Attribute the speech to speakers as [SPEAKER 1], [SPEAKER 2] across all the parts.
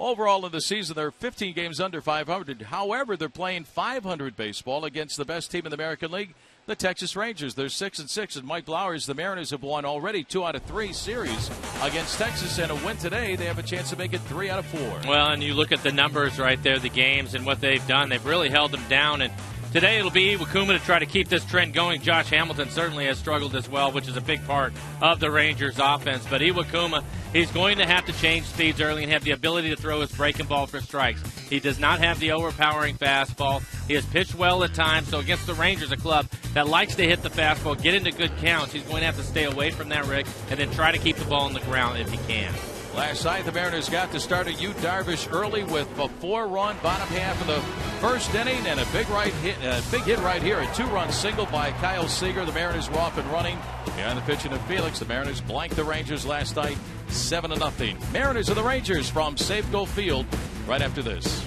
[SPEAKER 1] Overall in the season, they're 15 games under 500. However, they're playing 500 baseball against the best team in the American League, the Texas Rangers. They're 6-6, and Mike Blowers, the Mariners, have won already 2 out of 3 series against Texas, and a win today, they have a chance to make it 3 out of 4.
[SPEAKER 2] Well, and you look at the numbers right there, the games, and what they've done. They've really held them down, and today it'll be Iwakuma to try to keep this trend going. Josh Hamilton certainly has struggled as well, which is a big part of the Rangers' offense. But Iwakuma, he's going to have to change speeds early and have the ability to throw his breaking ball for strikes. He does not have the overpowering fastball. He has pitched well at times, so against the Rangers, a club that likes to hit the fastball, get into good counts, he's going to have to stay away from that, Rick, and then try to keep the ball on the ground if he can.
[SPEAKER 1] Last night, the Mariners got to start Yu Darvish early with a 4-run bottom half of the first inning and a big hit right here, a 2-run single by Kyle Seager. The Mariners were off and running. Behind the pitching of Felix, the Mariners blanked the Rangers last night, 7-0. Mariners and the Rangers from Safeco Field right after this.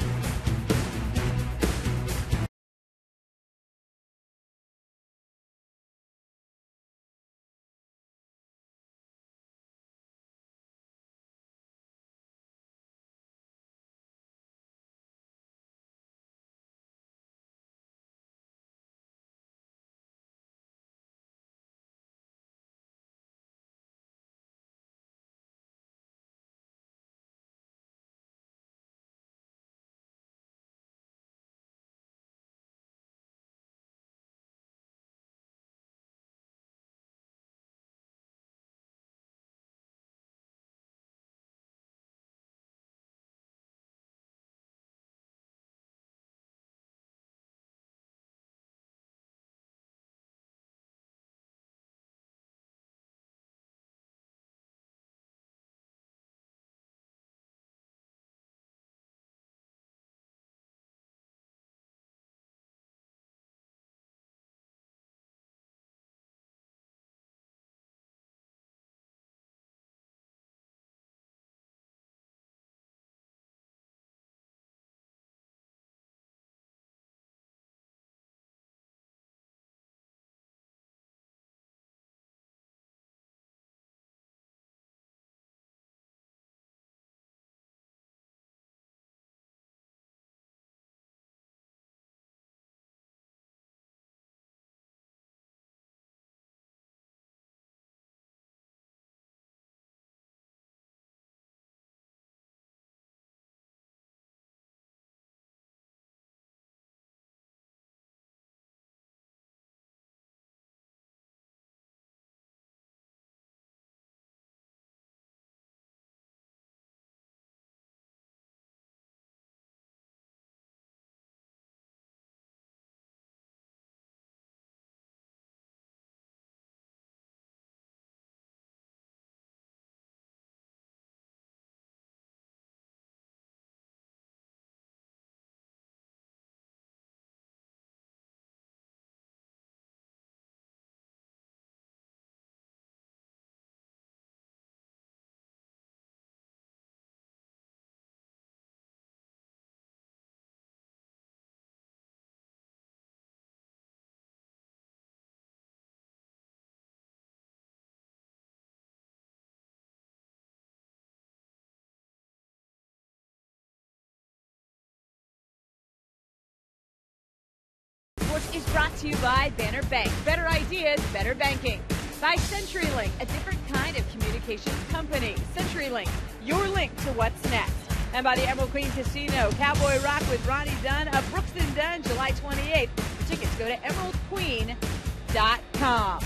[SPEAKER 3] Is brought to you by Banner Bank. Better ideas, better banking. By CenturyLink, a different kind of communications company. CenturyLink, your link to what's next. And by the Emerald Queen Casino, Cowboy Rock with Ronnie Dunn of Brooks and Dunn, July 28th. For tickets, go to emeraldqueen.com.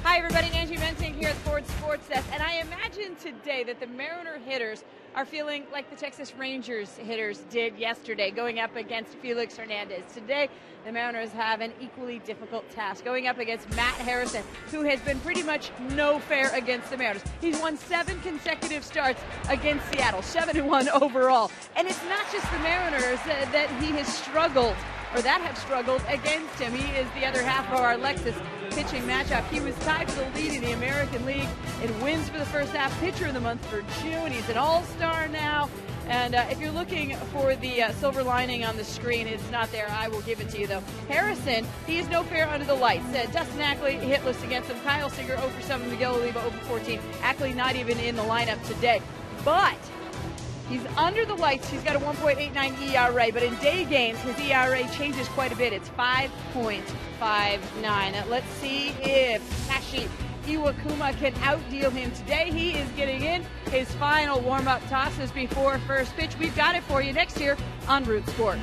[SPEAKER 3] Hi, everybody. Angie Mensing here at Ford Sports Desk. And I imagine today that the Mariner hitters are feeling like the Texas Rangers hitters did yesterday, going up against Felix Hernandez. Today, the Mariners have an equally difficult task, going up against Matt Harrison, who has been pretty much no fair against the Mariners. He's won 7 consecutive starts against Seattle, 7-1 overall. And it's not just the Mariners that he has struggled, or that have struggled against him. He is the other half of our Lexus pitching matchup. He was tied for the lead in the American League in wins for the first half, pitcher of the month for June. He's an all-star now. And if you're looking for the silver lining on the screen, it's not there. I will give it to you, though. Harrison, he is no fair under the lights. Dustin Ackley hitless against him. Kyle Seager 0 for 7. Miguel Oliva 0 for 14. Ackley not even in the lineup today. But He's under the lights. He's got a 1.89 ERA, but in day games, his ERA changes quite a bit. It's 5.59. Let's see if Tashi Iwakuma can outdeal him today. He is getting in his final warm-up tosses before first pitch. We've got it for you next year on Root Sports.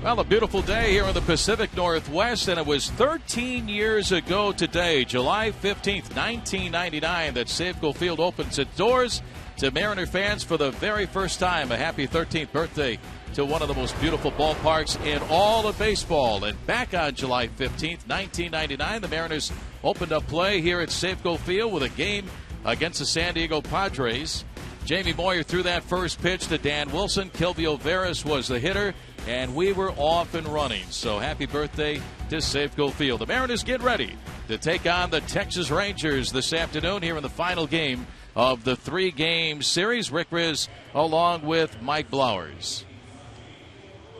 [SPEAKER 1] Well, a beautiful day here in the Pacific Northwest, and it was 13 years ago today, July 15th, 1999, that Safeco Field opens its doors to Mariner fans for the very first time. A happy 13th birthday to one of the most beautiful ballparks in all of baseball. And back on July 15th, 1999, the Mariners opened up play here at Safeco Field with a game against the San Diego Padres. Jamie Moyer threw that first pitch to Dan Wilson. Kilvio Veras was the hitter, and we were off and running. So happy birthday to Safeco Field. The Mariners get ready to take on the Texas Rangers this afternoon here in the final game of the three-game series. Rick Riz along with Mike Blowers.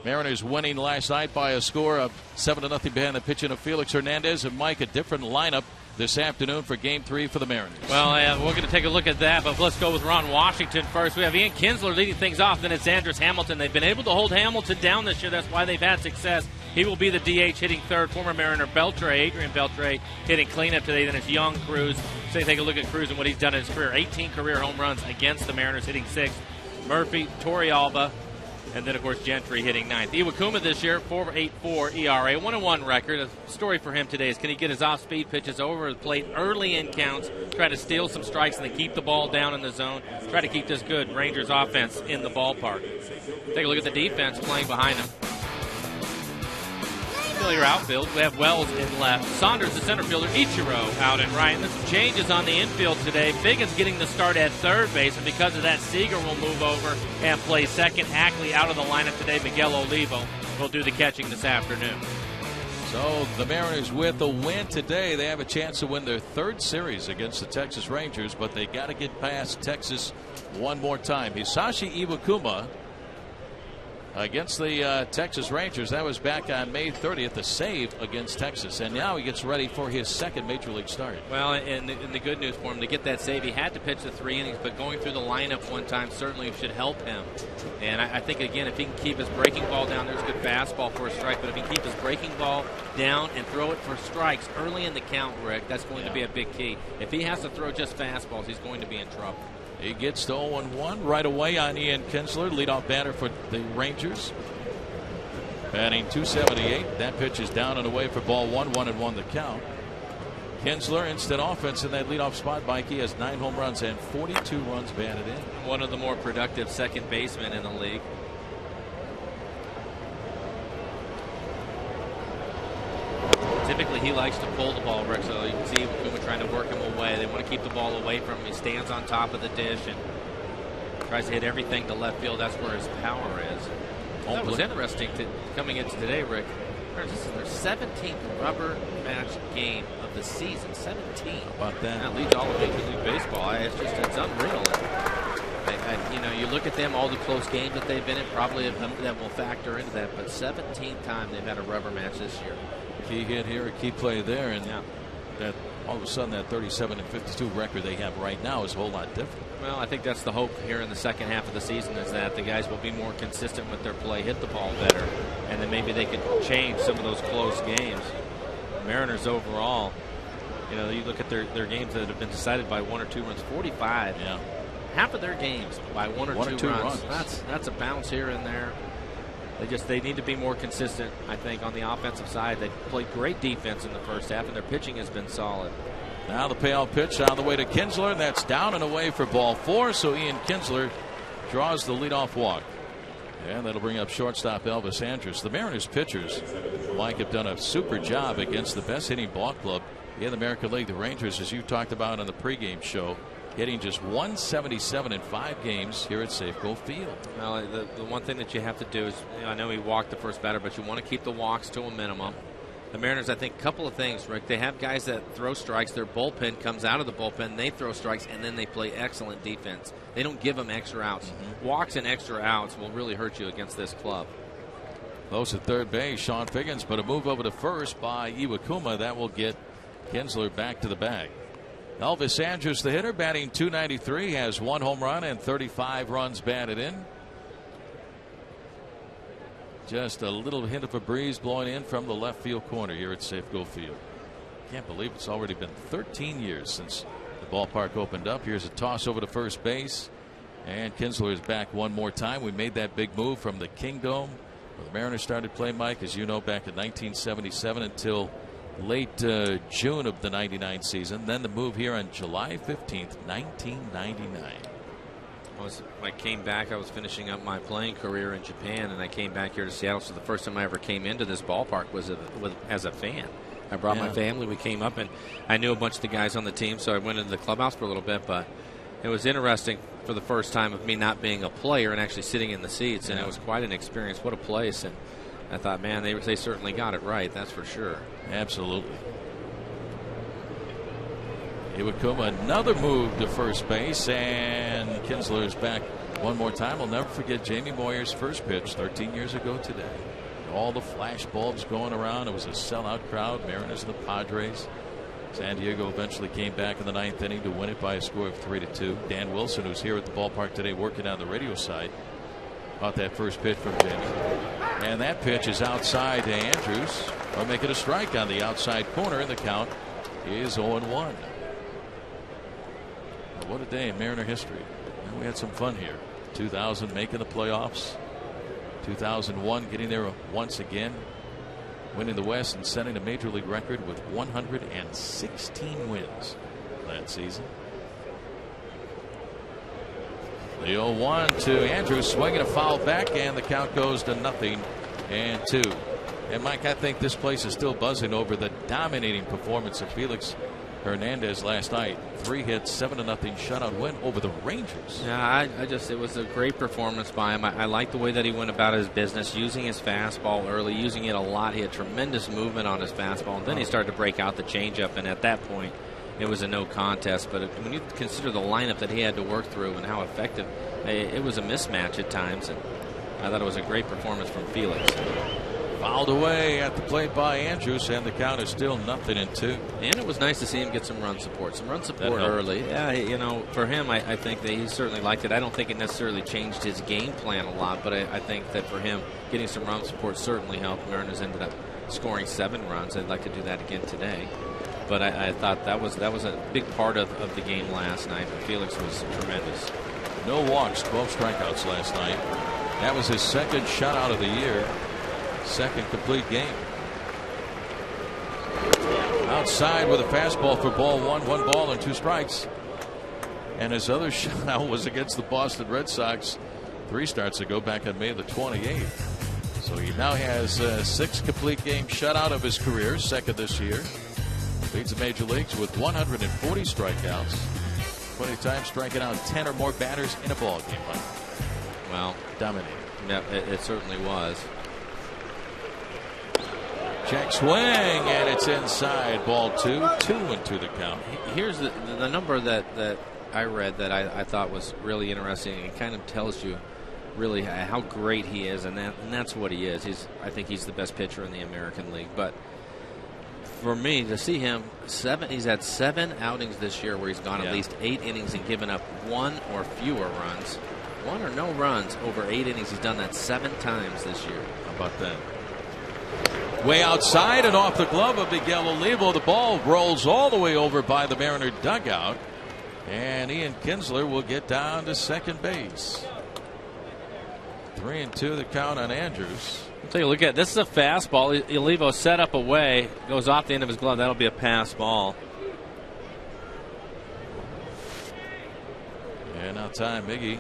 [SPEAKER 1] Mariners winning last night by a score of 7-0 behind the pitching of Felix Hernandez. And Mike, a different lineup this afternoon for Game 3 for the Mariners.
[SPEAKER 2] Well, we're going to take a look at that, but let's go with Ron Washington first. We have Ian Kinsler leading things off, then it's Andrus Hamilton. They've been able to hold Hamilton down this year. That's why they've had success. He will be the DH hitting third. Former Mariner Adrian Beltre hitting cleanup today. Then it's young Cruz. So take a look at Cruz and what he's done in his career. 18 career home runs against the Mariners, hitting sixth. Murphy, Torrealba, and then, of course, Gentry hitting ninth. Iwakuma this year, 4.84 ERA, 1-1 record. A story for him today is can he get his off-speed pitches over the plate early in counts, try to steal some strikes and then keep the ball down in the zone, try to keep this good Rangers offense in the ballpark. Take a look at the defense playing behind him. Familiar outfield. We have Wells in left. Saunders, the center fielder. Ichiro out in right. And there's some changes on the infield today. Biggins getting the start at third base, and because of that, Seager will move over and play second. Ackley out of the lineup today. Miguel Olivo will do the catching this afternoon.
[SPEAKER 1] So the Mariners with a win today, they have a chance to win their third series against the Texas Rangers, but they got to get past Texas one more time. Hisashi Iwakuma against the Texas Rangers. That was back on May 30th, a save against Texas. And now he gets ready for his second Major League start.
[SPEAKER 2] Well, and the good news for him, to get that save, he had to pitch the 3 innings, but going through the lineup one time certainly should help him. And I think, again, if he can keep his breaking ball down, there's a good fastball for a strike. But if he can keep his breaking ball down and throw it for strikes early in the count, Rick, that's going to be a big key. If he has to throw just fastballs, he's going to be in trouble.
[SPEAKER 1] He gets to 0-1 right away on Ian Kinsler, leadoff batter for the Rangers. Batting .278. That pitch is down and away for ball 1, 1-1 the count. Kinsler, instant offense in that leadoff spot. Mikey has 9 home runs and 42 runs batted in.
[SPEAKER 2] One of the more productive second basemen in the league. Typically, he likes to pull the ball, Rick, so you can see Wakuma trying to work him away. They want to keep the ball away from him. He stands on top of the dish and tries to hit everything to left field. That's where his power is. That was interesting coming into today, Rick. This is their 17th rubber match game of the season. 17.
[SPEAKER 1] How about that?
[SPEAKER 2] That leads all of Major League Baseball. It's unreal. You look at them, all the close games that they've been in, probably that will factor into that. But 17th time they've had a rubber match this year.
[SPEAKER 1] Key hit here, a key play there, and that all of a sudden that 37-52 record they have right now is a whole lot different.
[SPEAKER 2] Well, I think that's the hope here in the second half of the season, is that the guys will be more consistent with their play, hit the ball better, and then maybe they could change some of those close games. Mariners overall, you look at their games that have been decided by 1 or 2 runs, 45.
[SPEAKER 1] Yeah.
[SPEAKER 2] Half of their games by 1 or 2 runs. That's a bounce here and there. They need to be more consistent, I think, on the offensive side. They played great defense in the first half, and their pitching has been solid.
[SPEAKER 1] Now the payoff pitch on the way to Kinsler, and that's down and away for ball 4. So Ian Kinsler draws the leadoff walk. And that'll bring up shortstop Elvis Andrus. The Mariners pitchers, Mike, have done a super job against the best hitting ball club in the American League. The Rangers, as you talked about on the pregame show, hitting just 177 in 5 games here at Safeco Field.
[SPEAKER 2] Well, the one thing that you have to do is, I know he walked the first batter, but you want to keep the walks to a minimum. The Mariners, I think, a couple of things, Rick. They have guys that throw strikes. Their bullpen comes out of the bullpen. They throw strikes, and then they play excellent defense. They don't give them extra outs. Walks and extra outs will really hurt you against this club.
[SPEAKER 1] Close at third base, Sean Figgins, but a move over to first by Iwakuma. That will get Kinsler back to the bag. Elvis Andrus, the hitter, batting .293, has 1 home run and 35 runs batted in. Just a little hint of a breeze blowing in from the left field corner here at Safeco Field. Can't believe it's already been 13 years since the ballpark opened up. Here's a toss over to first base, and Kinsler is back one more time. We made that big move from the Kingdome, where the Mariners started playing, Mike, as you know, back in 1977 until late June of the '99 season. Then the move here on July 15th, 1999.
[SPEAKER 2] I came back. I was finishing up my playing career in Japan, and I came back here to Seattle. So the first time I ever came into this ballpark was as a fan. I brought my family. We came up, and I knew a bunch of the guys on the team, so I went into the clubhouse for a little bit. But it was interesting for the first time of me not being a player and actually sitting in the seats, and it was quite an experience. What a place! And I thought, man, they certainly got it right. That's for sure.
[SPEAKER 1] Absolutely. Iwakuma, another move to first base, and Kinsler is back one more time. I'll never forget Jamie Moyer's first pitch 13 years ago today. All the flash bulbs going around. It was a sellout crowd, Mariners and the Padres. San Diego eventually came back in the 9th inning to win it by a score of 3-2. Dan Wilson, who's here at the ballpark today working on the radio side, caught that first pitch from Jamie. And that pitch is outside to Andrus. I'll make it a strike on the outside corner, and the count is 0-1. What a day in Mariner history. And we had some fun here. 2000 making the playoffs. 2001 getting there once again. Winning the West and setting a major league record with 116 wins that season. The 0-1 to Andrus, swinging a foul back, and the count goes to 0-2. And Mike, I think this place is still buzzing over the dominating performance of Felix Hernandez last night. 3 hits, 7-0 shutout win over the Rangers.
[SPEAKER 2] Yeah, it was a great performance by him. I like the way that he went about his business, using his fastball early, using it a lot. He had tremendous movement on his fastball, and then he started to break out the changeup, and at that point it was a no contest. But when you consider the lineup that he had to work through and how effective, it was a mismatch at times. And I thought it was a great performance from Felix.
[SPEAKER 1] Fouled away at the plate by Andrews, and the count is still 0-2.
[SPEAKER 2] And it was nice to see him get some run support. Early. Yeah, you know, for him, I think that he certainly liked it. I don't think it necessarily changed his game plan a lot, but I think that for him, getting some run support certainly helped. Mariners ended up scoring 7 runs. I'd like to do that again today. But I thought that was a big part of the game last night. Felix was tremendous.
[SPEAKER 1] No walks, 12 strikeouts last night. That was his second shutout of the year. Second complete game. Outside with a fastball for ball 1. 1 ball and 2 strikes. And his other shutout was against the Boston Red Sox 3 starts ago, back on May the 28th. So he now has 6 complete game shutout of his career, second this year. Leads the major leagues with 140 strikeouts. 20 times striking out 10 or more batters in a ball game.
[SPEAKER 2] Well,
[SPEAKER 1] dominating.
[SPEAKER 2] Yeah, it certainly was.
[SPEAKER 1] Check swing, and it's inside. Ball 2. 2-2 the count.
[SPEAKER 2] Here's the number that I read that I thought was really interesting. It kind of tells you really how great he is, and that's what he is. I think he's the best pitcher in the American League. But for me, to see him, he's had 7 outings this year where he's gone at least 8 innings and given up 1 or fewer runs. 1 or no runs over 8 innings. He's done that 7 times this year.
[SPEAKER 1] How about that? Way outside and off the glove of Miguel Olivo. The ball rolls all the way over by the Mariner dugout. And Ian Kinsler will get down to second base. 3-2 the count on Andrews.
[SPEAKER 2] Take a look at this. Is a fastball. Olivo set up away, goes off the end of his glove. That'll be a pass ball.
[SPEAKER 1] And now Ty Miggy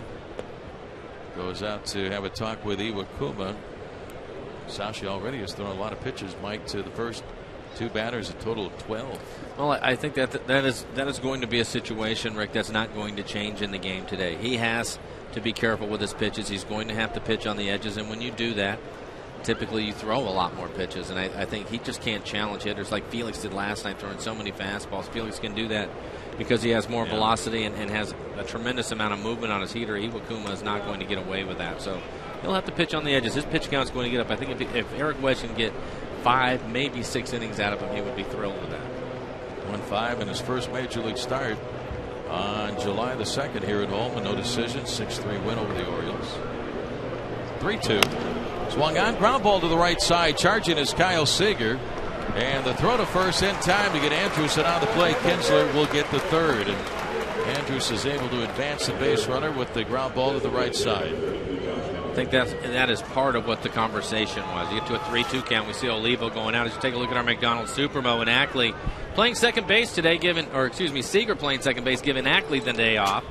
[SPEAKER 1] goes out to have a talk with Iwakuma. Sashi already has thrown a lot of pitches, Mike, to the first 2 batters, a total of 12.
[SPEAKER 2] Well, I think that is going to be a situation, Rick, that's not going to change in the game today. He has to be careful with his pitches. He's going to have to pitch on the edges, and when you do that, typically you throw a lot more pitches, and I think he just can't challenge hitters like Felix did last night, throwing so many fastballs. Felix can do that because he has more velocity and has a tremendous amount of movement on his heater. Iwakuma is not going to get away with that, so he'll have to pitch on the edges. His pitch count is going to get up. I think if Eric Wedge can get 5, maybe 6 innings out of him, he would be thrilled with that.
[SPEAKER 1] 1-5 in his first major league start on July the 2nd here at home. A no decision, 6-3 win over the Orioles. 3-2. Swung on, ground ball to the right side. Charging is Kyle Seager. And the throw to first in time to get Andrews on the play. Kinsler will get the third. And Andrews is able to advance the base runner with the ground ball to the right side.
[SPEAKER 2] I think that is part of what the conversation was. You get to a 3-2 count. We see Olivo going out. As you take a look at our McDonald's Supermo, and Ackley playing second base today, Seager playing second base, giving Ackley the day off.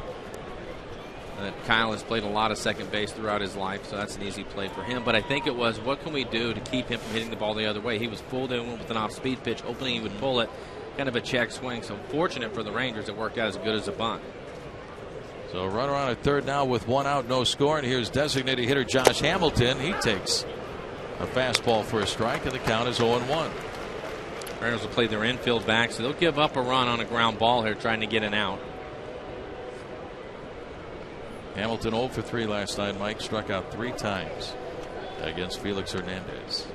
[SPEAKER 2] Kyle has played a lot of second base throughout his life, so that's an easy play for him. But I think it was, what can we do to keep him from hitting the ball the other way? He was pulled in with an off-speed pitch. Opening, he would pull it. Kind of a check swing. So fortunate for the Rangers, it worked out as good as a bunt.
[SPEAKER 1] So runner on at third now with 1 out, no score. And here's designated hitter Josh Hamilton. He takes a fastball for a strike, and the count is 0-1.
[SPEAKER 2] Mariners will play their infield back, so they'll give up a run on a ground ball here, trying to get an out.
[SPEAKER 1] Hamilton 0 for 3 last night. Mike struck out 3 times against Felix Hernandez.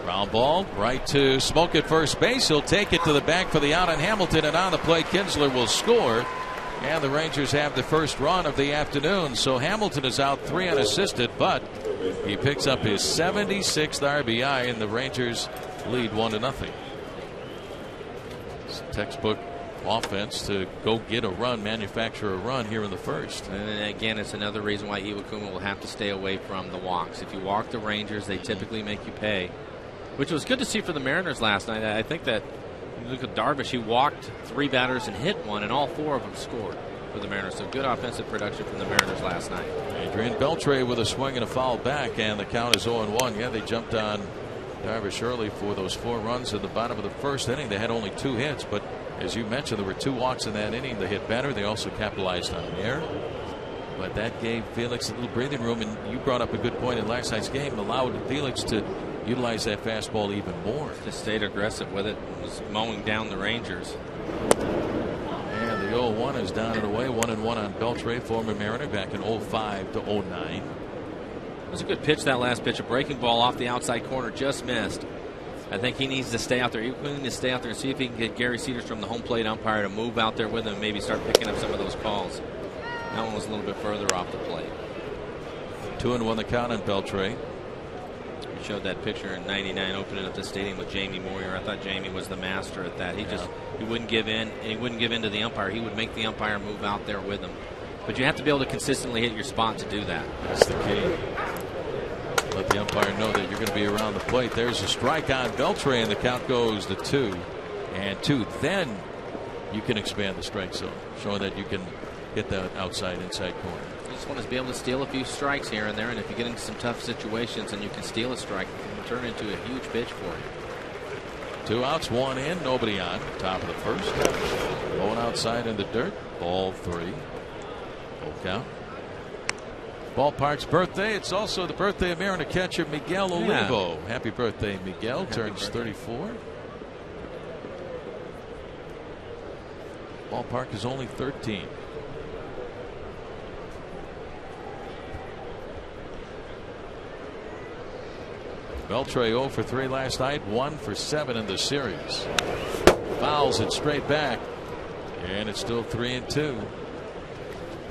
[SPEAKER 1] Ground ball right to Smoke at first base. He'll take it to the back for the out on Hamilton, and on the play Kinsler will score, and the Rangers have the first run of the afternoon. So Hamilton is out 3 unassisted, but he picks up his 76th RBI, and the Rangers lead 1-0. It's textbook offense to go get a run, manufacture a run here in the first.
[SPEAKER 2] And again, it's another reason why Iwakuma will have to stay away from the walks. If you walk the Rangers, they typically make you pay, which was good to see for the Mariners last night. I think that, you look at Darvish, he walked 3 batters and hit 1, and all 4 of them scored for the Mariners. So good offensive production from the Mariners last night.
[SPEAKER 1] Adrian Beltre with a swing and a foul back, and the count is 0-1. Yeah, they jumped on Darvish early for those 4 runs at the bottom of the first inning. They had only 2 hits, but as you mentioned, there were 2 walks in that inning. They hit better. They also capitalized on air. But that gave Felix a little breathing room, and you brought up a good point in last night's game, allowed Felix to utilize that fastball even more.
[SPEAKER 2] Just stayed aggressive with it, was mowing down the Rangers.
[SPEAKER 1] And the 0-1 is down and away. 1-1 on Beltre, former Mariner, back in 05 to 09.
[SPEAKER 2] It was a good pitch, that last pitch. A breaking ball off the outside corner, just missed. I think he needs to stay out there. He needs to stay out there and see if he can get Gary Cedars from the home plate umpire to move out there with him and maybe start picking up some of those calls. That one was a little bit further off the plate.
[SPEAKER 1] 2-1 the count on Beltre.
[SPEAKER 2] We showed that picture in '99 opening up the stadium with Jamie Moyer. I thought Jamie was the master at that. He wouldn't give in, and he wouldn't give in to the umpire. He would make the umpire move out there with him. But you have to be able to consistently hit your spot to do that.
[SPEAKER 1] That's the key. Let the umpire know that you're going to be around the plate. There's a strike on Beltre, and the count goes to 2-2. Then you can expand the strike zone, showing that you can hit that outside, inside corner.
[SPEAKER 2] You just want to be able to steal a few strikes here and there, and if you get into some tough situations and you can steal a strike, it can turn into a huge pitch for you.
[SPEAKER 1] 2 outs, 1 in, nobody on. Top of the first. Going outside in the dirt. Ball 3. Full count. Ballpark's birthday. It's also the birthday of Mariner catcher Miguel Olivo. Happy birthday, Miguel. Turns 34. Ballpark is only 13. Beltre 0 for 3 last night, 1 for 7 in the series. Fouls it straight back, and it's still 3-2.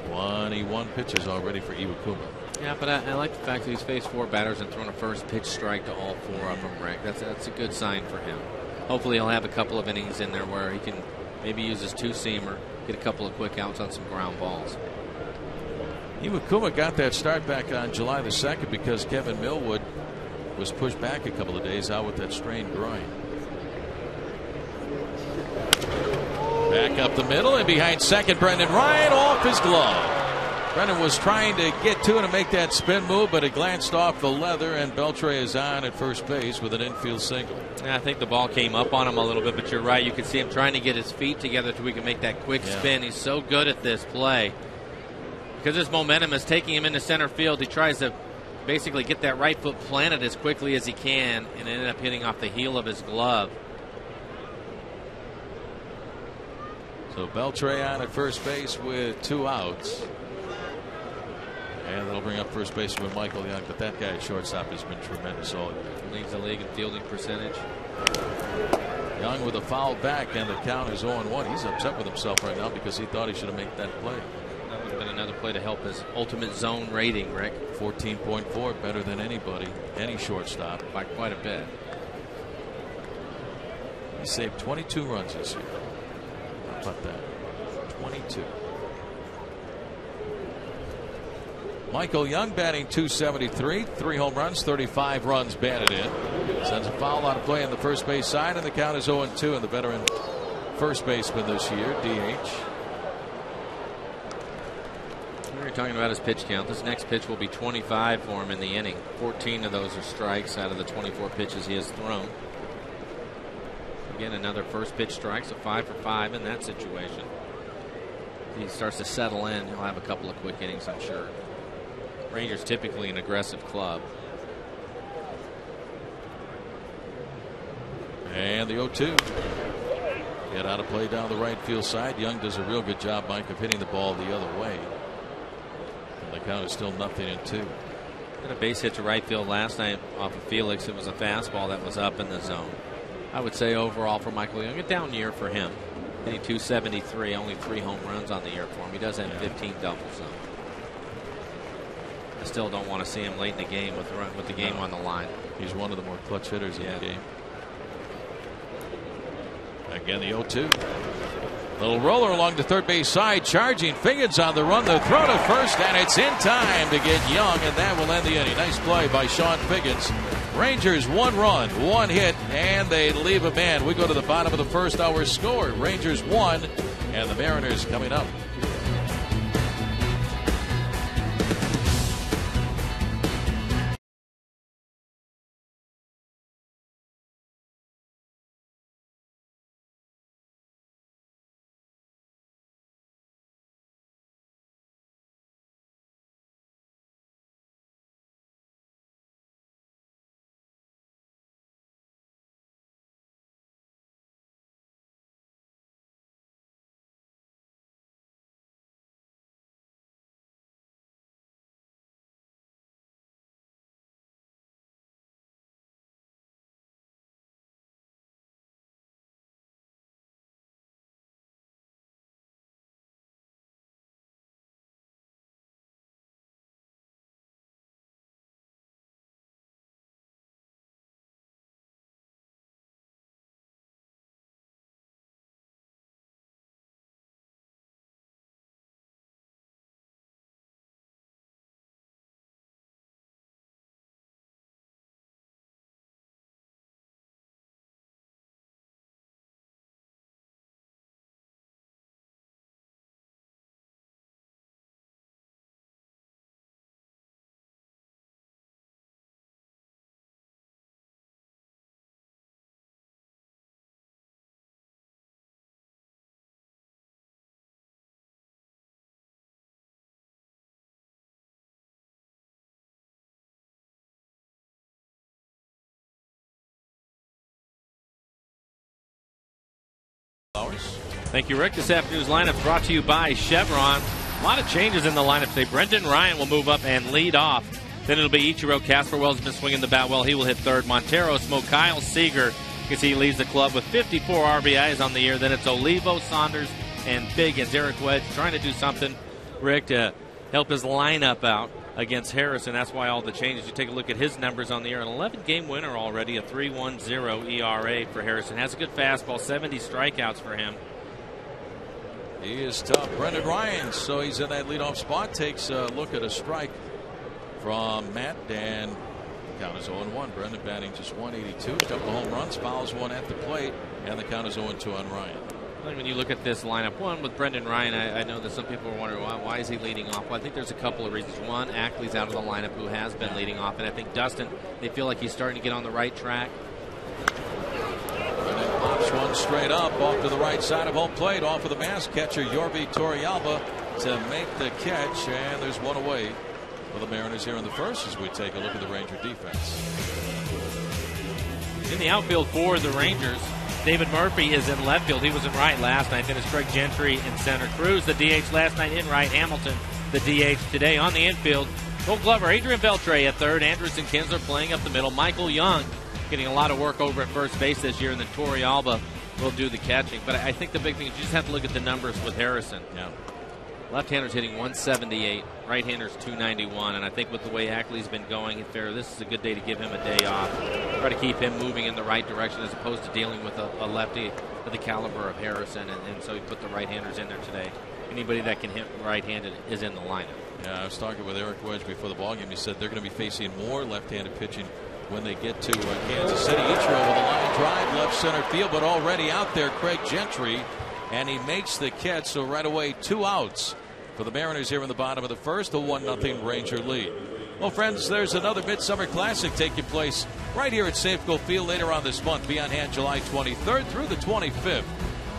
[SPEAKER 1] 21 pitches already for Iwakuma.
[SPEAKER 2] Yeah, but I like the fact that he's faced 4 batters and thrown a first pitch strike to all 4 of them, Rick. That's a good sign for him. Hopefully he'll have a couple of innings in there where he can maybe use his 2-seamer, get a couple of quick outs on some ground balls.
[SPEAKER 1] Iwakuma got that start back on July the 2nd because Kevin Millwood was pushed back a couple of days out with that strained groin. Back up the middle and behind second, Brendan Ryan off his glove. Brendan was trying to get to it and make that spin move, but it glanced off the leather, and Beltre is on at first base with an infield single.
[SPEAKER 2] Yeah, I think the ball came up on him a little bit, but you're right. You can see him trying to get his feet together so he can make that quick spin. He's so good at this play. Because his momentum is taking him into center field, he tries to basically get that right foot planted as quickly as he can and ended up hitting off the heel of his glove.
[SPEAKER 1] So Beltre on at first base with 2 outs. And that'll bring up first baseman Michael Young, but that guy at shortstop has been tremendous all year.
[SPEAKER 2] Leads the league in fielding percentage.
[SPEAKER 1] Young with a foul back, and the count is 0-1. He's upset with himself right now because he thought he should have made that play.
[SPEAKER 2] That would have been another play to help his ultimate zone rating, Rick.
[SPEAKER 1] 14.4, better than anybody, any shortstop.
[SPEAKER 2] By quite a bit.
[SPEAKER 1] He saved 22 runs this year. How about that? 22. Michael Young batting .273, 3 home runs, 35 runs batted in. Sends a foul on a play on the first base side, and the count is 0-2, and the veteran first baseman this year, DH.
[SPEAKER 2] We were talking about his pitch count. This next pitch will be 25 for him in the inning. 14 of those are strikes out of the 24 pitches he has thrown. Again, another first pitch strike, so 5 for 5 in that situation. If he starts to settle in, he'll have a couple of quick innings, I'm sure. Rangers typically an aggressive club.
[SPEAKER 1] And the 0-2. Get out of play down the right field side. Young does a real good job, Mike, of hitting the ball the other way. And the count is still 0-2.
[SPEAKER 2] Had a base hit to right field last night off of Felix. It was a fastball that was up in the zone. I would say overall for Michael Young, a down year for him. Hitting .273, only 3 home runs on the year for him. He does have 15 doubles though. I still don't want to see him late in the game with the game on the line.
[SPEAKER 1] He's one of the more clutch hitters in the game. Again, the 0-2. Little roller along the third base side, charging Figgins on the run. The throw to first, and it's in time to get Young, and that will end the inning. Nice play by Sean Figgins. Rangers 1 run, 1 hit, and they leave a man. We go to the bottom of the first hour score. Rangers 1, and the Mariners coming up. Mariners.
[SPEAKER 2] Thank you, Rick. This afternoon's lineup brought to you by Chevron. A lot of changes in the lineup today. Brendan Ryan will move up and lead off. Then it'll be Ichiro. Casper Wells has been swinging the bat well. He will hit third. Montero, Smoke, Kyle Seager. You can see he leads the club with 54 RBIs on the year. Then it's Olivo, Saunders, and Biggins. Eric Wedge trying to do something, Rick, to help his lineup out against Harrison. That's why all the changes. You take a look at his numbers on the year. An 11-game winner already, a 3.10 ERA for Harrison. Has a good fastball, 70 strikeouts for him.
[SPEAKER 1] He is tough. Brendan Ryan, so he's in that leadoff spot. Takes a look at a strike from Matt, and the count is 0-1. Brendan batting just 182. Couple of home runs, fouls one at the plate, and the count is 0-2 on Ryan.
[SPEAKER 2] When you look at this lineup, one with Brendan Ryan, I know that some people are wondering why is he leading off. Well, I think there's a couple of reasons. One, Ackley's out of the lineup, who has been leading off, and I think Dustin, they feel like he's starting to get on the right track.
[SPEAKER 1] And then pops one straight up off to the right side of home plate, off of the mask. Catcher Yorvi Torrealba to make the catch, and there's one away for the Mariners here in the first as we take a look at the Ranger defense.
[SPEAKER 2] In the outfield for the Rangers, David Murphy is in left field. He was in right last night. Then it's Craig Gentry in center. Cruz, the DH last night in right. Hamilton, the DH today on the infield. Gold Glover, Adrian Beltre at third. Anderson Kinsler playing up the middle. Michael Young getting a lot of work over at first base this year. And then Torrealba will do the catching. But I think the big thing is you just have to look at the numbers with Harrison.
[SPEAKER 1] Yeah.
[SPEAKER 2] Left-handers hitting 178, right-handers 291, and I think with the way Ackley's been going, this is a good day to give him a day off. Try to keep him moving in the right direction as opposed to dealing with a lefty of the caliber of Harrison, and so he put the right-handers in there today. Anybody that can hit right-handed is in the lineup.
[SPEAKER 1] Yeah, I was talking with Eric Wedge before the ballgame. He said they're going to be facing more left-handed pitching when they get to Kansas City. Ichiro with a line drive left center field, but already out there, Craig Gentry, and he makes the catch, so right away 2 outs for the Mariners here in the bottom of the first, a 1-0 Ranger lead. Well, friends, there's another Midsummer Classic taking place right here at Safeco Field later on this month. Be on hand July 23rd through the 25th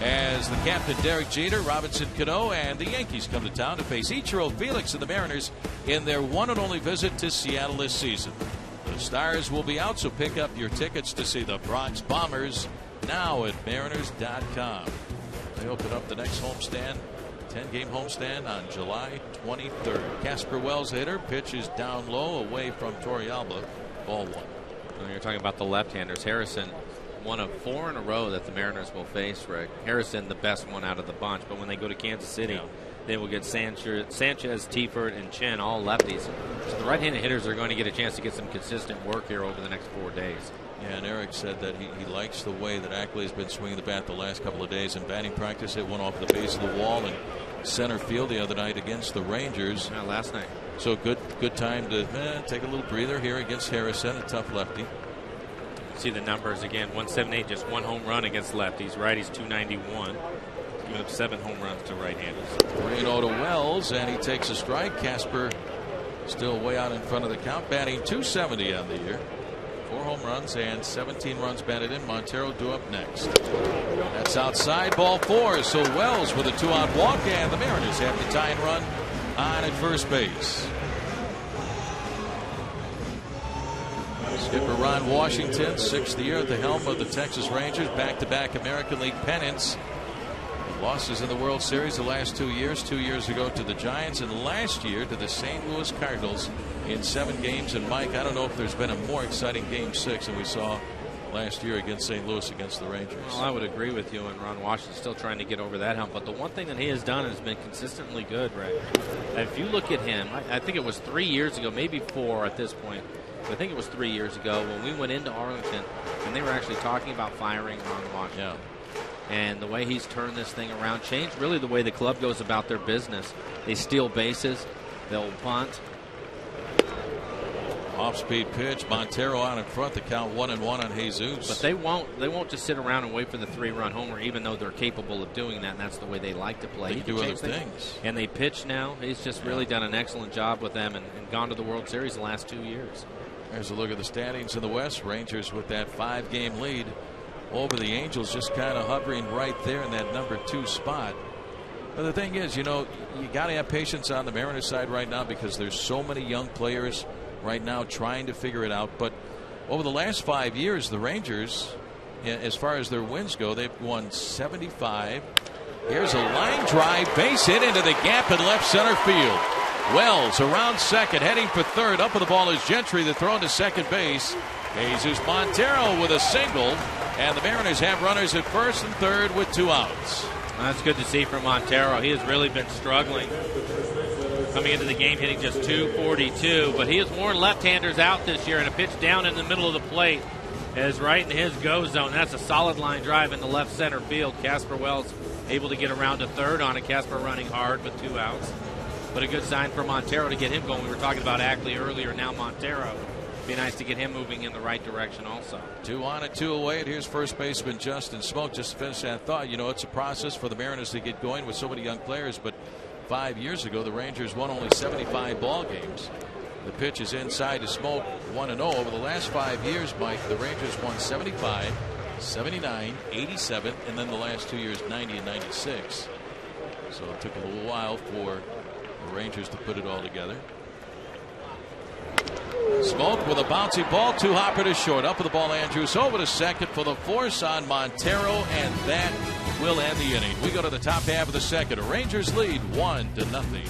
[SPEAKER 1] as the captain Derek Jeter, Robinson Cano, and the Yankees come to town to face Ichiro, Felix, and the Mariners in their one and only visit to Seattle this season. The Stars will be out, so pick up your tickets to see the Bronx Bombers now at Mariners.com. They open up the next homestand, 10-game homestand on July 23rd. Casper Wells hitter, pitches down low away from Torrealba. Ball one.
[SPEAKER 2] When you're talking about the left-handers, Harrison, one of 4 in a row that the Mariners will face, Rick. Harrison, the best one out of the bunch, but when they go to Kansas City, they will get Sanchez, Tiford, and Chen, all lefties. So the right-handed hitters are going to get a chance to get some consistent work here over the next 4 days.
[SPEAKER 1] Yeah, and Eric said that he likes the way that Ackley's been swinging the bat the last couple of days. In batting practice, it went off the base of the wall in center field the other night against the Rangers.
[SPEAKER 2] Yeah, last night.
[SPEAKER 1] So good time to take a little breather here against Harrison, a tough lefty.
[SPEAKER 2] See the numbers again, 178, just 1 home run against lefties. Righties 291. Giving up 7 home runs to right-handers.
[SPEAKER 1] 3-0 to Wells, and he takes a strike. Casper still way out in front of the count, batting 270 on the year. 4 home runs and 17 runs batted in. Montero due up next. That's outside, ball 4. So Wells with a 2-out walk, and the Mariners have the tying run on at first base. Skipper Ron Washington, 6th year at the helm of the Texas Rangers, back-to-back American League pennants. Losses in the World Series the last 2 years. 2 years ago to the Giants, and last year to the St. Louis Cardinals in 7 games. And Mike, I don't know if there's been a more exciting Game 6 than we saw last year against St. Louis against the Rangers.
[SPEAKER 2] Well, I would agree with you, and Ron Washington's still trying to get over that hump. But the one thing that he has done has been consistently good, Ray. If you look at him, I think it was 3 years ago, maybe 4 at this point. But I think it was 3 years ago when we went into Arlington, and they were actually talking about firing Ron Washington.
[SPEAKER 1] Yeah.
[SPEAKER 2] And the way he's turned this thing around, changed really the way the club goes about their business. They steal bases, they'll punt.
[SPEAKER 1] Off-speed pitch, Montero out in front. The count 1-1 on Jesus.
[SPEAKER 2] But they won't just sit around and wait for the 3-run homer, even though they're capable of doing that, and that's the way they like to play.
[SPEAKER 1] They can do other things.
[SPEAKER 2] And they pitch now. He's just really done an excellent job with them and gone to the World Series the last 2 years.
[SPEAKER 1] There's a look at the standings in the West. Rangers with that 5-game lead over the Angels, just kind of hovering right there in that number 2 spot. But the thing is, you got to have patience on the Mariners side right now because there's so many young players right now trying to figure it out. But over the last 5 years, the Rangers as far as their wins go. They've won 75. Here's a line drive, base hit into the gap in left center field. Wells around second, heading for third. Up with the ball is Gentry, the throw to second base. Jesus Montero with a single, and the Mariners have runners at first and third with 2 outs.
[SPEAKER 2] That's good to see from Montero. He has really been struggling coming into the game, hitting just .242, but he has worn left-handers out this year, and a pitch down in the middle of the plate is right in his go zone. That's a solid line drive in the left center field. Casper Wells able to get around to third on it. Casper running hard with 2 outs. But a good sign for Montero to get him going. We were talking about Ackley earlier, now Montero. Be nice to get him moving in the right direction also.
[SPEAKER 1] 2 on and 2 away, and here's first baseman Justin Smoak. Just to finish that thought, you know, it's a process for the Mariners to get going with so many young players, but 5 years ago the Rangers won only 75 ball games. The pitch is inside to Smoak, 1-0. Over the last 5 years, Mike, the Rangers won 75, 79, 87, and then the last 2 years 90 and 96. So it took a little while for the Rangers to put it all together. Smoak with a bouncy ball, 2-hopper to short. Up with the ball, Andrews over to second for the force on Montero, and that will end the inning. We go to the top half of the second. Rangers lead 1-0.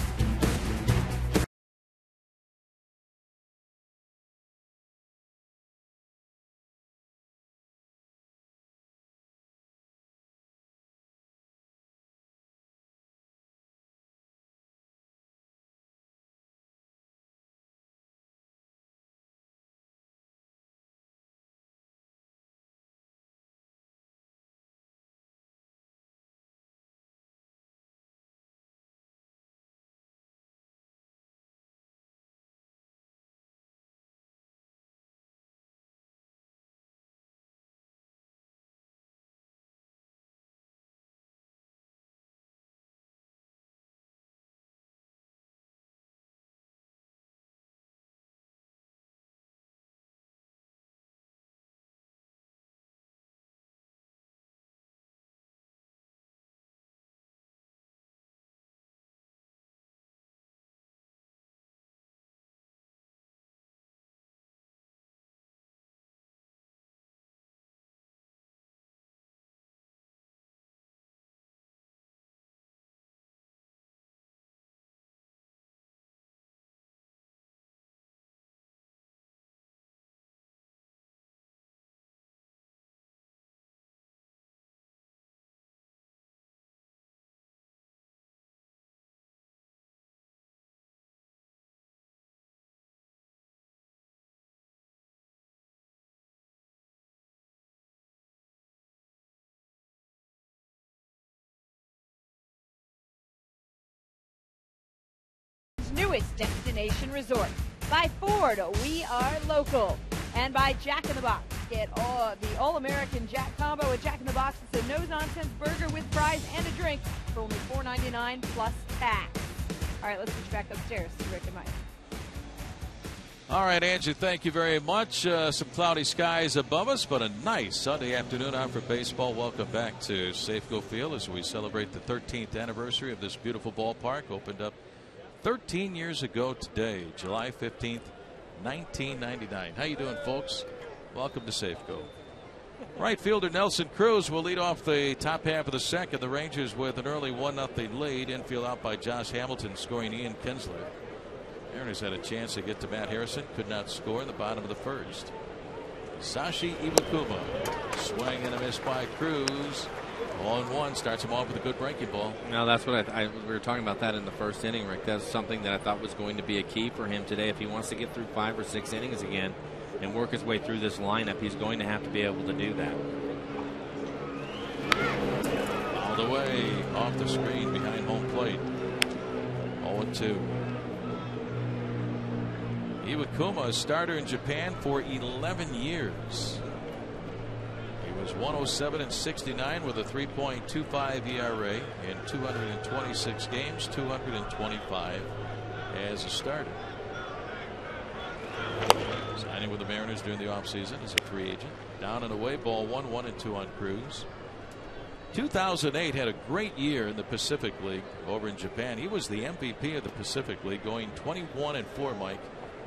[SPEAKER 3] Newest destination resort. By Ford, we are local. And by Jack in the Box. Get the All-American Jack Combo at Jack in the Box. It's a no-nonsense burger with fries and a drink for only $4.99 plus tax. All right, let's switch back upstairs to Rick and Mike.
[SPEAKER 1] All right, Angie, thank you very much. Some cloudy skies above us, but a nice Sunday afternoon out for baseball. Welcome back to Safeco Field as we celebrate the 13th anniversary of this beautiful ballpark. Opened up 13 years ago today, July 15th, 1999. How you doing, folks? Welcome to Safeco. Right fielder Nelson Cruz will lead off the top half of the second. The Rangers with an early 1-0 lead. Infield out by Josh Hamilton, scoring Ian Kinsler. Mariners had a chance to get to Matt Harrison. Could not score in the bottom of the first. Sashi Iwakuma. Swing and a miss by Cruz. 0-1 starts him off with a good breaking ball.
[SPEAKER 2] Now that's what we were talking about that in the first inning, Rick. That's something that I thought was going to be a key for him today. If he wants to get through 5 or 6 innings again and work his way through this lineup, he's going to have to be able to do that.
[SPEAKER 1] All the way off the screen behind home plate. 0-2. Iwakuma, a starter in Japan for 11 years. He was 107 and 69 with a 3.25 ERA in 226 games, 225 as a starter. Signing with the Mariners during the offseason as a free agent. Down and away ball, 1-1-2 on Cruz. 2008 had a great year in the Pacific League over in Japan. He was the MVP of the Pacific League, going 21-4, Mike,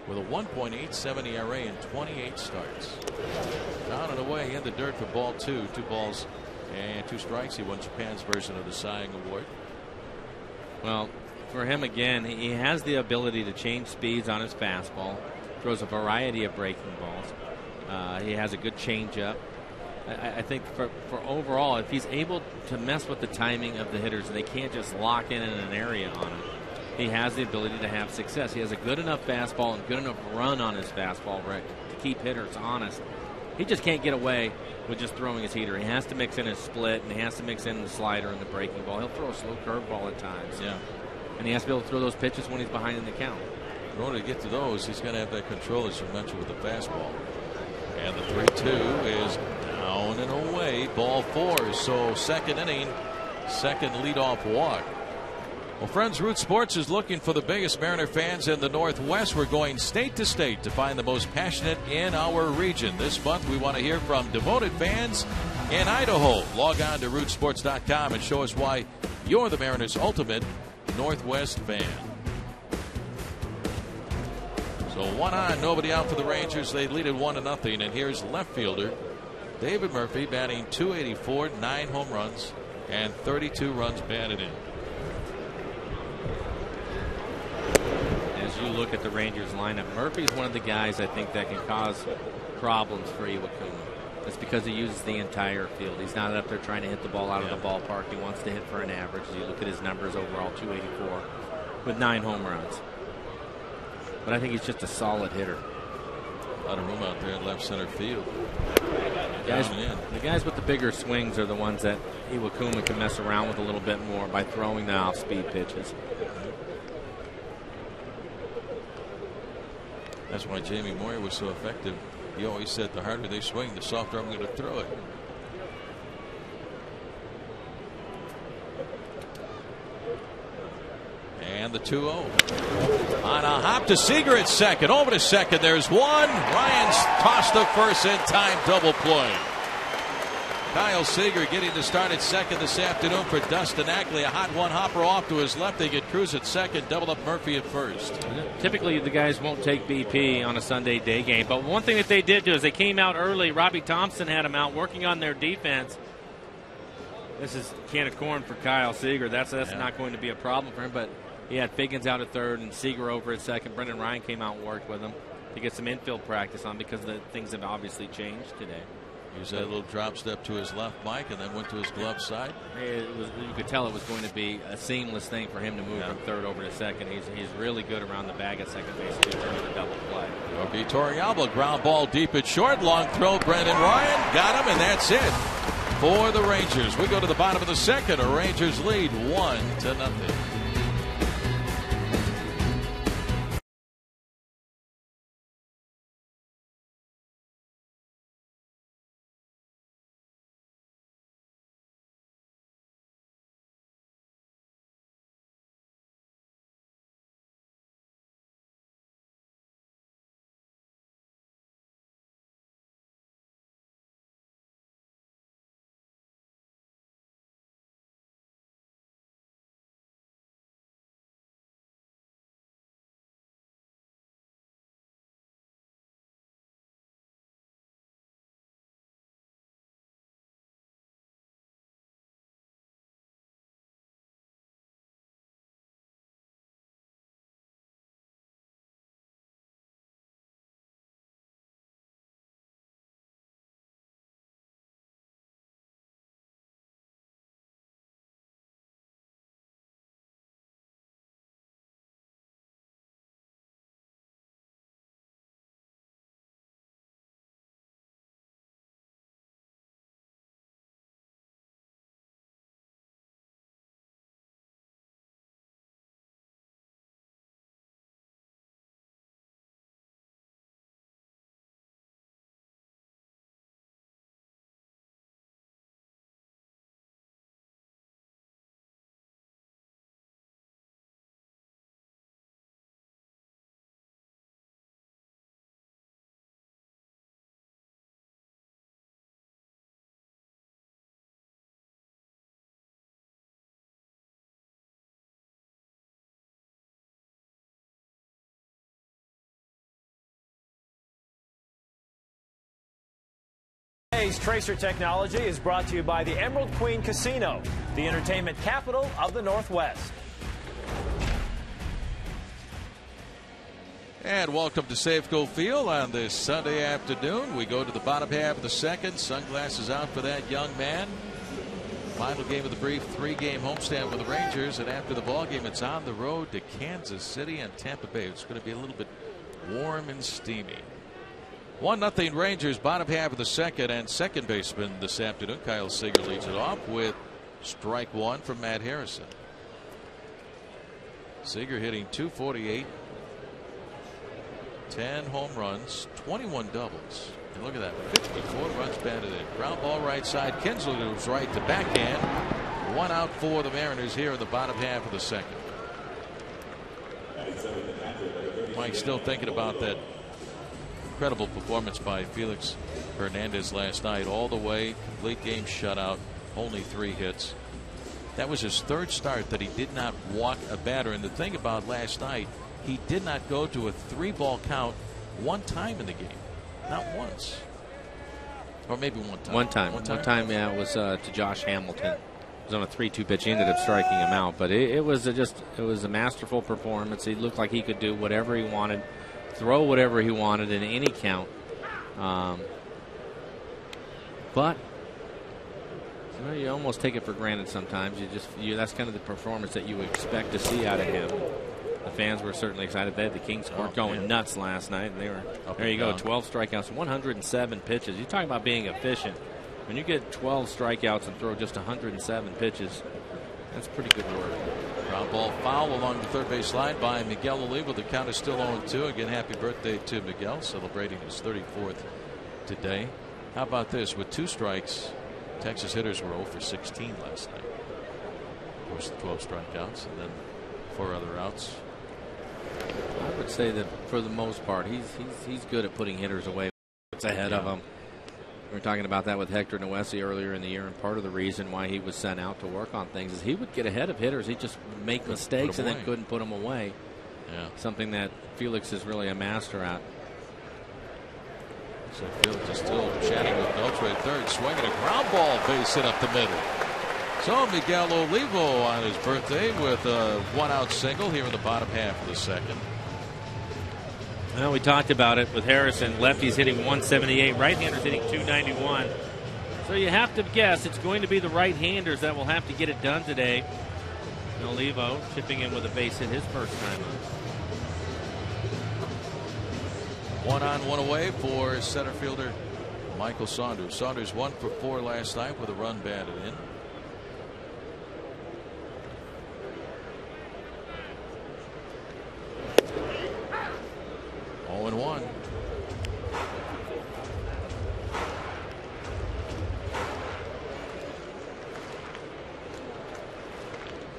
[SPEAKER 1] with a 1.87 ERA in 28 starts. Down and away in the dirt for ball 2. 2 balls and 2 strikes. He won Japan's version of the Cy Young Award.
[SPEAKER 2] Well, for him again, he has the ability to change speeds on his fastball. Throws a variety of breaking balls. He has a good changeup. I think for overall, if he's able to mess with the timing of the hitters and they can't just lock in an area on him, he has the ability to have success. He has a good enough fastball and good enough run on his fastball, Rick, to keep hitters honest. He just can't get away with just throwing his heater. He has to mix in his split, and he has to mix in the slider and the breaking ball. He'll throw a slow curveball at times.
[SPEAKER 1] Yeah.
[SPEAKER 2] And he has to be able to throw those pitches when he's behind in the count.
[SPEAKER 1] In order to get to those, he's going to have that control, as you mentioned, with the fastball. And the 3-2 is down and away. Ball 4. So second inning, second leadoff walk. Well, friends, Root Sports is looking for the biggest Mariner fans in the Northwest. We're going state to state to find the most passionate in our region. This month, we want to hear from devoted fans in Idaho. Log on to rootsports.com and show us why you're the Mariners' ultimate Northwest fan. So 1 on, nobody out for the Rangers. They lead it 1-0. And here's left fielder David Murphy batting .284, 9 home runs, and 32 runs batted in.
[SPEAKER 2] As you look at the Rangers lineup, Murphy's one of the guys I think that can cause problems for Iwakuma. That's because he uses the entire field. He's not up there trying to hit the ball out of the ballpark. He wants to hit for an average. As you look at his numbers overall, .284 with 9 home runs. But I think he's just a solid hitter.
[SPEAKER 1] A lot of room out there in left center field.
[SPEAKER 2] The guys with the bigger swings are the ones that Iwakuma can mess around with a little bit more by throwing the off-speed pitches.
[SPEAKER 1] That's why Jamie Moyer was so effective. He always said the harder they swing, the softer I'm going to throw it. And the 2-0. On a hop to Seager at second. Over to second. There's one. Ryan's tossed to first in time. Double play. Kyle Seager getting the start at second this afternoon for Dustin Ackley. A hot one hopper off to his left. They get Cruz at second. Double up Murphy at first.
[SPEAKER 2] Typically the guys won't take BP on a Sunday day game. But one thing that they did do is they came out early. Robbie Thompson had them out working on their defense. This is a can of corn for Kyle Seager. That's not going to be a problem for him. But he had Figgins out at third and Seager over at second. Brendan Ryan came out and worked with him to get some infield practice on because the things have obviously changed today.
[SPEAKER 1] He was that little drop step to his left, Mike, and then went to his glove side.
[SPEAKER 2] You could tell it was going to be a seamless thing for him to move from third over to second. He's really good around the bag at second base too, turning the double play.
[SPEAKER 1] Okay, Torrealba, ground ball deep at short. Long throw, Brendan Ryan got him, and that's it for the Rangers. We go to the bottom of the second. A Rangers lead 1-0.
[SPEAKER 4] Tracer Technology is brought to you by the Emerald Queen Casino, the entertainment capital of the Northwest.
[SPEAKER 1] And welcome to Safeco Field on this Sunday afternoon. We go to the bottom half of the second. Sunglasses out for that young man. Final game of the brief 3-game homestand for the Rangers. And after the ball game, it's on the road to Kansas City and Tampa Bay. It's going to be a little bit warm and steamy. 1-0 Rangers, bottom half of the second, and second baseman this afternoon, Kyle Seager, leads it off with strike one from Matt Harrison. Seager hitting .248, 10 home runs, 21 doubles. And look at that, 54 runs batted in. Ground ball right side. Kinsler goes right to backhand. 1 out for the Mariners here in the bottom half of the second. Mike still thinking about that incredible performance by Felix Hernandez last night. All the way, complete game shutout, only 3 hits. That was his third start that he did not walk a batter. And the thing about last night, he did not go to a 3-ball count one time in the game. Not once. Or maybe one time.
[SPEAKER 2] One time, yeah, it was to Josh Hamilton. It was on a 3-2 pitch. He ended up striking him out. But it was a masterful performance. He looked like he could do whatever he wanted, throw whatever he wanted in any count. But you almost take it for granted sometimes. That's kind of the performance that you expect to see out of him. The fans were certainly excited. The Kings weren't going nuts last night. And they were there. You go, 12 strikeouts, 107 pitches. You talk about being efficient. When you get 12 strikeouts and throw just 107 pitches, that's pretty good work.
[SPEAKER 1] Ground ball foul along the third base line by Miguel Olivo. The count is still 0-2. Again, happy birthday to Miguel, celebrating his 34th today. How about this? With 2 strikes, Texas hitters were 0 for 16 last night. Of course, 12 strikeouts and then 4 other outs.
[SPEAKER 2] I would say that for the most part, he's good at putting hitters away. It's ahead of him. We were talking about that with Hector Noesi earlier in the year, and part of the reason why he was sent out to work on things is he would get ahead of hitters. He'd just make mistakes and then couldn't put them away.
[SPEAKER 1] Yeah.
[SPEAKER 2] Something that Felix is really a master at.
[SPEAKER 1] So Felix is still chatting with Beltre at third, swinging a ground ball base hit up the middle. So Miguel Olivo on his birthday with a 1-out single here in the bottom half of the second.
[SPEAKER 2] Well, we talked about it with Harrison. Lefties hitting 178, right-handers hitting 291. So you have to guess it's going to be the right-handers that will have to get it done today. And Olivo chipping in with a base hit his first time up.
[SPEAKER 1] 1 on, 1 away for center fielder Michael Saunders. Saunders 1 for 4 last night with a run batted in. And 1.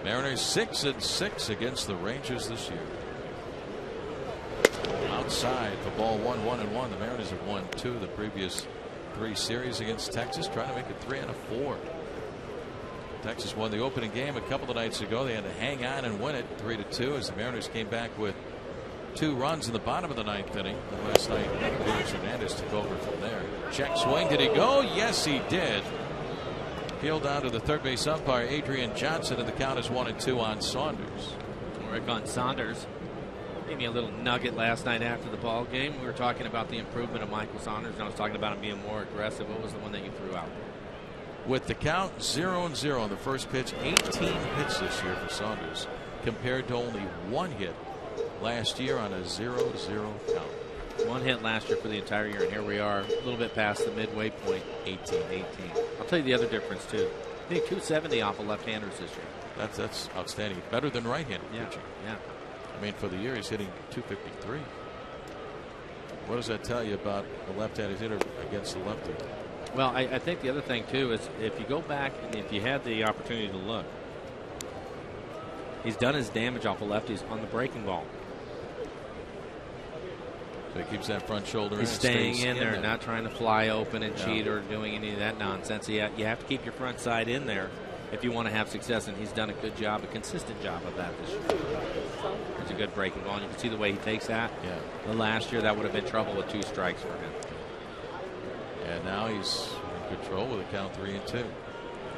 [SPEAKER 1] Mariners 6-6 against the Rangers this year. Outside for ball 1-1-1. The Mariners have won 2 of the previous 3 series against Texas, trying to make it 3 out of 4. Texas won the opening game a couple of nights ago. They had to hang on and win it 3-2 as the Mariners came back with 2 runs in the bottom of the 9th inning. And last night, Felix Hernandez took over from there. Check swing. Did he go? Yes, he did. Peeled down to the third base umpire, Adrian Johnson, and the count is 1-2 on Saunders.
[SPEAKER 2] Work on Saunders. Gave me a little nugget last night after the ball game. We were talking about the improvement of Michael Saunders, and I was talking about him being more aggressive. What was the one that you threw out?
[SPEAKER 1] With the count 0-0 on the first pitch, 18 hits this year for Saunders, compared to only 1 hit last year on a 0-0 count.
[SPEAKER 2] 1 hit last year for the entire year, and here we are a little bit past the midway point, 18-18. I'll tell you the other difference too. I think 270 off of left-handers this year.
[SPEAKER 1] That's outstanding. Better than right-handed pitching.
[SPEAKER 2] Yeah.
[SPEAKER 1] I mean, for the year he's hitting 253. What does that tell you about a left-handed hitter against the lefty?
[SPEAKER 2] Well, I think the other thing too is if you go back and if you had the opportunity to look, he's done his damage off of lefties on the breaking ball.
[SPEAKER 1] So he keeps that front shoulder.
[SPEAKER 2] He's staying in there, not trying to fly open and cheat or doing any of that nonsense. You have to keep your front side in there if you want to have success, and he's done a good job, a consistent job of that this year. It's a good breaking ball, and you can see the way he takes that.
[SPEAKER 1] Yeah.
[SPEAKER 2] The last year, that would have been trouble with 2 strikes for him.
[SPEAKER 1] And now he's control with a count 3-2.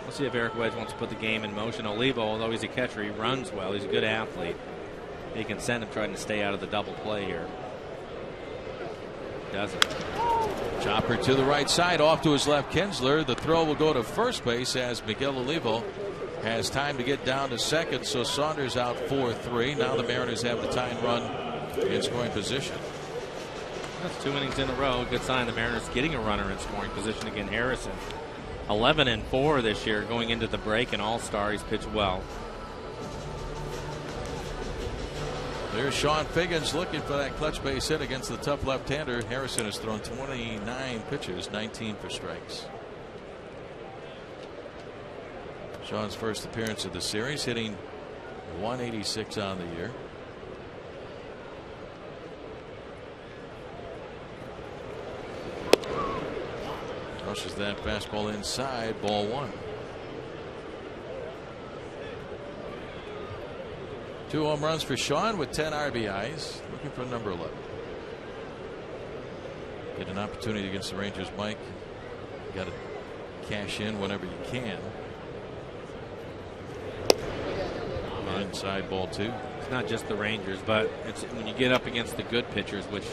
[SPEAKER 2] We'll see if Eric Wedge wants to put the game in motion. Olivo, although he's a catcher, he runs well. He's a good athlete. He can send him trying to stay out of the double play here. Doesn't.
[SPEAKER 1] Chopper to the right side, off to his left, Kinsler. The throw will go to first base as Miguel Olivo has time to get down to second. So Saunders out 4-3. Now the Mariners have the tying run in scoring position.
[SPEAKER 2] That's 2 innings in a row. Good sign the Mariners getting a runner in scoring position again. Harrison, 11-4 this year going into the break, and All-Star. He's pitched well.
[SPEAKER 1] There's Sean Figgins looking for that clutch base hit against the tough left-hander. Harrison has thrown 29 pitches, 19 for strikes. Sean's first appearance of the series, hitting 186 on the year. Rushes that fastball inside, ball 1. 2 home runs for Sean with 10 RBIs. Looking for number 11. Get an opportunity against the Rangers, Mike. You got to cash in whenever you can. Inside, ball 2.
[SPEAKER 2] It's not just the Rangers, but it's when you get up against the good pitchers, which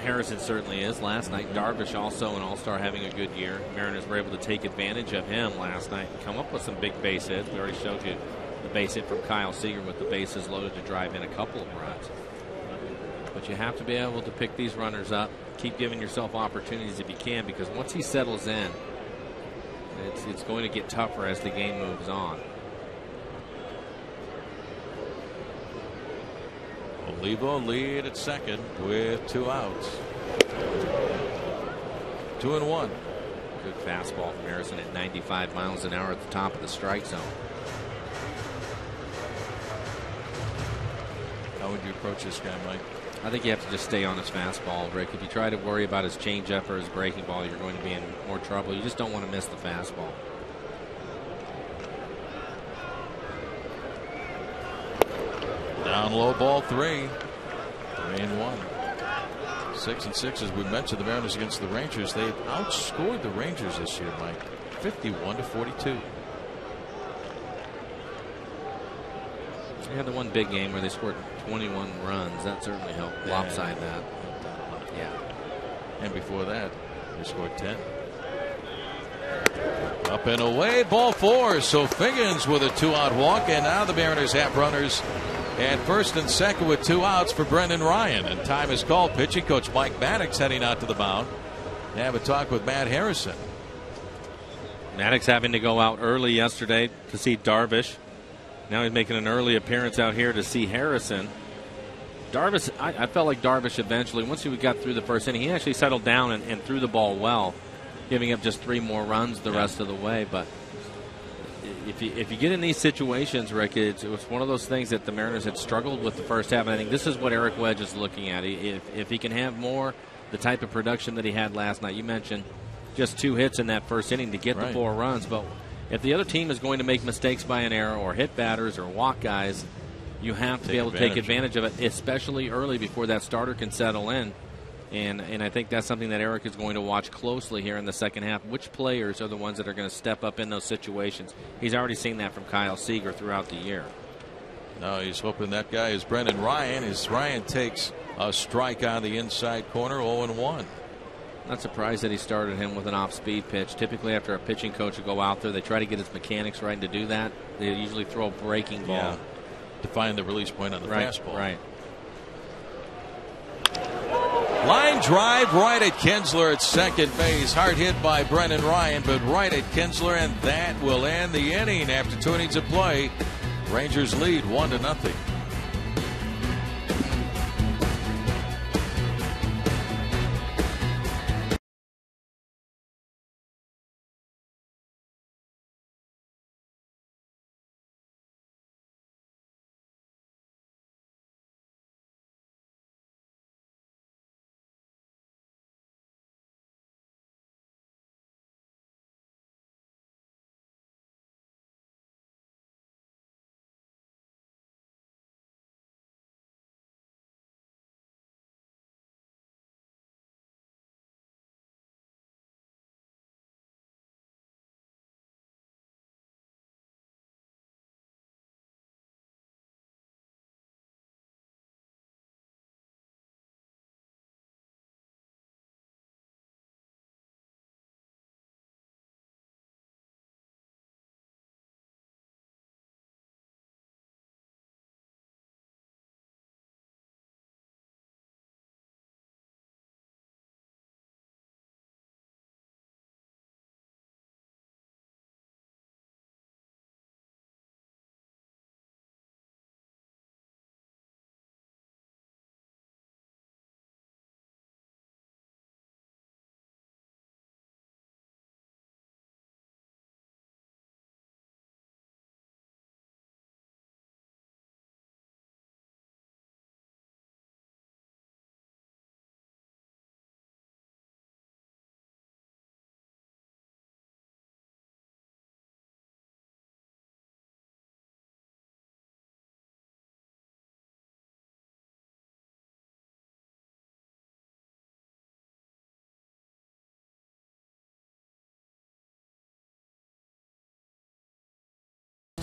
[SPEAKER 2] Harrison certainly is. Last night, Darvish also an All-Star, having a good year. Mariners were able to take advantage of him last night and come up with some big base hits. We already showed you the base hit from Kyle Seager with the bases loaded to drive in a couple of runs. But you have to be able to pick these runners up. Keep giving yourself opportunities if you can, because once he settles in, it's going to get tougher as the game moves on.
[SPEAKER 1] Olivo lead at second with 2 outs. 2-1.
[SPEAKER 2] Good fastball from Harrison at 95 miles an hour at the top of the strike zone.
[SPEAKER 1] How would you approach this guy, Mike?
[SPEAKER 2] I think you have to just stay on his fastball, Rick. If you try to worry about his changeup or his breaking ball, you're going to be in more trouble. You just don't want to miss the fastball.
[SPEAKER 1] Down low, ball 3. 3-1. 6-6, as we mentioned, the Mariners against the Rangers. They've outscored the Rangers this year, Mike. 51-42.
[SPEAKER 2] They had the one big game where they scored 21 runs. That certainly helped lopside that. Yeah.
[SPEAKER 1] And before that, they scored 10. Up and away, ball 4. So Figgins with a 2-out walk, and now the Mariners have runners at first and second with 2 outs for Brendan Ryan. And time is called. Pitching coach Mike Maddox heading out to the mound. They have a talk with Matt Harrison.
[SPEAKER 2] Maddox having to go out early yesterday to see Darvish. Now he's making an early appearance out here to see Harrison. Darvish, I felt like Darvish eventually, once he got through the first inning, he actually settled down and threw the ball well, giving up just 3 more runs the rest of the way. But if you get in these situations, Rick, it was one of those things that the Mariners had struggled with the first half. And I think this is what Eric Wedge is looking at. If he can have more the type of production that he had last night. You mentioned just 2 hits in that first inning to get the 4 runs. But if the other team is going to make mistakes by an error or hit batters or walk guys, you have to be able to take advantage of it, especially early before that starter can settle in. And I think that's something that Eric is going to watch closely here in the second half. Which players are the ones that are going to step up in those situations? He's already seen that from Kyle Seager throughout the year.
[SPEAKER 1] No, he's hoping that guy is Brendan Ryan, as Ryan takes a strike on the inside corner, 0-1.
[SPEAKER 2] Not surprised that he started him with an off-speed pitch. Typically, after a pitching coach will go out there, they try to get his mechanics right, and to do that, they usually throw a breaking ball
[SPEAKER 1] to find the release point on the fastball.
[SPEAKER 2] Right.
[SPEAKER 1] Line drive right at Kinsler at second base. Hard hit by Brendan Ryan, but right at Kinsler, and that will end the inning after 2 innings of play. Rangers lead 1-0.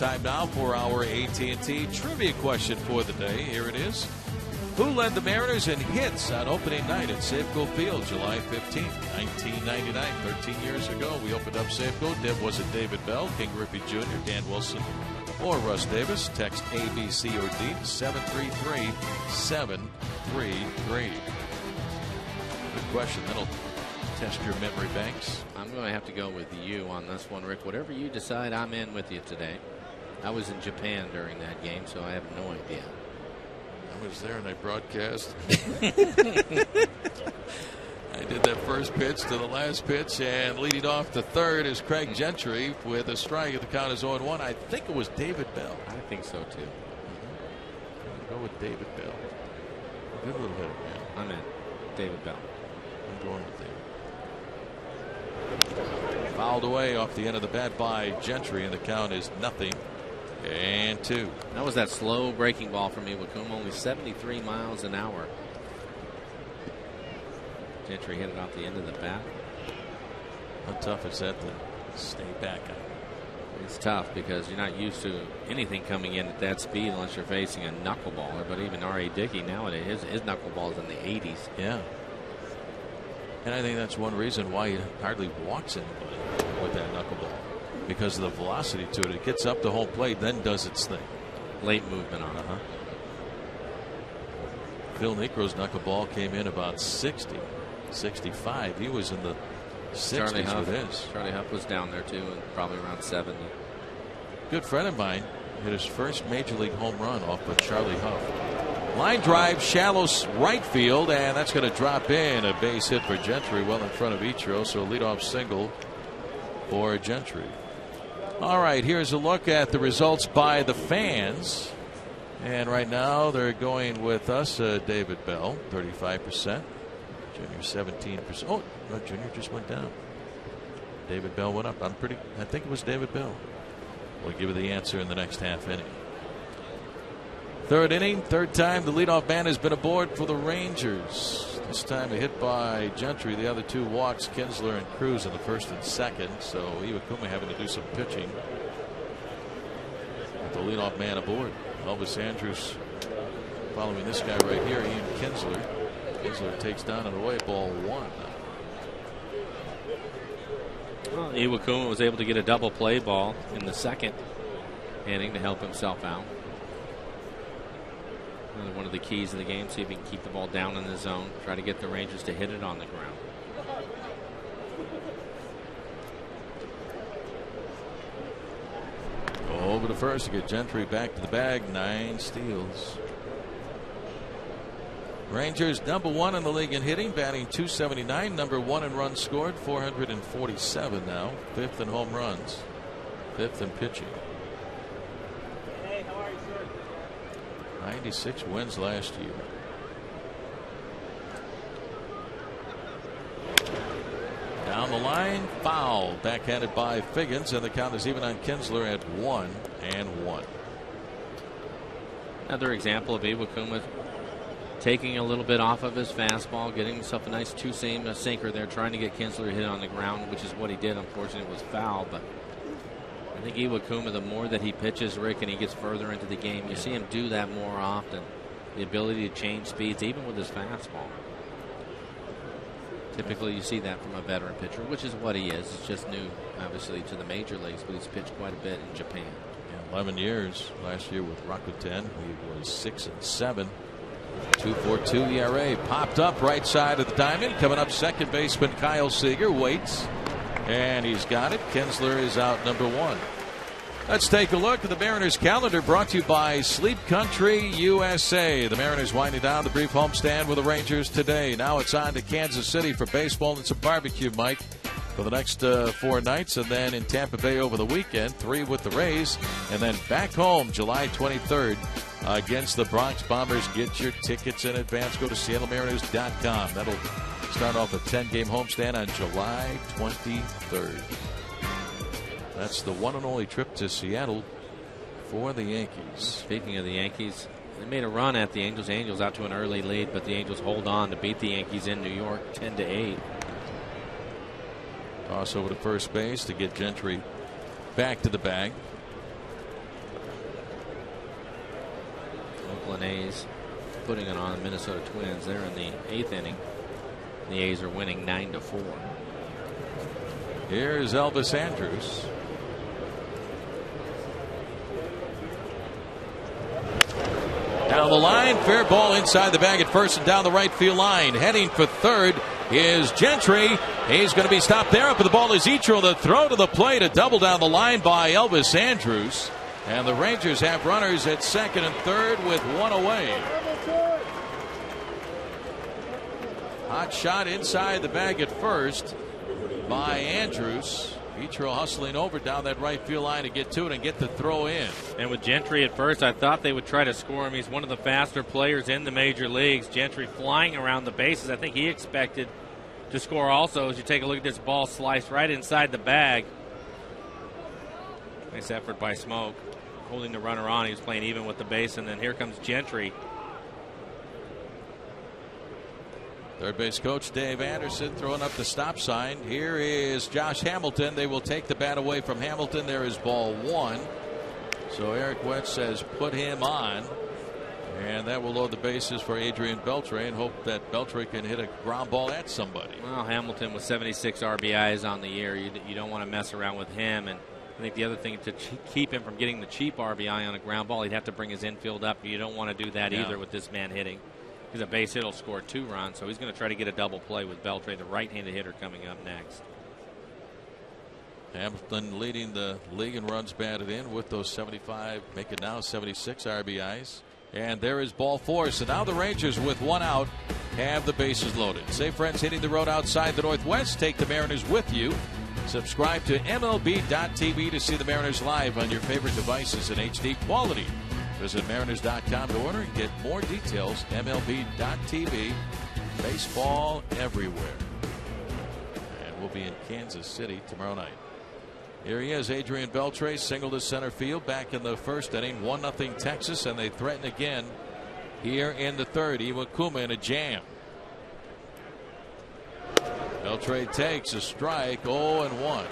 [SPEAKER 1] Time now for our AT&T trivia question for the day. Here it is. Who led the Mariners in hits on opening night at Safeco Field, July 15th, 1999? 13 years ago, we opened up Safeco. Was it David Bell, King Griffey Jr., Dan Wilson, or Russ Davis? Text A, B, C, or D 733-733. Good question. That'll test your memory banks.
[SPEAKER 2] I'm going to have to go with you on this one, Rick. Whatever you decide, I'm in with you today. I was in Japan during that game, so I have no idea.
[SPEAKER 1] I was there and I broadcast. I did that first pitch to the last pitch, and leading off the third is Craig Gentry with a strike. The count is 0-1. I think it was David Bell.
[SPEAKER 2] I think so too.
[SPEAKER 1] Go with David Bell. Good little hitter, man.
[SPEAKER 2] I'm in. David Bell.
[SPEAKER 1] I'm going with David. Fouled away off the end of the bat by Gentry, and the count is 0-2.
[SPEAKER 2] That was that slow breaking ball from Iwakuma, only 73 miles an hour. Gentry hit it off the end of the bat.
[SPEAKER 1] How tough is that to stay back on?
[SPEAKER 2] It's tough because you're not used to anything coming in at that speed unless you're facing a knuckleballer. But even R.A. Dickey nowadays, his knuckleball is in the 80s.
[SPEAKER 1] Yeah. And I think that's one reason why he hardly walks anybody with that knuckleball. Because of the velocity to it. It gets up to home plate, then does its thing.
[SPEAKER 2] Late movement on it.
[SPEAKER 1] Phil Necro's knuckleball came in about 60, 65. He was in the 60s with his.
[SPEAKER 2] Charlie Huff was down there too, and probably around 70.
[SPEAKER 1] Good friend of mine hit his first major league home run off of Charlie Huff. Line drive, shallow right field, and that's going to drop in. A base hit for Gentry, well in front of Ichiro, so a leadoff single for Gentry. All right, here's a look at the results by the fans. And right now they're going with us, David Bell, 35%. Junior, 17%. Oh, no, Junior just went down. David Bell went up. I think it was David Bell. We'll give you the answer in the next half inning. Third inning, third time the leadoff man has been aboard for the Rangers. This time a hit by Gentry. The other two walks, Kinsler and Cruz in the first and second. So Iwakuma having to do some pitching with the leadoff man aboard. Elvis Andrus following this guy right here, Ian Kinsler. Kinsler takes down and away, ball one.
[SPEAKER 2] Well, Iwakuma was able to get a double play ball in the second inning to help himself out. Another one of the keys of the game, see if he can keep the ball down in the zone, try to get the Rangers to hit it on the ground.
[SPEAKER 1] Over to first to get Gentry back to the bag. 9 steals. Rangers #1 in the league in hitting, batting .279. #1 in runs scored, 447 now. 5th in home runs. 5th in pitching. 96 wins last year. Down the line, foul. Backhanded by Figgins, and the count is even on Kinsler at 1-1.
[SPEAKER 2] Another example of Iwakuma taking a little bit off of his fastball, getting himself a nice two-seam sinker there, trying to get Kinsler to hit on the ground, which is what he did. Unfortunately, it was foul, but I think Iwakuma, the more that he pitches, Rick, and he gets further into the game, you see him do that more often. The ability to change speeds, even with his fastball. Typically, you see that from a veteran pitcher, which is what he is. It's just new, obviously, to the major leagues, but he's pitched quite a bit in Japan.
[SPEAKER 1] Yeah, 11 years. Last year with Rakuten, he was 6-7. 2.42 ERA. Popped up right side of the diamond. Coming up, second baseman Kyle Seager waits. And he's got it. Kinsler is out #1. Let's take a look at the Mariners calendar, brought to you by Sleep Country USA. The Mariners winding down the brief homestand with the Rangers today. Now it's on to Kansas City for baseball and some barbecue, Mike, for the next 4 nights. And then in Tampa Bay over the weekend, 3 with the Rays. And then back home July 23rd against the Bronx Bombers. Get your tickets in advance. Go to SeattleMariners.com. That'll start off a 10-game homestand on July 23rd. That's the one and only trip to Seattle for the Yankees.
[SPEAKER 2] Speaking of the Yankees, they made a run at the Angels. Angels out to an early lead, but the Angels hold on to beat the Yankees in New York 10-8.
[SPEAKER 1] Toss over to first base to get Gentry back to the bag.
[SPEAKER 2] Oakland A's putting it on the Minnesota Twins. They're in the 8th inning. The A's are winning 9-4.
[SPEAKER 1] Here's Elvis Andrus. Down the line, fair ball inside the bag at first and down the right field line. Heading for third is Gentry. He's going to be stopped there. Up with the ball is Ichiro. The throw to the plate, a double down the line by Elvis Andrus. And the Rangers have runners at second and third with one away. Hot shot inside the bag at first by Andrus. Ichiro hustling over down that right field line to get to it and get the throw in.
[SPEAKER 2] And with Gentry at first, I thought they would try to score him. He's one of the faster players in the major leagues. Gentry flying around the bases. I think he expected to score also. As you take a look at this ball sliced right inside the bag. Nice effort by Smoke. Holding the runner on. He was playing even with the base. And then here comes Gentry.
[SPEAKER 1] Third base coach Dave Anderson throwing up the stop sign. Here is Josh Hamilton. They will take the bat away from Hamilton. There is ball one. So Eric Wentz says put him on. And that will load the bases for Adrian Beltre and hope that Beltre can hit a ground ball at somebody.
[SPEAKER 2] Well, Hamilton with 76 RBIs on the year. You don't want to mess around with him. And I think the other thing to keep him from getting the cheap RBI on a ground ball, he'd have to bring his infield up. You don't want to do that either with this man hitting. Because a base hit will score 2 runs, so he's going to try to get a double play with Beltre, the right-handed hitter, coming up next.
[SPEAKER 1] Hamilton leading the league in runs batted in with those 75, make it now 76 RBIs. And there is ball 4. So now the Rangers, with one out, have the bases loaded. Say friends hitting the road outside the Northwest. Take the Mariners with you. Subscribe to MLB.tv to see the Mariners live on your favorite devices in HD quality. Visit Mariners.com to order and get more details. MLB.tv. Baseball everywhere. And we'll be in Kansas City tomorrow night. Here he is, Adrian Beltre, single to center field back in the first inning. 1-0 Texas, and they threaten again here in the third. Iwakuma in a jam. Beltre takes a strike, 0-1.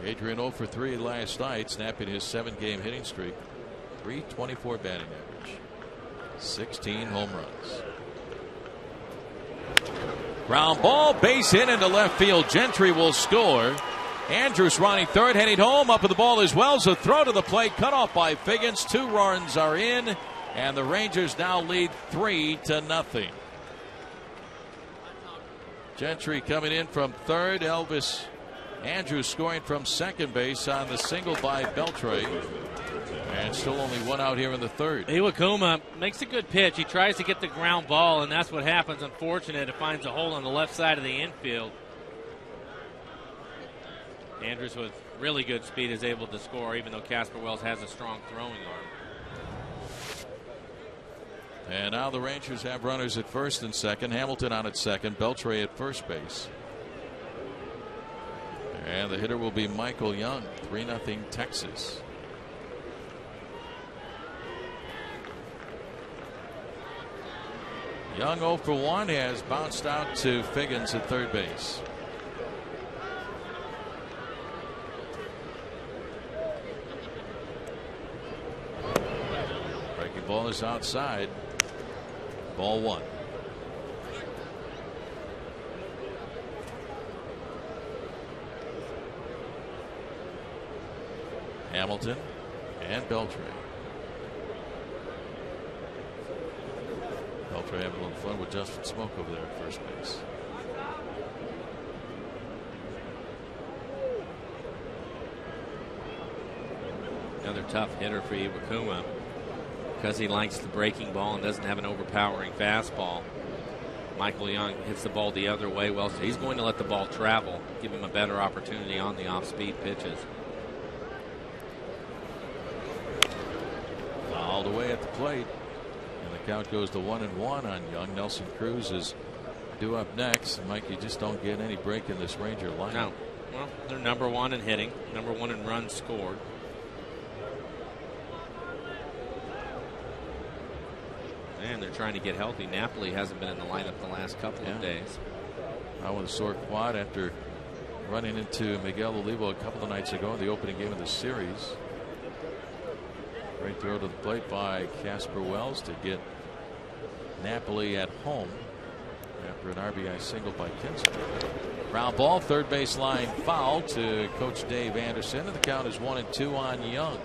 [SPEAKER 1] Adrian 0 for 3 last night, snapping his 7-game hitting streak. .324 batting average. 16 home runs. Ground ball, base hit into left field. Gentry will score. Andrus running third, heading home. Up with the ball as well. So throw to the plate, cut off by Figgins. 2 runs are in, and the Rangers now lead 3-0. Gentry coming in from third. Elvis Andrus scoring from second base on the single by Beltre. And still only one out here in the third.
[SPEAKER 2] Iwakuma makes a good pitch. He tries to get the ground ball, and that's what happens. Unfortunate, it finds a hole on the left side of the infield. Andrus with really good speed is able to score, even though Casper Wells has a strong throwing arm.
[SPEAKER 1] And now the Rangers have runners at first and second. Hamilton on at second. Beltre at first base. And the hitter will be Michael Young. 3-0 Texas. Young 0 for 1 has bounced out to Figgins at third base. Breaking ball is outside. Ball 1. Hamilton and Beltre. Beltre having a little fun with Justin Smoke over there at first base.
[SPEAKER 2] Another tough hitter for Iwakuma because he likes the breaking ball and doesn't have an overpowering fastball. Michael Young hits the ball the other way. Well, he's going to let the ball travel, give him a better opportunity on the off-speed pitches.
[SPEAKER 1] Fouled away at the plate. And the count goes to 1-1 on Young. Nelson Cruz is due up next. Mike, you just don't get any break in this Ranger lineup.
[SPEAKER 2] No. Well, they're number 1 in hitting, number 1 in runs scored. And they're trying to get healthy. Napoli hasn't been in the lineup the last couple of days.
[SPEAKER 1] Out with a sore quad after running into Miguel Olivo a couple of nights ago in the opening game of the series. Great throw to the plate by Casper Wells to get Napoli at home after an RBI single by Kinsley. Ground ball, third base line foul to Coach Dave Anderson, and the count is 1-2 on Young.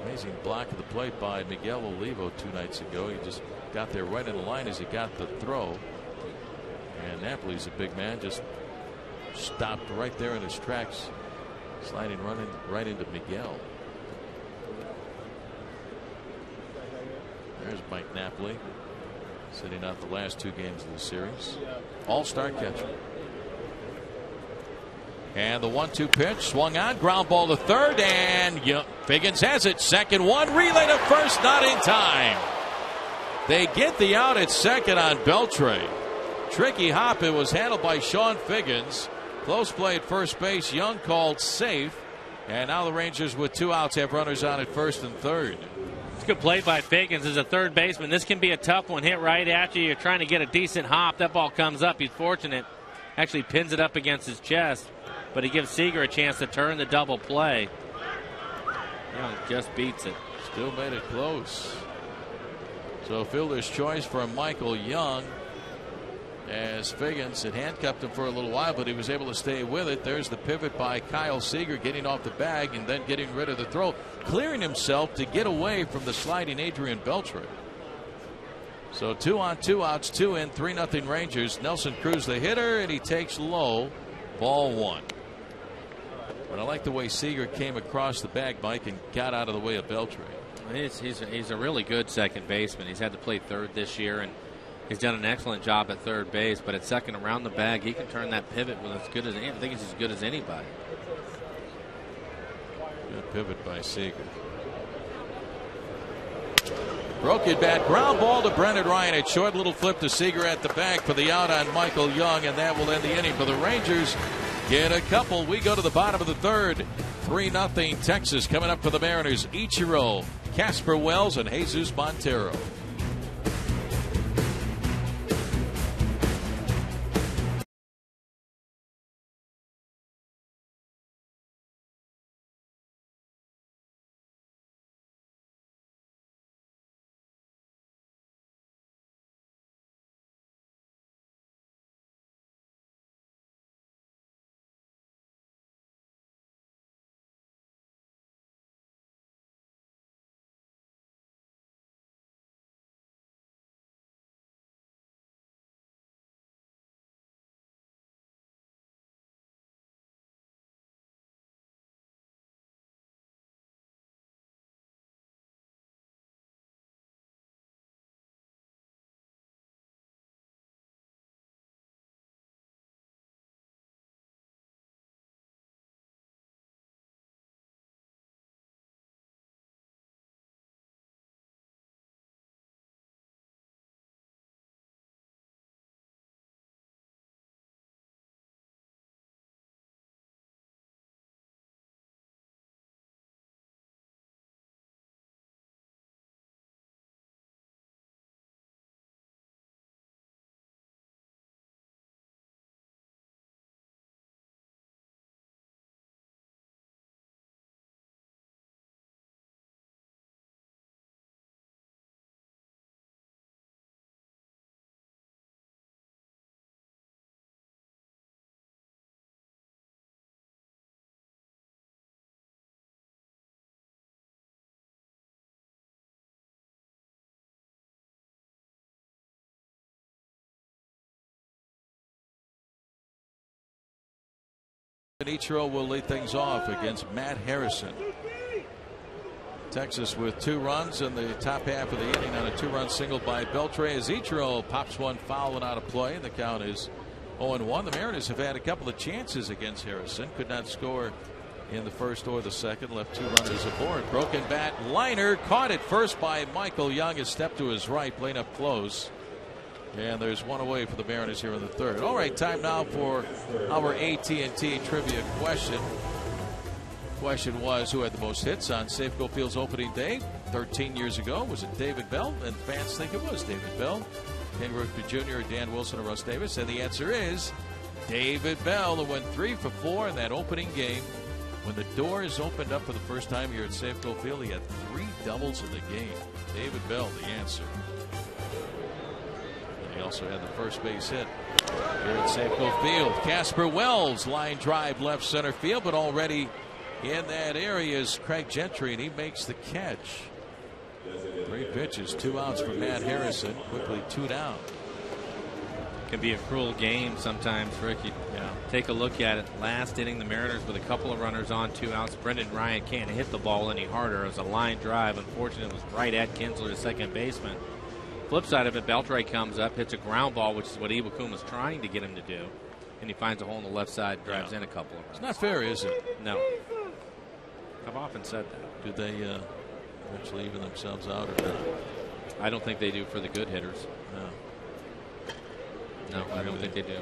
[SPEAKER 1] Amazing block of the plate by Miguel Olivo 2 nights ago. He just got there right in the line as he got the throw. And Napoli's a big man, just stopped right there in his tracks, sliding running right into Miguel. There's Mike Napoli, sitting out the last 2 games of the series. All-star catcher. And the 1-2 pitch swung on, ground ball to third, and Figgins has it. Second one, relay to first, not in time. They get the out at second on Beltre. Tricky hop, it was handled by Sean Figgins. Close play at first base. Young called safe. And now the Rangers with 2 outs have runners on at first and third.
[SPEAKER 2] It's a good play by Figgins as a third baseman. This can be a tough one. Hit right at you. You're trying to get a decent hop. That ball comes up. He's fortunate. Actually pins it up against his chest. But he gives Seager a chance to turn the double play. Young just beats it.
[SPEAKER 1] Still made it close. So fielder's choice for Michael Young, as Figgins had handcuffed him for a little while, but he was able to stay with it. There's the pivot by Kyle Seager, getting off the bag and then getting rid of the throw, clearing himself to get away from the sliding Adrian Beltre. So 2 on, 2 outs, 2 in, 3-0 Rangers. Nelson Cruz the hitter, and he takes low. Ball 1. But I like the way Seager came across the bag, Mike, and got out of the way of Beltre.
[SPEAKER 2] He's a really good second baseman. He's had to play third this year, and he's done an excellent job at third base. But at second, around the bag, he can turn that pivot with as good as I think he's as good as anybody.
[SPEAKER 1] Good pivot by Seager. Broken bat, ground ball to Brendan Ryan. A short little flip to Seager at the bag for the out on Michael Young, and that will end the inning for the Rangers. Get a couple. We go to the bottom of the third. 3-0 Texas coming up for the Mariners. Ichiro, Casper Wells, and Jesus Montero. Ichiro will lead things off against Matt Harrison. Texas with 2 runs in the top half of the inning on a 2-run single by Beltre as Ichiro pops one foul and out of play. The count is 0-1. The Mariners have had a couple of chances against Harrison. Could not score in the first or the second. Left 2 runners aboard. Broken bat liner caught at first by Michael Young. His step to his right, playing up close. And there's one away for the Mariners here in the third. All right, time now for our AT&T trivia question. Question was, who had the most hits on Safeco Field's opening day 13 years ago? Was it David Bell? And fans think it was David Bell. Ken Griffey Jr., Dan Wilson, and Russ Davis? And the answer is David Bell, who went 3 for 4 in that opening game. When the doors opened up for the first time here at Safeco Field, he had 3 doubles in the game. David Bell, the answer. And he also had the first base hit here at Safeco Field. Casper Wells, line drive left center field, but already in that area is Craig Gentry, and he makes the catch. 3 pitches, 2 outs for Matt Harrison. Quickly 2 down.
[SPEAKER 2] Can be a cruel game sometimes, Rick. You take a look at it. Last inning, the Mariners with a couple of runners on, 2 outs. Brendan Ryan can't hit the ball any harder. It was a line drive. Unfortunately, it was right at Kinsler, the second baseman. Flip side of it, Beltre comes up, hits a ground ball, which is what Iwakuma is trying to get him to do. And he finds a hole on the left side, drives in a couple of runs.
[SPEAKER 1] It's not fair, is it?
[SPEAKER 2] No. I've often said that.
[SPEAKER 1] Do they eventually even themselves out or not?
[SPEAKER 2] I don't think they do for the good hitters. No, I don't think they do.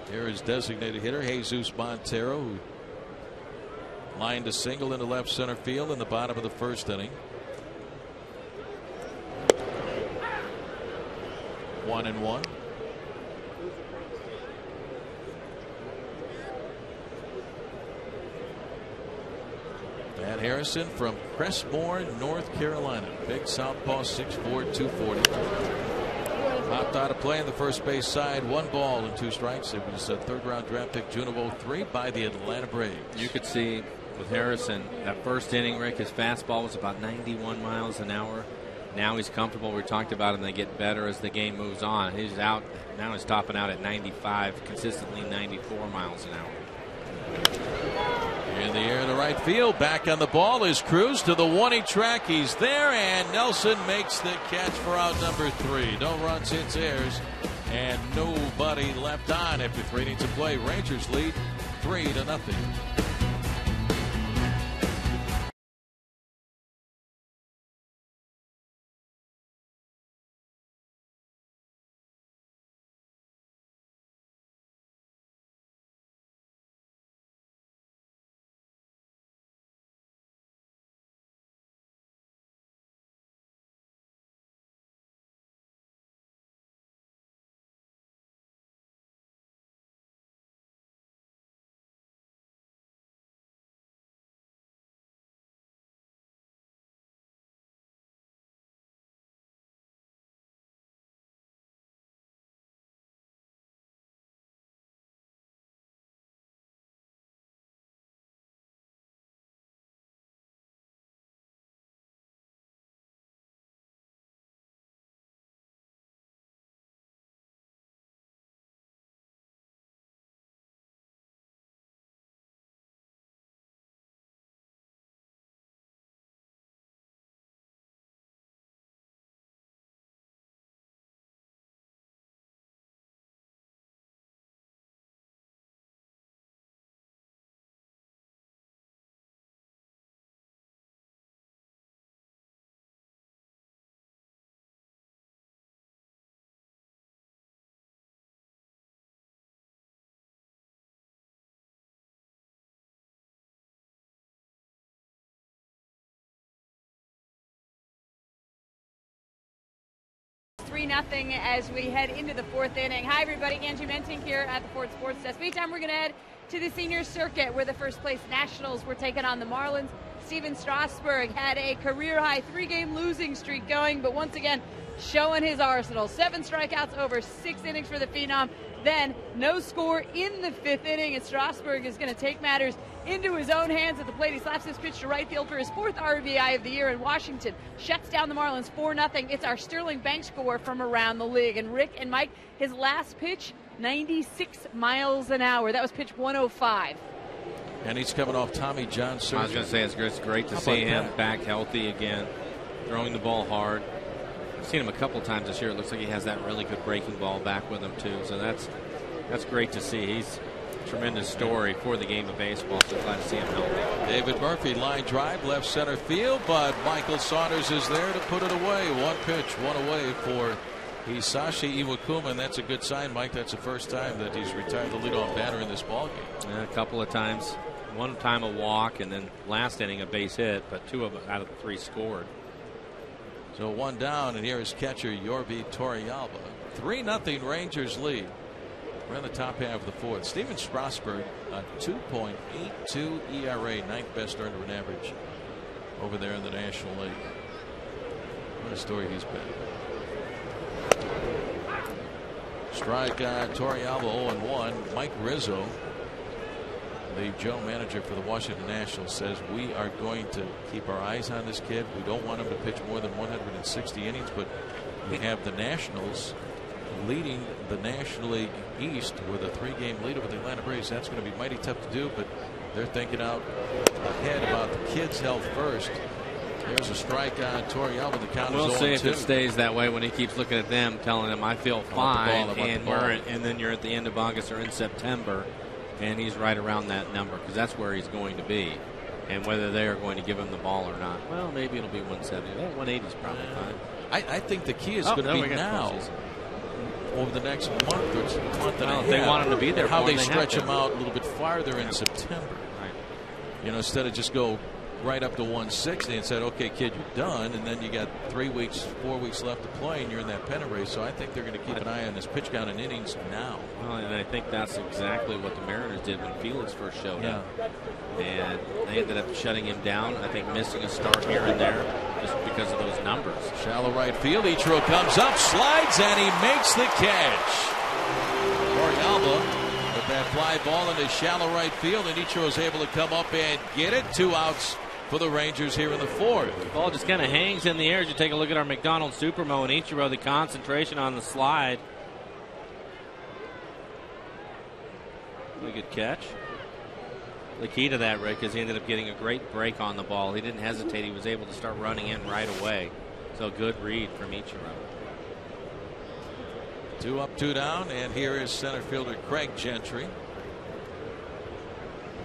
[SPEAKER 1] Here is designated hitter Jesus Montero, who lined a single into left center field in the bottom of the first inning. 1-1. Matt Harrison from Crestbourne, North Carolina. Big southpaw, 6'4", 240. Popped out of play on the first base side. 1 ball and 2 strikes. It was a 3rd-round draft pick, June of 2003, by the Atlanta Braves.
[SPEAKER 2] You could see with Harrison, that first inning, Rick, his fastball was about 91 miles an hour. Now he's comfortable. We talked about him. They get better as the game moves on. He's out. Now he's topping out at 95, consistently 94 miles an hour.
[SPEAKER 1] In the air to right field. Back on the ball is Cruz to the warning track. He's there, and Nelson makes the catch for out number 3. No runs, hits, errors, and nobody left on after 3 innings of play. Rangers lead 3-0.
[SPEAKER 3] Nothing as we head into the 4th inning. Hi, everybody. Angie Mentink here at the Ford Sports Desk. Meantime, we're going to head to the senior circuit where the first place Nationals were taking on the Marlins. Steven Strasburg had a career-high 3-game losing streak going, but once again, showing his arsenal. 7 strikeouts over 6 innings for the Phenom. Then no score in the 5th inning, and Strasburg is going to take matters into his own hands at the plate. He slaps his pitch to right field for his 4th RBI of the year, and Washington shuts down the Marlins 4-0. It's our Sterling Banks score from around the league. And Rick and Mike, his last pitch, 96 miles an hour. That was pitch 105.
[SPEAKER 1] And he's coming off Tommy John surgery.
[SPEAKER 2] I was going to say it's great to see him back healthy again, throwing the ball hard. I've seen him a couple times this year. It looks like he has that really good breaking ball back with him too. So that's great to see. He's a tremendous story for the game of baseball. So glad to see him healthy.
[SPEAKER 1] David Murphy, line drive, left center field, but Michael Saunders is there to put it away. 1 pitch, 1 away for Hisashi Iwakuma, and that's a good sign, Mike. That's the first time that he's retired the leadoff batter in this ballgame.
[SPEAKER 2] Yeah, a couple of times. One time a walk, and then last inning a base hit, but 2 out of the 3 scored.
[SPEAKER 1] So 1 down, and here is catcher Yorvi Torrealba. 3-0 Rangers lead. We're in the top half of the fourth. Steven Strasburg, a 2.82 ERA, 9th best earned run average over there in the National League. What a story he's been. Strike Torrealba 0-1. Mike Rizzo, the general manager for the Washington Nationals, says we are going to keep our eyes on this kid. We don't want him to pitch more than 160 innings, but we have the Nationals leading the National League East with a 3-game lead over the Atlanta Braves. That's going to be mighty tough to do, but they're thinking out ahead about the kids' health first. There's a strike on Torrealba. The count is 0-2.
[SPEAKER 2] We'll see if it stays that way when he keeps looking at them, telling them I feel fine, and then you're at the end of August or in September, and he's right around that number because that's where he's going to be. And whether they are going to give him the ball or not, well, maybe it'll be 170. 180 is probably fine.
[SPEAKER 1] I think the key is going to be now. Over the next month and a half,
[SPEAKER 2] they want him to be there.
[SPEAKER 1] How they stretch him out a little bit farther in September.
[SPEAKER 2] Right.
[SPEAKER 1] You know, instead of just go right up to 160 and said, okay, kid, you're done, and then you got 4 weeks left to play, and you're in that pennant race. So I think they're going to keep an eye on this pitch count and innings now.
[SPEAKER 2] Well, and I think that's exactly what the Mariners did when Felix first showed up. And they ended up shutting him down. I think missing a start here and there just because of those numbers.
[SPEAKER 1] Shallow right field. Ichiro comes up, slides, and he makes the catch. Torrealba with that fly ball into shallow right field, and Ichiro is able to come up and get it. 2 outs for the Rangers here in the fourth.
[SPEAKER 2] The ball just kind of hangs in the air as you take a look at our McDonald's Supermo and Ichiro, the concentration on the slide. Really good catch. The key to that, Rick, is he ended up getting a great break on the ball. He didn't hesitate. He was able to start running in right away. So good read from Ichiro.
[SPEAKER 1] 2 up, 2 down, and here is center fielder Craig Gentry.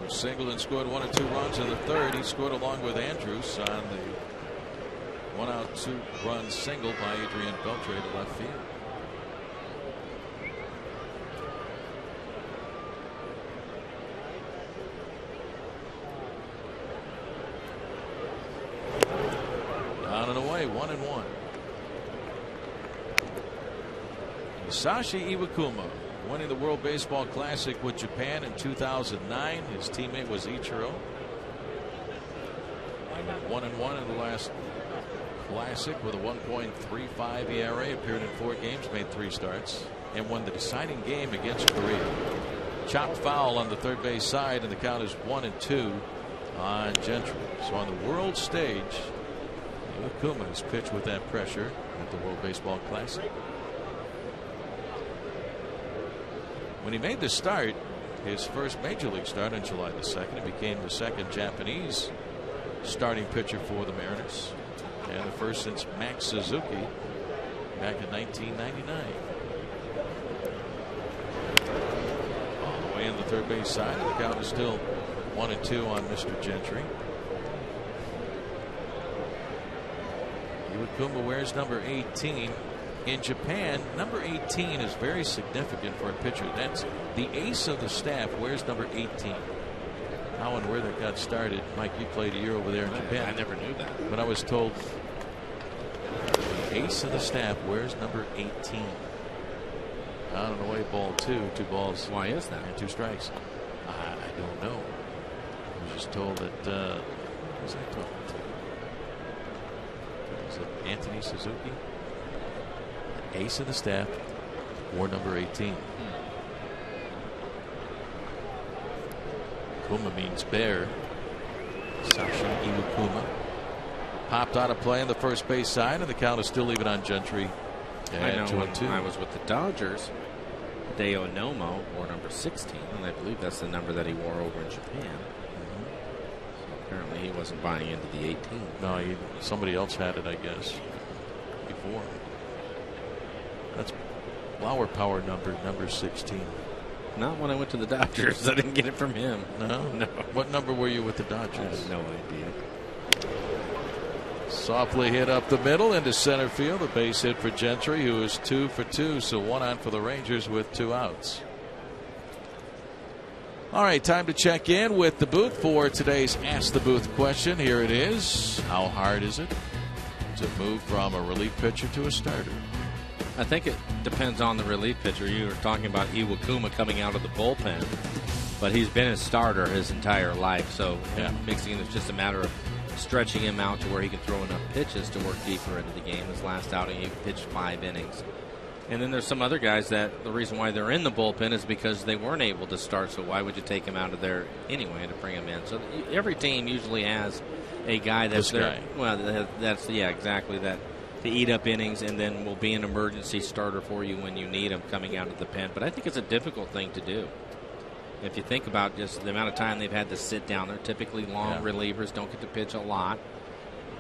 [SPEAKER 1] Who singled and scored 1 and 2 runs in the third. He scored along with Andrews on the 1-out, 2-run single by Adrian Beltre to left field. Down and away, 1-1. Masashi Iwakuma winning the World Baseball Classic with Japan in 2009. His teammate was Ichiro. 1-1 in the last Classic with a 1.35 ERA. Appeared in 4 games, made 3 starts, and won the deciding game against Korea. Chopped foul on the third base side, and the count is 1-2 on Gentry. So on the world stage, Iwakuma has pitched with that pressure at the World Baseball Classic. When he made the start, his first major league start on July the 2nd, he became the second Japanese starting pitcher for the Mariners, and the first since Max Suzuki back in 1999. All the way in the third base side, and the count is still 1-2 on Mr. Gentry. Iwakuma wears number 18. In Japan, number 18 is very significant for a pitcher. That's the ace of the staff wears number 18. How and where that got started. Mike, you played a year over there in Japan.
[SPEAKER 2] I never knew that.
[SPEAKER 1] But I was told the ace of the staff wears number 18. On and away, ball 2. 2 balls.
[SPEAKER 2] Why is that?
[SPEAKER 1] And 2 strikes. I don't know. I was just told that. Who was I talking to? Was it Anthony Suzuki? Ace of the staff wore number 18. Kuma means bear. Sashi Iwakuma popped out of play on the first base side, and the count is still even on Gentry.
[SPEAKER 2] I know when I was with the Dodgers, Deo Nomo wore number 16, and I believe that's the number that he wore over in Japan. So apparently he wasn't buying into the 18.
[SPEAKER 1] No, somebody else had it, I guess, before. That's flower power number 16.
[SPEAKER 2] Not when I went to the Dodgers. I didn't get it from him.
[SPEAKER 1] No?
[SPEAKER 2] No.
[SPEAKER 1] What number were you with the Dodgers?
[SPEAKER 2] I have no idea.
[SPEAKER 1] Softly hit up the middle into center field. A base hit for Gentry, who is 2 for 2. So 1 on for the Rangers with 2 outs. All right, time to check in with the booth for today's Ask the Booth question. Here it is. How hard is it to move from a relief pitcher to a starter?
[SPEAKER 2] I think it depends on the relief pitcher. You were talking about Iwakuma coming out of the bullpen, but he's been a starter his entire life. So mixing it's just a matter of stretching him out to where he can throw enough pitches to work deeper into the game. His last outing, he pitched 5 innings. And then there's some other guys that the reason why they're in the bullpen is because they weren't able to start. So why would you take him out of there anyway to bring him in? So every team usually has a guy that's there. Well, that's exactly that. To eat up innings and then will be an emergency starter for you when you need him coming out of the pen. But I think it's a difficult thing to do. If you think about just the amount of time they've had to sit down, they're typically long relievers, don't get to pitch a lot.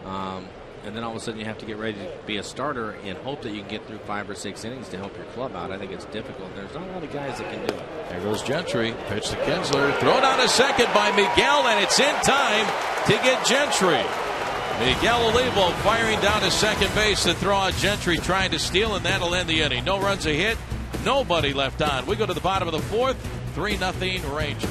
[SPEAKER 2] And then all of a sudden you have to get ready to be a starter and hope that you can get through 5 or 6 innings to help your club out. I think it's difficult. There's not a lot of guys that can do it.
[SPEAKER 1] There goes Gentry. Pitch to Kinsler. Thrown out to second by Miguel, and it's in time to get Gentry. Miguel Olivo firing down to second base to throw out Gentry, trying to steal, and that'll end the inning. No runs a hit. Nobody left on. We go to the bottom of the 4th. 3-0 Rangers.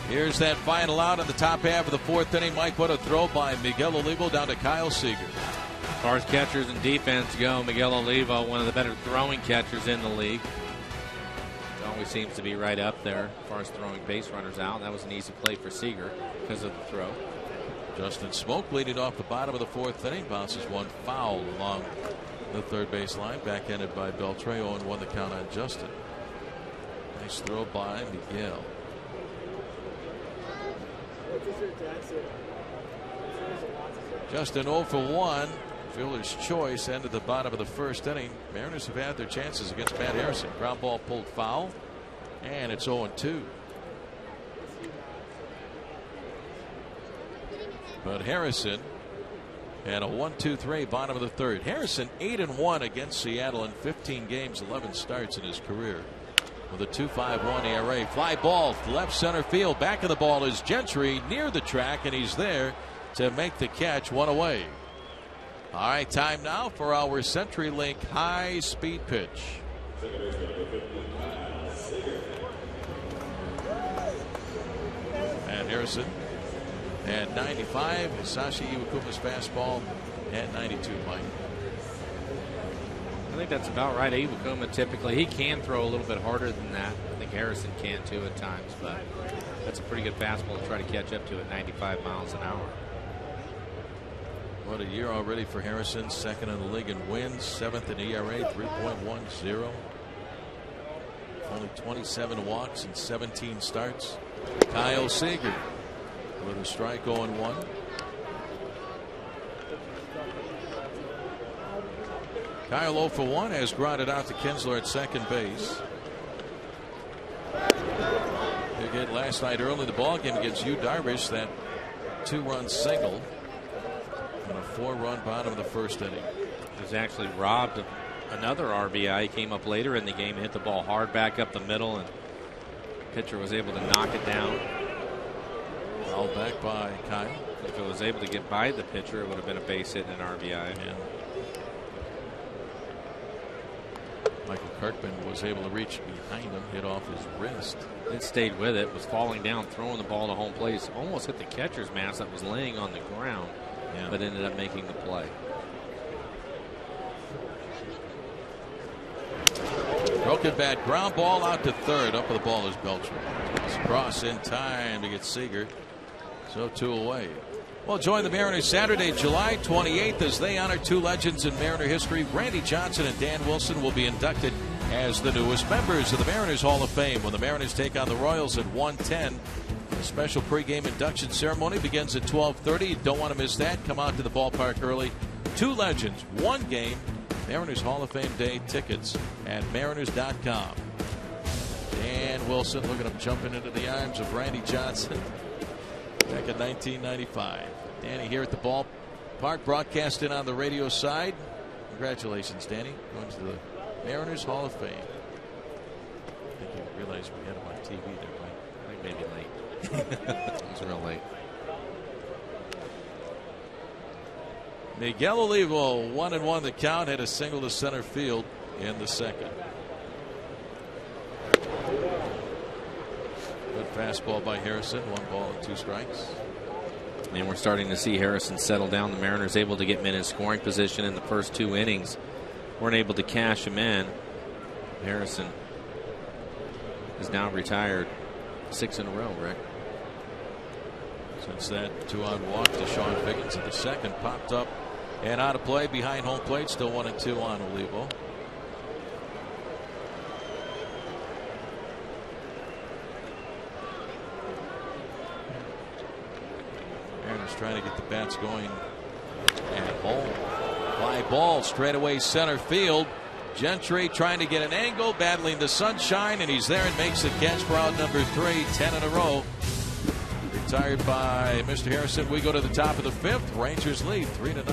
[SPEAKER 1] Here's that final out in the top half of the 4th inning. Mike, what a throw by Miguel Olivo down to Kyle Seager.
[SPEAKER 2] As far as catchers and defense go, Miguel Olivo, one of the better throwing catchers in the league. Always seems to be right up there as far as throwing base runners out. That was an easy play for Seager because of the throw.
[SPEAKER 1] Justin Smoke leading off the bottom of the 4th inning. Bounces one foul along the third base line. Backhanded by Beltre. 0-1 the count on Justin. Nice throw by Miguel. Justin 0 for 1. Fielder's choice ended the bottom of the 1st inning. Mariners have had their chances against Matt Harrison. Ground ball pulled foul, and it's 0-2. But Harrison had a 1-2-3 bottom of the 3rd. Harrison 8-1 against Seattle in 15 games, 11 starts in his career. With a 2.51 ERA. Fly ball left center field. Back of the ball is Gentry near the track, and he's there to make the catch. 1 away. All right, time now for our CenturyLink high speed pitch. And Harrison at 95. Hisashi Iwakuma's fastball at 92. Mike.
[SPEAKER 2] I think that's about right. Iwakuma typically, he can throw a little bit harder than that. I think Harrison can too at times, but that's a pretty good fastball to try to catch up to at 95 miles an hour.
[SPEAKER 1] What a year already for Harrison. 2nd in the league in wins, 7th in ERA, 3.10. Only 27 walks and 17 starts. Kyle Seager with a strike 0-1. Kyle 0 for 1 has grounded out to Kinsler at second base. Big hit last night early in the ballgame against Yu Darvish, that 2-run single. on a 4-run bottom of the first inning.
[SPEAKER 2] He was actually robbed of another RBI. He came up later in the game and hit the ball hard back up the middle, and the pitcher was able to knock it down.
[SPEAKER 1] Fouled back by Kyle.
[SPEAKER 2] If it was able to get by the pitcher, it would have been a base hit and an RBI.
[SPEAKER 1] Yeah. Michael Kirkman was able to reach behind him, hit off his wrist.
[SPEAKER 2] It stayed with it, was falling down, throwing the ball to home plate. Almost hit the catcher's mask that was laying on the ground, but ended up making the play.
[SPEAKER 1] Broken bat, ground ball out to third. Up with the ball is Belcher. It's across in time to get Seager. So 2 away. Well, join the Mariners Saturday, July 28th, as they honor 2 legends in Mariner history. Randy Johnson and Dan Wilson will be inducted as the newest members of the Mariners Hall of Fame when the Mariners take on the Royals at 1:10. The special pregame induction ceremony begins at 12:30. You don't want to miss that. Come out to the ballpark early. 2 legends, 1 game. Mariners Hall of Fame Day tickets at mariners.com. Dan Wilson, look at him jumping into the arms of Randy Johnson back in 1995. Danny here at the ballpark, broadcasting on the radio side. Congratulations, Danny, going to the Mariners Hall of Fame. I think you realize we had him on TV there, Mike.
[SPEAKER 2] I think maybe late. It was real late.
[SPEAKER 1] Miguel Olivo, 1-1 the count, had a single to center field in the second. Good fastball by Harrison, 1 ball and 2 strikes.
[SPEAKER 2] And we're starting to see Harrison settle down. The Mariners able to get him in scoring position in the first 2 innings. Weren't able to cash him in. Harrison is now retired 6 in a row, Rick.
[SPEAKER 1] Since that 2-on walk to Sean Figgins in the second, popped up and out of play behind home plate. Still 1-2 on Olivo. Mariners trying to get the bats going at home. Fly ball straight away center field. Gentry trying to get an angle, battling the sunshine, and he's there and makes the catch for out number 3, 10 in a row. Retired by Mr. Harrison. We go to the top of the 5th. Rangers lead 3-0.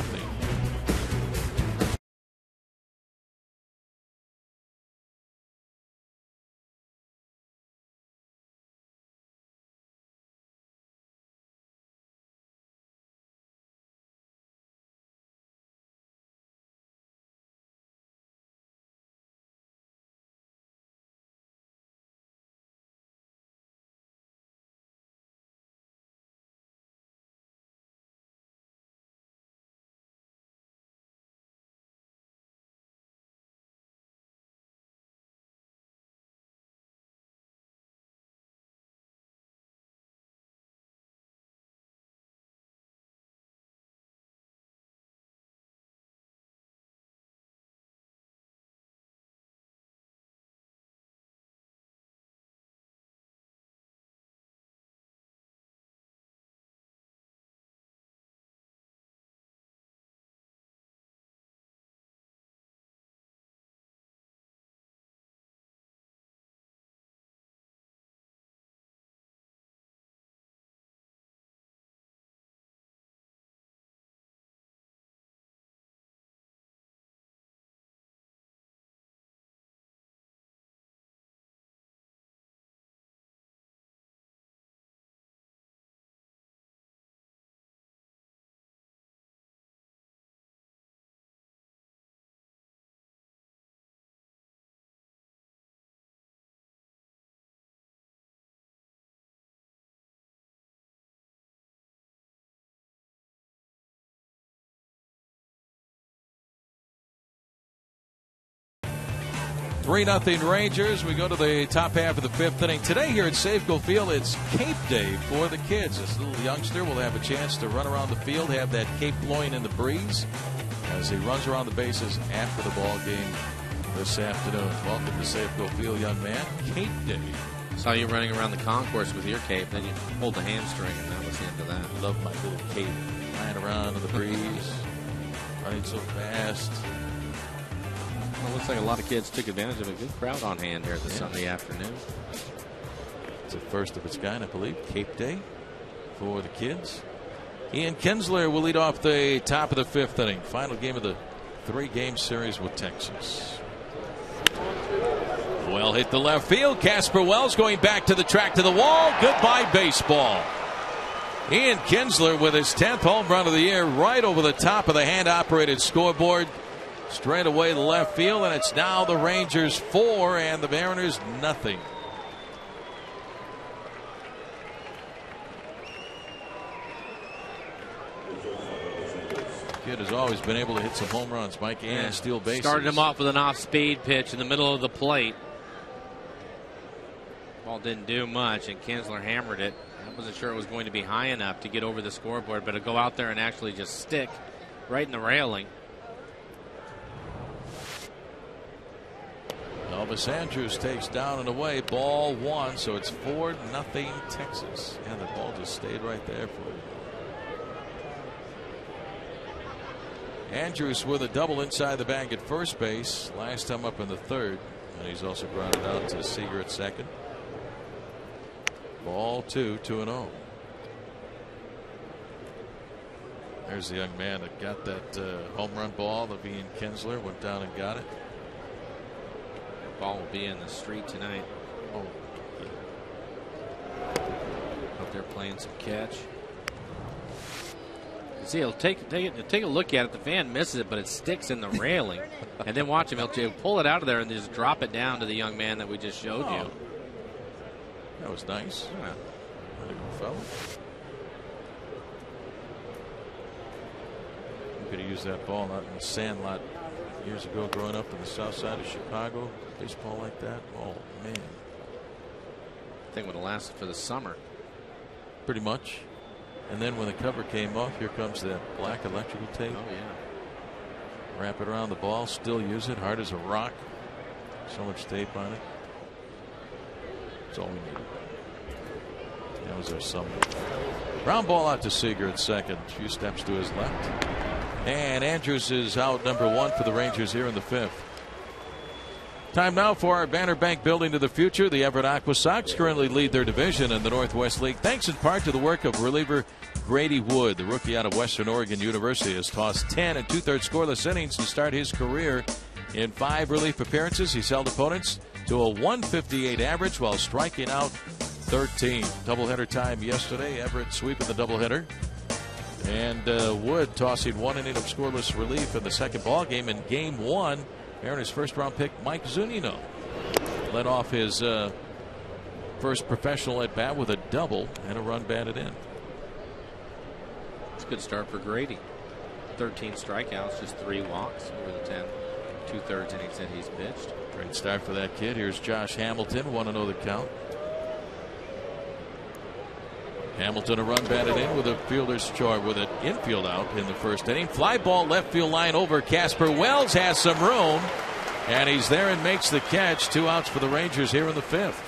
[SPEAKER 1] Three 3-0 Rangers. We go to the top half of the 5th inning. Today here at Safeco Field, it's Cape Day for the kids. This little youngster will have a chance to run around the field, have that cape blowing in the breeze as he runs around the bases after the ball game this afternoon. Welcome to Safeco Field, young man. Cape Day.
[SPEAKER 2] Saw you running around the concourse with your cape, then you pulled the hamstring, and that was the end of that.
[SPEAKER 1] Love my little cape. Flying around in the breeze, running so fast.
[SPEAKER 2] Well, it looks like a lot of kids took advantage of a good crowd on hand here this Sunday afternoon.
[SPEAKER 1] It's the first of its kind, I believe. Cape Day for the kids. Ian Kinsler will lead off the top of the 5th inning. Final game of the 3-game series with Texas. Well hit the left field. Casper Wells going back to the track to the wall. Goodbye baseball. Ian Kinsler with his 10th home run of the year right over the top of the hand-operated scoreboard. Straight away to left field, and it's now the Rangers 4 and the Mariners nothing. Kid has always been able to hit some home runs, Mike, and steal bases.
[SPEAKER 2] Started him off with an off-speed pitch in the middle of the plate. Ball didn't do much, and Kinsler hammered it. I wasn't sure it was going to be high enough to get over the scoreboard, but to go out there and actually just stick right in the railing.
[SPEAKER 1] Elvis Andrus takes down and away. Ball 1, so it's 4-0 Texas. And the ball just stayed right there for you. Andrus with a double inside the bag at first base. Last time up in the 3rd. And he's also grounded out to Seager at 2nd. Ball 2, 2-0. There's the young man that got that home run ball. The Ian Kinsler went down and got it.
[SPEAKER 2] That ball will be in the street tonight.
[SPEAKER 1] Oh,
[SPEAKER 2] Out there playing some catch. See, he'll take a look at it. The fan misses it, but it sticks in the railing. And then watch him. He'll pull it out of there and just drop it down to the young man that we just showed you.
[SPEAKER 1] That was nice.
[SPEAKER 2] Yeah.
[SPEAKER 1] There you go, fella. We could have used that ball out in the sand lot years ago growing up in the south side of Chicago. Baseball like that. Oh, man.
[SPEAKER 2] I think would have lasted for the summer.
[SPEAKER 1] Pretty much. And then when the cover came off, here comes that black electrical tape.
[SPEAKER 2] Oh, yeah.
[SPEAKER 1] Wrap it around the ball. Still use it. Hard as a rock. So much tape on it. That's all we needed. That was our summer. Ground ball out to Seager at 2nd. A few steps to his left. And Andrus is out number 1 for the Rangers here in the 5th. Time now for our Banner Bank Building to the Future. The Everett Aqua Sox currently lead their division in the Northwest League, thanks in part to the work of reliever Grady Wood. The rookie out of Western Oregon University has tossed 10 2/3 scoreless innings to start his career. In 5 relief appearances, he's held opponents to a 158 average while striking out 13. Doubleheader time yesterday. Everett sweeping the doubleheader. And Wood tossing 1 inning of scoreless relief in the second ball game. In game 1, Mariners first-round pick Mike Zunino led off his first professional at-bat with a double and a run batted in.
[SPEAKER 2] It's a good start for Grady. 13 strikeouts, just 3 walks over the 10 2/3 innings that he's pitched.
[SPEAKER 1] Great start for that kid. Here's Josh Hamilton, 1-0 the count. Hamilton a run batted in with a fielder's choice with an infield out in the first inning. Fly ball left field line over. Casper Wells has some room, and he's there and makes the catch. 2 outs for the Rangers here in the 5th.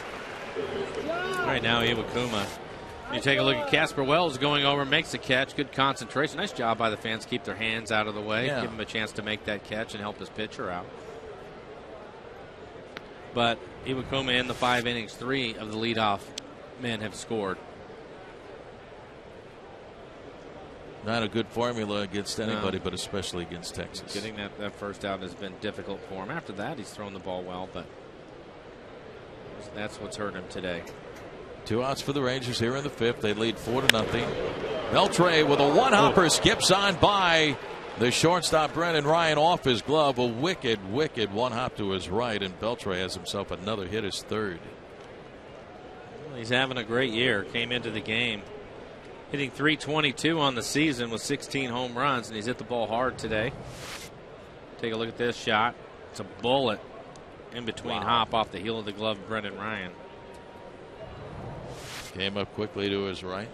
[SPEAKER 2] Right now, Iwakuma. You take a look at Casper Wells going over, makes the catch. Good concentration. Nice job by the fans. Keep their hands out of the way.
[SPEAKER 1] Yeah.
[SPEAKER 2] Give him a chance to make that catch and help his pitcher out. But Iwakuma in the 5 innings, 3 of the leadoff men have scored.
[SPEAKER 1] Not a good formula against anybody, but especially against Texas.
[SPEAKER 2] Getting that first out has been difficult for him. After that, he's thrown the ball well, but that's what's hurt him today.
[SPEAKER 1] 2 outs for the Rangers here in the 5th. They lead 4-0. Beltre with a one-hopper skips on by the shortstop Brendan Ryan off his glove. A wicked one-hop to his right, and Beltre has himself another hit, his 3rd.
[SPEAKER 2] Well, he's having a great year. Came into the game hitting .322 on the season with 16 home runs, and he's hit the ball hard today. Take a look at this shot. It's a bullet in between hop off the heel of the glove of Brendan Ryan.
[SPEAKER 1] Came up quickly to his right.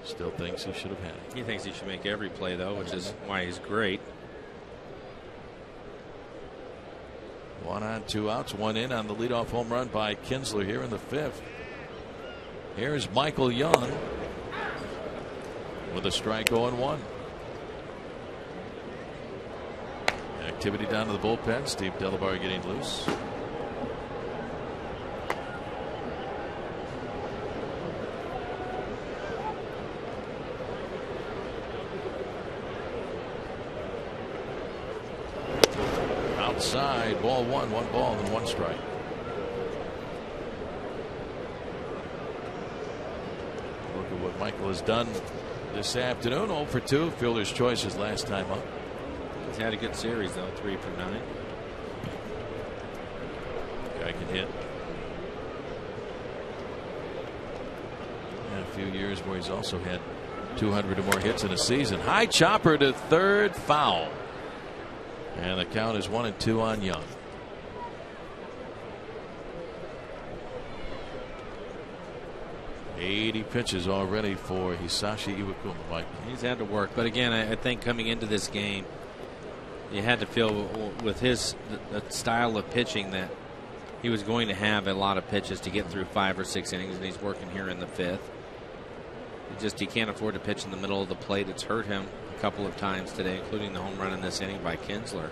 [SPEAKER 1] Still thinks he should have had it.
[SPEAKER 2] He thinks he should make every play, though, which is why he's great.
[SPEAKER 1] 1 on, 2 outs, 1 in on the leadoff home run by Kinsler here in the 5th. Here's Michael Young with a strike 0-1. Activity down to the bullpen. Steve Delabar getting loose. outside. Ball one ball and 1 strike. Look at what Michael has done this afternoon. 0 for 2. Fielder's choice his last time up.
[SPEAKER 2] He's had a good series though. 3 for 9.
[SPEAKER 1] Guy can hit. And a few years where he's also had 200 or more hits in a season. High chopper to third, foul. And the count is 1-2 on Young. Eighty pitches already for Hisashi Iwakuma, Mike.
[SPEAKER 2] He's had to work, but again, I think coming into this game, you had to feel with his the style of pitching that he was going to have a lot of pitches to get through 5 or 6 innings, and he's working here in the 5th. He can't afford to pitch in the middle of the plate. It's hurt him a couple of times today, including the home run in this inning by Kinsler.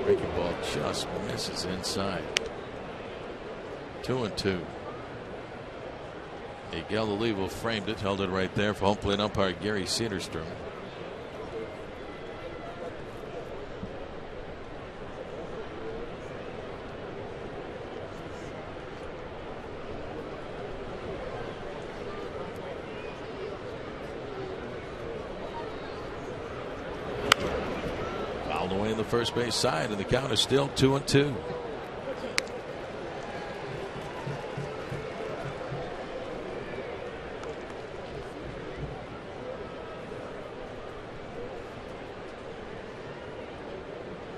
[SPEAKER 1] Breaking ball just misses inside. 2-2. Miguel Olivo framed it, held it right there for home plate umpire Gary Cederstrom. Away in the first base side, and the count is still 2-2.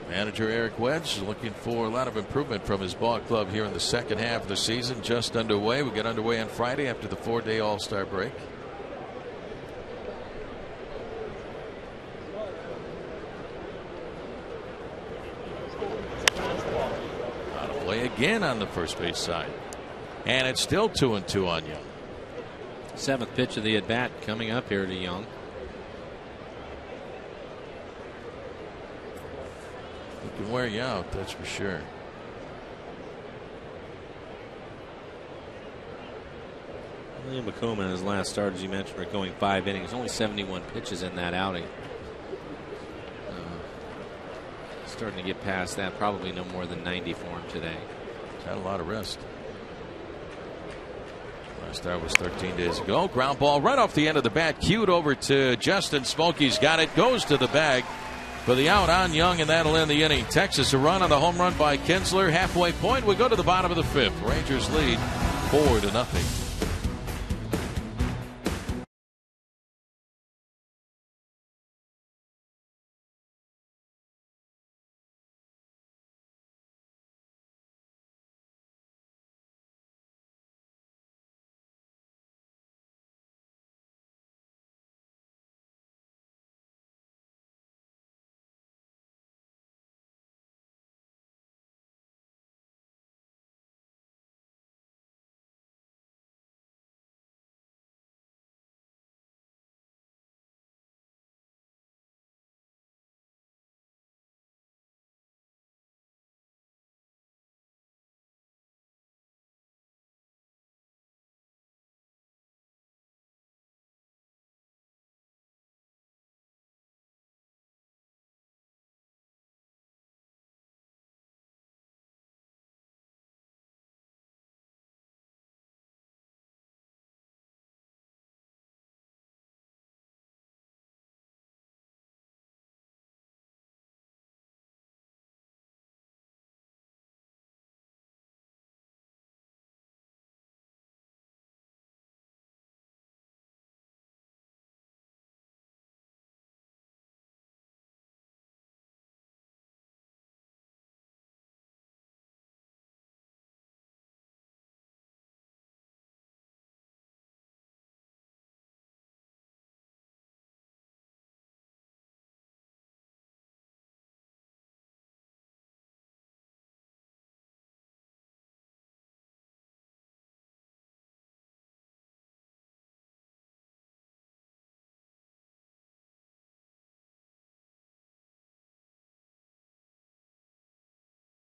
[SPEAKER 1] Manager Eric Wedge looking for a lot of improvement from his ball club here in the second half of the season. Just underway. We get underway on Friday after the 4-day All-Star break. Again on the first base side, and it's still 2-2 on Young.
[SPEAKER 2] 7th pitch of the at bat coming up here to Young.
[SPEAKER 1] It can wear you out, that's for sure.
[SPEAKER 2] Liam Akuma in his last start, as you mentioned, are going 5 innings. Only 71 pitches in that outing. Starting to get past that. Probably no more than 90 for him today.
[SPEAKER 1] He's had a lot of rest. Last start was 13 days ago. Ground ball right off the end of the bat. Cued over to Justin. Smokey's got it. Goes to the bag for the out on Young, and that'll end the inning. Texas a run on the home run by Kinsler. Halfway point. We go to the bottom of the 5th. Rangers lead 4-0.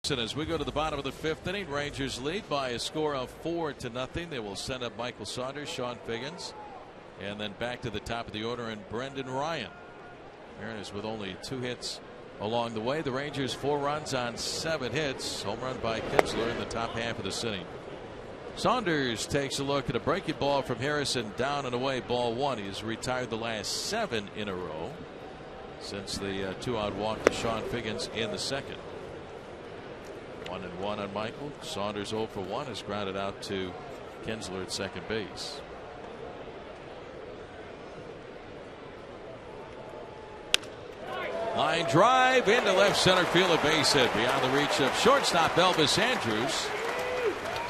[SPEAKER 1] And as we go to the bottom of the 5th inning, Rangers lead by a score of 4-0. They will send up Michael Saunders, Sean Figgins, And then back to the top of the order, and Brendan Ryan. Mariners with only 2 hits along the way. The Rangers 4 runs on 7 hits. Home run by Kinsler in the top half of the inning. Saunders takes a look at a breaking ball from Harrison, down and away, ball 1. He's retired the last 7 in a row since the 2-out walk to Sean Figgins in the second. 1-1 on Michael. Saunders 0 for 1 is grounded out to Kinsler at second base. Line drive into left center field, a base hit beyond the reach of shortstop Elvis Andrews.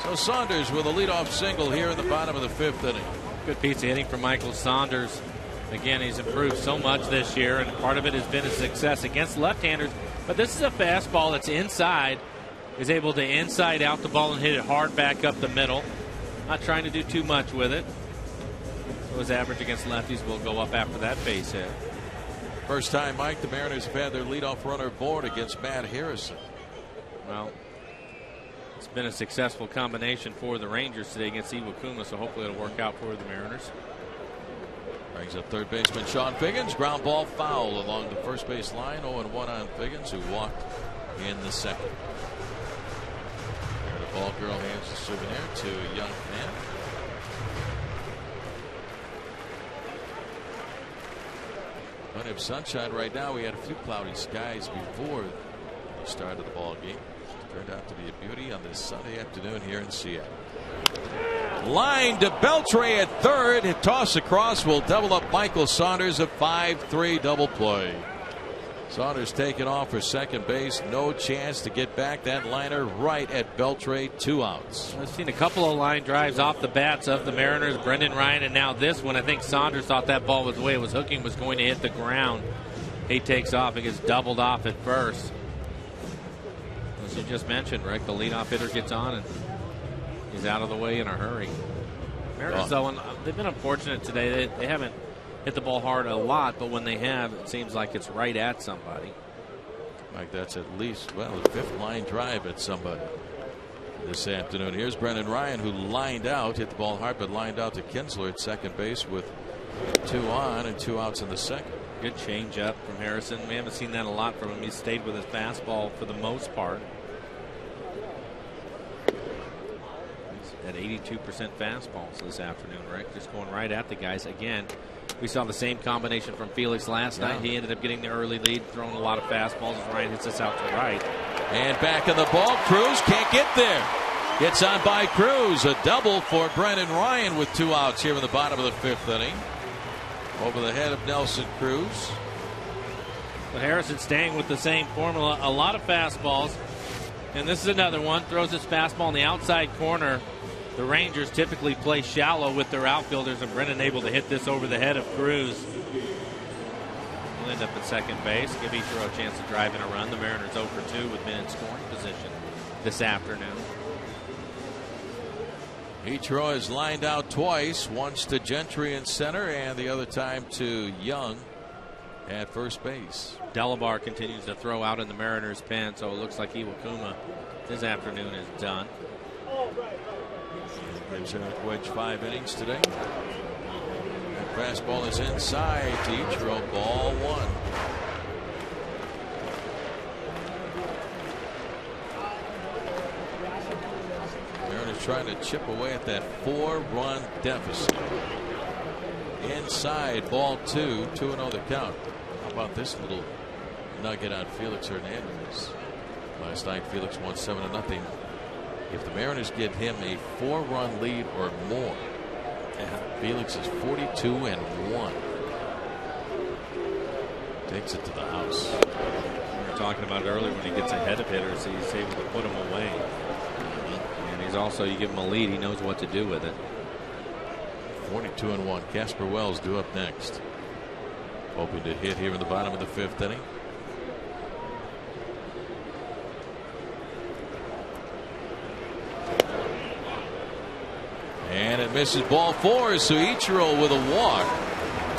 [SPEAKER 1] So Saunders with a leadoff single here in the bottom of the 5th inning.
[SPEAKER 2] Good piece of hitting from Michael Saunders. Again, he's improved so much this year, and part of it has been his success against left-handers. But this is a fastball that's inside. Is able to inside out the ball and hit it hard back up the middle. Not trying to do too much with it. So his average against lefties will go up after that base hit.
[SPEAKER 1] First time, Mike, the Mariners have had their leadoff runner aboard against Matt Harrison.
[SPEAKER 2] Well, it's been a successful combination for the Rangers today against Iwakuma, so hopefully it'll work out for the Mariners.
[SPEAKER 1] Brings up third baseman Sean Figgins. Ground ball foul along the first base line. 0-1 on Figgins, who walked in the second. And the ball girl hands the souvenir to a young man. Plenty of sunshine right now. We had a few cloudy skies before the start of the ball game. Turned out to be a beauty on this Sunday afternoon here in Seattle. Line to Beltre at third. Hit toss across will double up Michael Saunders. A 5-3 double play. Saunders taken off for second base. No chance to get back that liner right at Beltre. 2 outs.
[SPEAKER 2] I've seen a couple of line drives off the bats of the Mariners. Brendan Ryan, and now this one. I think Saunders thought that ball was the way it was hooking was going to hit the ground. He takes off and gets doubled off at first. As you just mentioned, Rick, the leadoff hitter gets on and he's out of the way in a hurry. Mariners, though, they've been unfortunate today. They haven't hit the ball hard a lot, but when they have, it seems like it's right at somebody.
[SPEAKER 1] Like that's at least, well, the 5th line drive at somebody this afternoon. Here's Brendan Ryan, who lined out, hit the ball hard, but lined out to Kinsler at second base with 2 on and 2 outs in the second.
[SPEAKER 2] Good change up from Harrison. We haven't seen that a lot from him. He's stayed with his fastball for the most part. He's at 82% fastballs this afternoon, Rick. Just going right at the guys again. We saw the same combination from Felix last night. He ended up getting the early lead, throwing a lot of fastballs as Ryan hits this out to right.
[SPEAKER 1] And back in the ball, Cruz can't get there. Gets on by Cruz. A double for Brendan Ryan with 2 outs here in the bottom of the 5th inning. Over the head of Nelson Cruz.
[SPEAKER 2] But Harrison staying with the same formula. A lot of fastballs. And this is another one. Throws his fastball in the outside corner. The Rangers typically play shallow with their outfielders, and Brennan able to hit this over the head of Cruz. He'll end up at second base. Give Ichiro a chance to drive in a run. The Mariners 0 for 2 with men in scoring position this afternoon.
[SPEAKER 1] Ichiro has lined out twice, once to Gentry in center and the other time to Young at first base.
[SPEAKER 2] Delabar continues to throw out in the Mariners' pen, so it looks like Iwakuma this afternoon is done.
[SPEAKER 1] Gives Wedge 5 innings today. That fastball is inside to Ichiro. Ball 1. Mariners trying to chip away at that 4-run deficit. Inside, ball 2. 2-0 the count. How about this little nugget on Felix Hernandez? Last night, Felix won 7-0. If the Mariners get him a 4-run lead or more, Felix is 42-1. Takes it to the house.
[SPEAKER 2] We were talking about it earlier when he gets ahead of hitters, he's able to put them away. And he's also, you give him a lead, he knows what to do with it.
[SPEAKER 1] 42-1. Casper Wells due up next. Hoping to hit here in the bottom of the 5th inning. And it misses, ball 4. So Ichiro with a walk.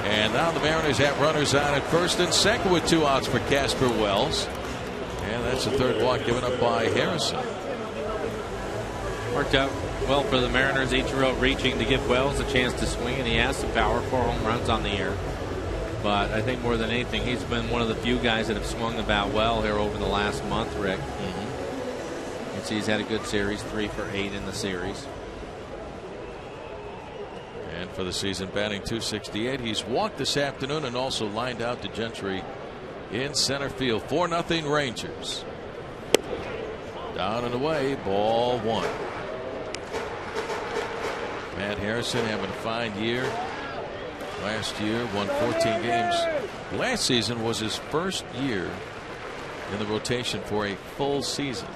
[SPEAKER 1] And now the Mariners have runners on at first and second with 2 outs for Casper Wells. And that's the 3rd walk given up by Harrison.
[SPEAKER 2] Worked out Well, for the Mariners, Ichiro reaching to give Wells a chance to swing, and he has some power, 4 home runs on the year. But I think more than anything, he's been one of the few guys that have swung the bat well here over the last month, Rick. You can see he's had a good series, 3 for 8 in the series.
[SPEAKER 1] And for the season, batting .268. He's walked this afternoon and also lined out to Gentry in center field. 4-0 Rangers. Down and away, ball 1. Matt Harrison having a fine year. Last year won 14 games. Last season was his first year in the rotation for a full season.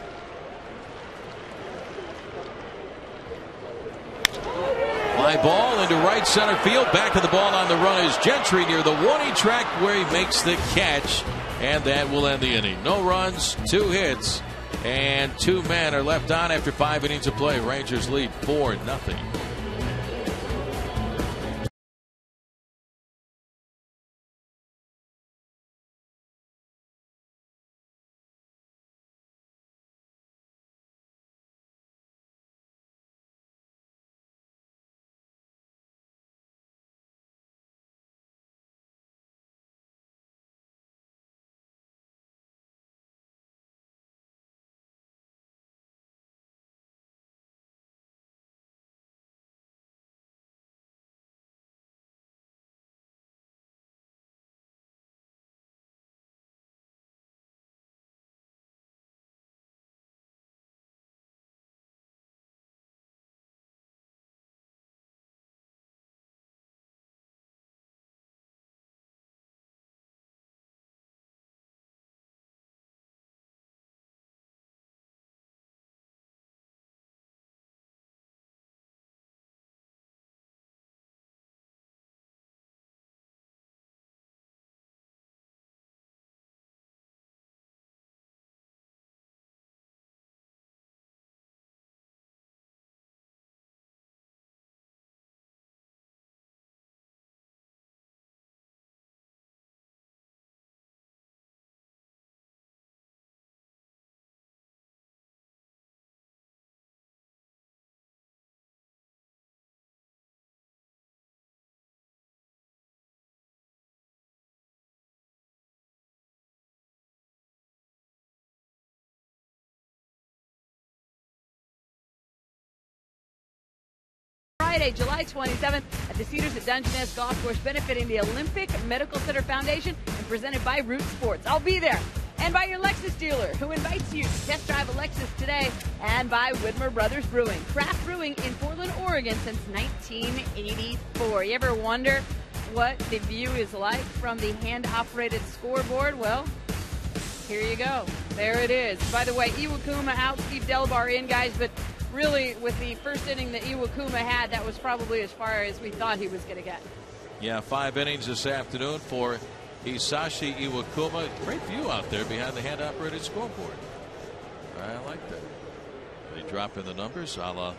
[SPEAKER 1] Fly ball into right center field. Back of the ball on the run is Gentry near the 1E track where he makes the catch, and that will end the inning. No runs, 2 hits, and 2 men are left on after 5 innings of play. Rangers lead 4-0.
[SPEAKER 3] Friday, July 27th at the Cedars at Dungeness Golf Course, benefiting the Olympic Medical Center Foundation and presented by Root Sports. I'll be there. And by your Lexus dealer, who invites you to test drive a Lexus today. And by Widmer Brothers Brewing, craft brewing in Portland, Oregon since 1984. You ever wonder what the view is like from the hand-operated scoreboard? Well, here you go. There it is. By the way, Iwakuma out, Steve Delabar in, guys, but really, with the first inning that Iwakuma had, that was probably as far as we thought he was going to get.
[SPEAKER 1] Yeah, 5 innings this afternoon for Hisashi Iwakuma. Great view out there behind the hand-operated scoreboard. I like that. They drop in the numbers, a la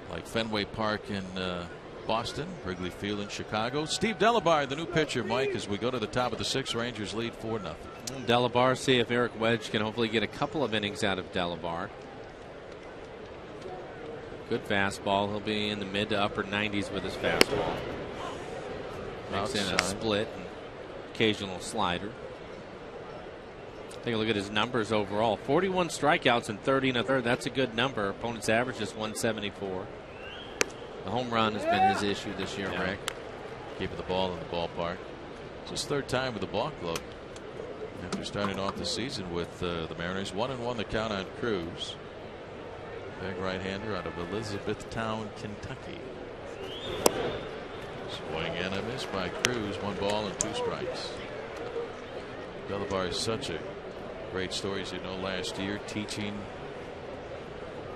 [SPEAKER 1] like Fenway Park in Boston, Wrigley Field in Chicago. Steve Delabar, the new pitcher, Mike, as we go to the top of the 6th. Rangers lead 4-0.
[SPEAKER 2] Delabar, see if Eric Wedge can hopefully get a couple of innings out of Delabar. Good fastball. He'll be in the mid to upper 90s with his fastball. Makes in a split and occasional slider. Take a look at his numbers overall. 41 strikeouts and 30 1/3. That's a good number. Opponent's average is 174. The home run has been his issue this year, Rick.
[SPEAKER 1] Keeping the ball in the ballpark. It's his 3rd time with the ball club after starting off the season with the Mariners. 1-1 the count on Cruz. Big right-hander out of Elizabethtown, Kentucky. Swing and a miss by Cruz. 1 ball and 2 strikes. Delabar is such a great story, as you know, last year teaching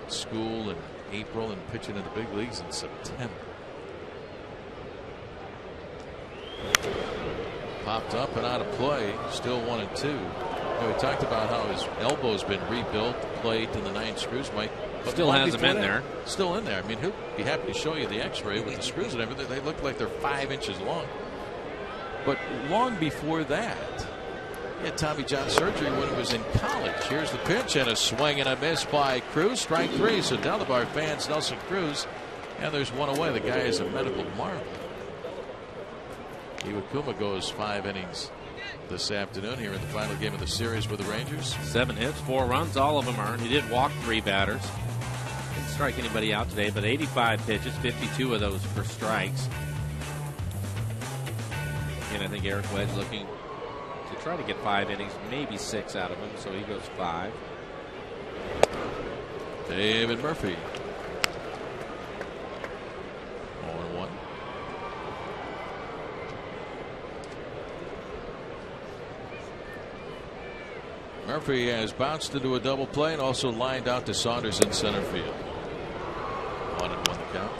[SPEAKER 1] school in April and pitching in the big leagues in September. Popped up and out of play. Still 1-2. You know, we talked about how his elbow's been rebuilt, the plate and the 9 screws, Mike. But
[SPEAKER 2] still has them in there.
[SPEAKER 1] Still in there. I mean, he'll be happy to show you the x-ray with the screws and everything. They look like they're 5 inches long. But long before that, He had Tommy John surgery when he was in college. Here's the pitch and a swing and a miss by Cruz. Strike 3. So Delabar fans Nelson Cruz. And there's one away. The guy is a medical marvel. Iwakuma goes 5 innings this afternoon here in the final game of the series with the Rangers.
[SPEAKER 2] 7 hits, 4 runs, all of them earned. He did walk 3 batters. Didn't strike anybody out today, but 85 pitches, 52 of those for strikes. And I think Eric Wedge looking to try to get 5 innings, maybe 6 out of him, so he goes 5.
[SPEAKER 1] David Murphy. 0-1. Murphy has bounced into a double play and also lined out to Saunders in center field. 1-1 the count.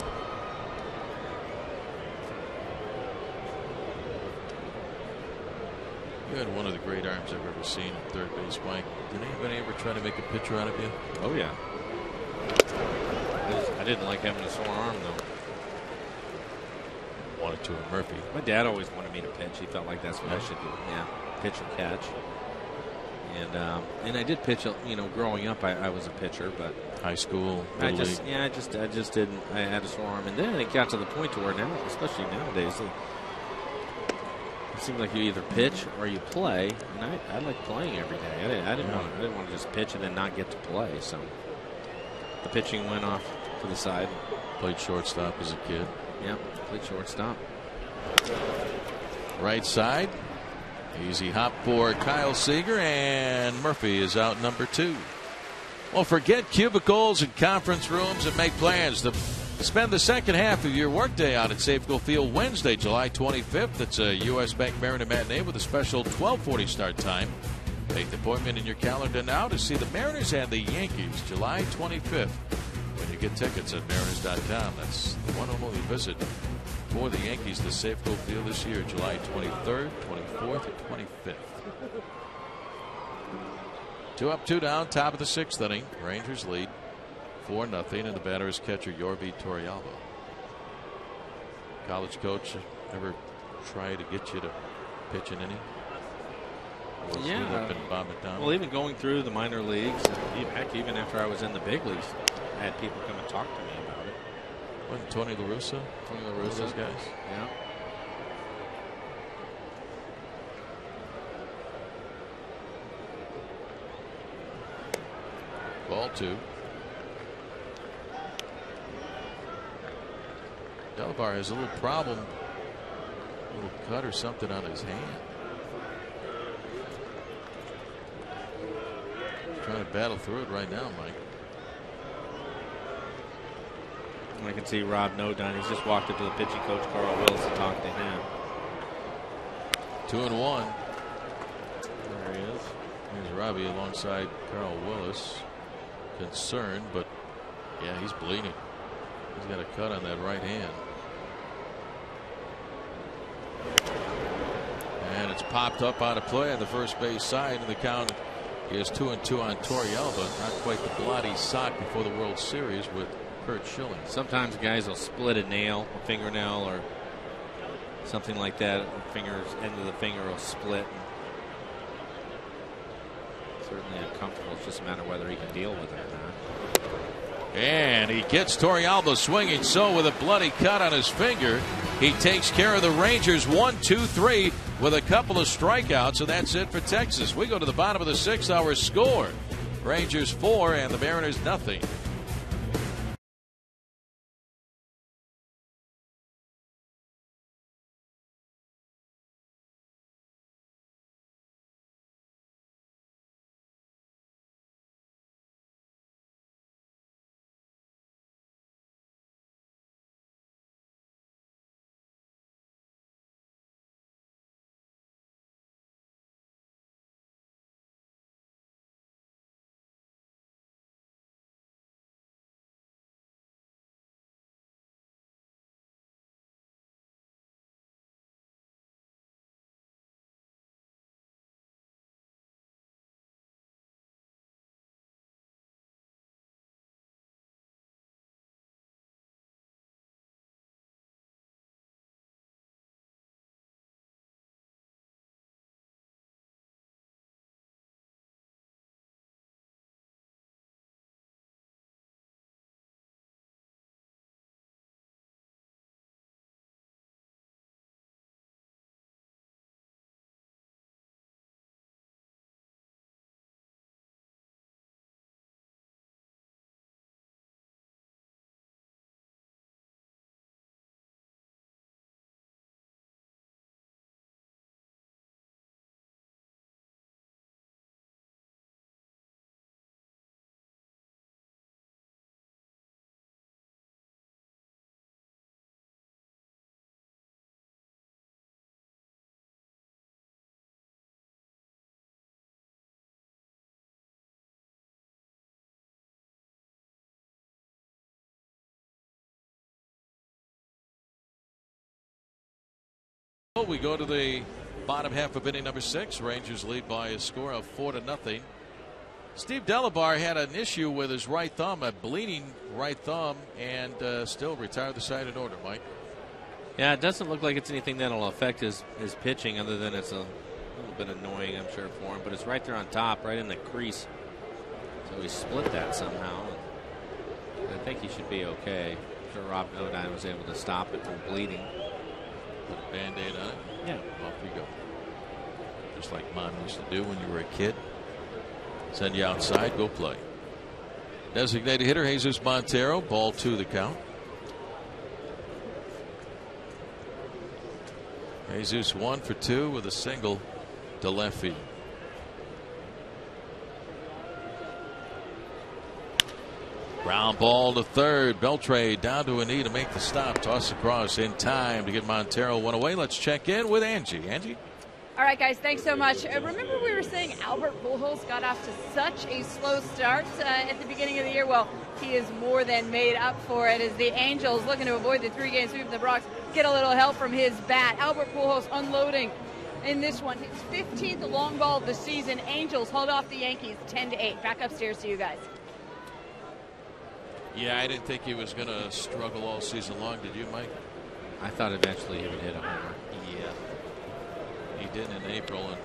[SPEAKER 1] You had one of the great arms I've ever seen at third base, Mike. Did anybody ever try to make a pitcher out of you?
[SPEAKER 2] Oh, yeah. I didn't like having a sore arm, though.
[SPEAKER 1] Wanted to with Murphy.
[SPEAKER 2] My dad always wanted me to pitch. He felt like that's what I should do. Yeah, pitch or catch. And I did pitch. You know, growing up, I was a pitcher, but
[SPEAKER 1] high school,
[SPEAKER 2] I just didn't. I had a sore arm, and then it got to the point to where now, especially nowadays, it seems like you either pitch or you play. And I like playing every day. I didn't want to just pitch and then not get to play. So the pitching went off to the side.
[SPEAKER 1] Played shortstop as a kid.
[SPEAKER 2] Yeah, played shortstop.
[SPEAKER 1] Right side. Easy hop for Kyle Seager, and Murphy is out number 2. Well, forget cubicles and conference rooms and make plans to spend the second half of your workday out at Safeco Field Wednesday, July 25th. It's a U.S. Bank Mariner matinee with a special 12:40 start time. Make the appointment in your calendar now to see the Mariners and the Yankees July 25th. When you get tickets at mariners.com, that's the one and only visit for the Yankees to Safeco Field this year, July 23rd, 24th, and 25th. 2 up, 2 down, top of the 6th inning. Rangers lead 4-0, and the batter is catcher Yorvi Torrealba. College coach ever try to get you to pitch an inning?
[SPEAKER 2] Yeah. Well, even going through the minor leagues, heck, even after I was in the big leagues, I had people come and talk to me about it.
[SPEAKER 1] Wasn't Tony La Russa? Those guys.
[SPEAKER 2] Yeah.
[SPEAKER 1] Ball 2. Delabar has a little problem, a little cut or something on his hand. He's trying to battle through it right now, Mike.
[SPEAKER 2] I can see Rob Nodine. He's just walked up to the pitching coach, Carl Willis, to talk to him.
[SPEAKER 1] 2-1. There he is. Here's Robbie alongside Carl Willis. Concerned, but yeah, he's bleeding. He's got a cut on that right hand. And it's popped up out of play on the first base side, and the count is 2-2 on Torrealba. Not quite the bloody sock before the World Series with Kurt Schilling.
[SPEAKER 2] Sometimes guys will split a nail, a fingernail, or something like that. The end of the finger will split. Certainly uncomfortable. It's just a matter of whether he can deal with it or not.
[SPEAKER 1] And he gets Torrealba swinging, so with a bloody cut on his finger, he takes care of the Rangers 1-2-3 with a couple of strikeouts, and that's it for Texas. We go to the bottom of the 6th. Our score: Rangers 4 and the Mariners 0. We go to the bottom half of inning number 6. Rangers lead by a score of 4-0. Steve Delabar had an issue with his right thumb, a bleeding right thumb, and still retired the side in order, Mike.
[SPEAKER 2] Yeah, it doesn't look like it's anything that'll affect his pitching, other than it's a little bit annoying, I'm sure, for him. But it's right there on top, right in the crease. So he split that somehow. I think he should be okay. I'm sure Rob Nodine was able to stop it from bleeding.
[SPEAKER 1] Put a Band-Aid on it.
[SPEAKER 2] Yeah.
[SPEAKER 1] Off you go. Just like Mom used to do when you were a kid. Send you outside, go play. Designated hitter Jesus Montero, ball 2 the count. Jesus 1 for 2 with a single to left field. Ground ball to third. Beltre down to a knee to make the stop. Toss across in time to get Montero one away. Let's check in with Angie. Angie?
[SPEAKER 3] All right, guys, thanks so much. Remember we were saying Albert Pujols got off to such a slow start at the beginning of the year? Well, he is more than made up for it as the Angels, looking to avoid the 3-game sweep of the Bronx, get a little help from his bat. Albert Pujols unloading in this one. His 15th long ball of the season. Angels hold off the Yankees 10-8. Back upstairs to you guys.
[SPEAKER 1] Yeah, I didn't think he was going to struggle all season long. Did you, Mike?
[SPEAKER 2] I thought eventually he would hit a homer.
[SPEAKER 1] Yeah. He did in April, and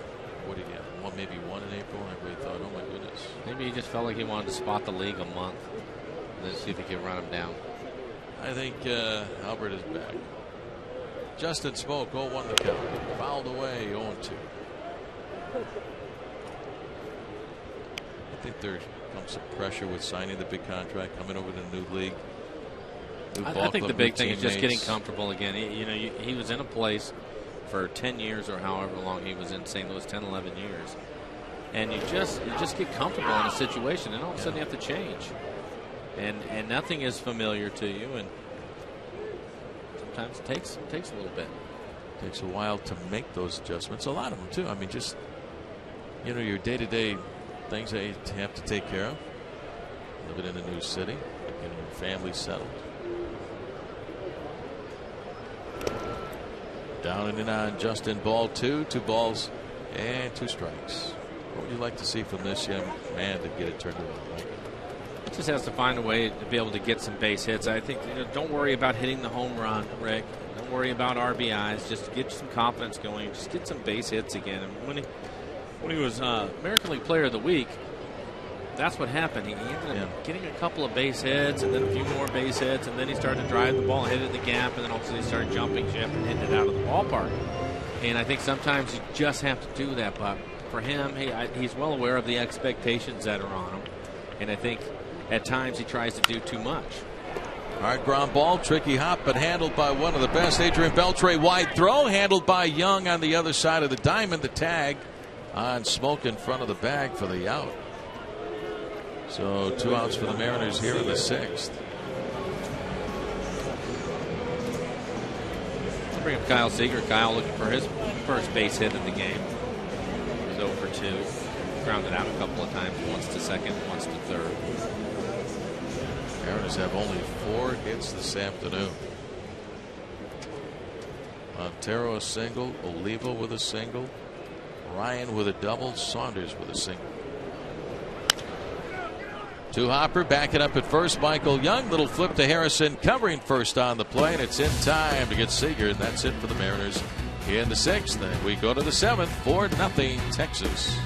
[SPEAKER 1] what did he have? Maybe one in April, and everybody thought, oh my goodness.
[SPEAKER 2] Maybe he just felt like he wanted to spot the league a month and then see if he could run him down.
[SPEAKER 1] I think Albert is back. Justin Smoak, 0-1 the count. Fouled away, 0-2. I think there comes some pressure with signing the big contract, coming over to the new league.
[SPEAKER 2] I think the big thing is just getting comfortable again. He was in a place for 10 years or however long he was in St. Louis, 10, 11 years. And you just get comfortable in a situation, and all of a sudden you have to change. And nothing is familiar to you, and sometimes it takes a little bit.
[SPEAKER 1] Takes a while to make those adjustments. A lot of them, too. I mean, just, your day-to-day things that you have to take care of. Living in a new city, getting your family settled. Down and in on Justin, ball 2, 2 balls and 2 strikes. What would you like to see from this young man to get it turned around?
[SPEAKER 2] He just has to find a way to be able to get some base hits. I think don't worry about hitting the home run, Rick. Don't worry about RBIs. Just get some confidence going. Just get some base hits again. And when he was American League Player of the Week, that's what happened. He ended up getting a couple of base hits and then a few more base hits, and then he started to drive the ball and hit it in the gap, and then all of a sudden he started jumping ship and hitting it out of the ballpark. And I think sometimes you just have to do that. But for him, he's well aware of the expectations that are on him. And I think at times he tries to do too much.
[SPEAKER 1] Hard ground ball, tricky hop, but handled by one of the best. Adrian Beltre, wide throw, handled by Young on the other side of the diamond. The tag on Smoak in front of the bag for the out. So 2 outs for the Mariners here in the 6th.
[SPEAKER 2] I'll bring up Kyle Seager. Kyle looking for his first base hit in the game. He was 0 for 2. Grounded out a couple of times, once to second, once to third.
[SPEAKER 1] Mariners have only 4 hits this afternoon. Montero a single, Oliva with a single, Ryan with a double, Saunders with a single. To Hopper, backing up at first, Michael Young. Little flip to Harrison, covering first on the play, and it's in time to get Seager, and that's it for the Mariners in the 6th. And we go to the 7th, 4-0 Texas.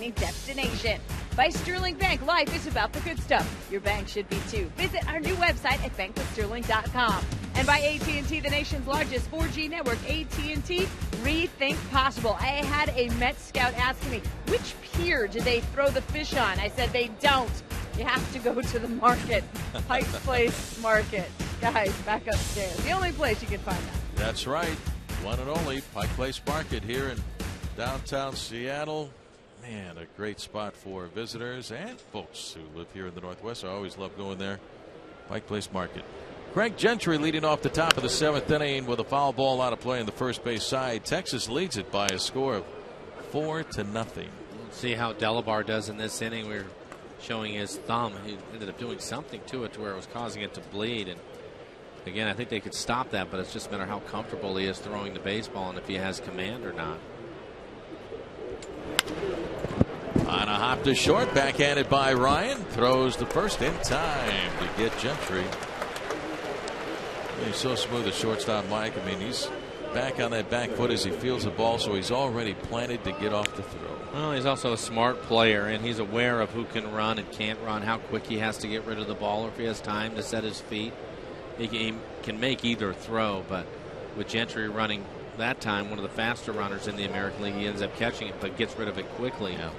[SPEAKER 3] entertaining destination. By Sterling Bank, life is about the good stuff. Your bank should be too. Visit our new website at bankwithsterling.com. And by AT&T, the nation's largest 4G network, AT&T, rethink possible. I had a Met scout asking me, which pier do they throw the fish on? I said, they don't. You have to go to the market. Pike Place Market. Guys, back upstairs. The only place you can find that.
[SPEAKER 1] That's right. One and only Pike Place Market here in downtown Seattle. Man, a great spot for visitors and folks who live here in the Northwest. I always love going there. Pike Place Market. Craig Gentry leading off the top of the 7th inning with a foul ball out of play on the first base side. Texas leads it by a score of 4-0.
[SPEAKER 2] Let's see how Delabar does in this inning. We're showing his thumb. He ended up doing something to it to where it was causing it to bleed. And again, I think they could stop that, but it's just a matter of how comfortable he is throwing the baseball and if he has command or not.
[SPEAKER 1] On a hop to short, backhanded by Ryan. Throws the first in time to get Gentry. He's so smooth, the shortstop, Mike. I mean, he's back on that back foot as he fields the ball, so he's already planted to get off the throw.
[SPEAKER 2] Well, he's also a smart player, and he's aware of who can run and can't run, how quick he has to get rid of the ball, or if he has time to set his feet. He can make either throw, but with Gentry running that time, one of the faster runners in the American League, he ends up catching it, but gets rid of it quickly.
[SPEAKER 1] Yeah.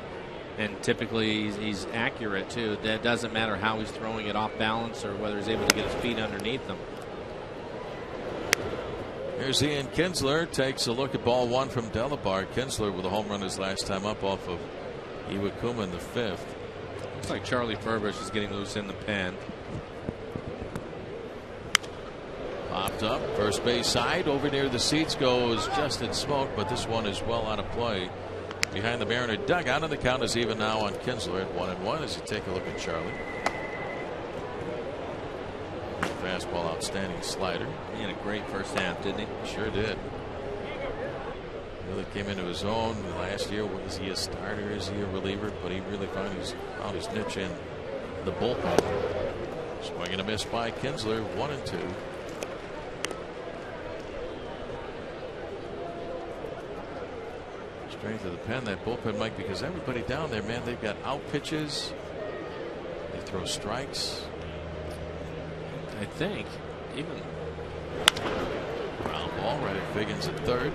[SPEAKER 2] And typically he's accurate, too. That doesn't matter how he's throwing it off balance or whether he's able to get his feet underneath them.
[SPEAKER 1] Here's Ian Kinsler. Takes a look at ball one from Delabar. Kinsler with a home run his last time up off of Iwakuma in the 5th.
[SPEAKER 2] Looks like Charlie Furbish is getting loose in the pen.
[SPEAKER 1] Popped up. First base side. Over near the seats goes Justin Smoke, but this one is well out of play. Behind the Mariner dugout, and the count is even now on Kinsler at 1-1 as you take a look at Charlie. Fastball, outstanding slider.
[SPEAKER 2] He had a great first half, didn't he?
[SPEAKER 1] Sure did. Really came into his own last year. Was he a starter? Is he a reliever? But he really found his niche in the bullpen. Swing and a miss by Kinsler. 1-2. Strength of the pen, that bullpen, Mike, because everybody down there, man, they've got out pitches. They throw strikes.
[SPEAKER 2] I think even
[SPEAKER 1] ground ball right at Figgins at third.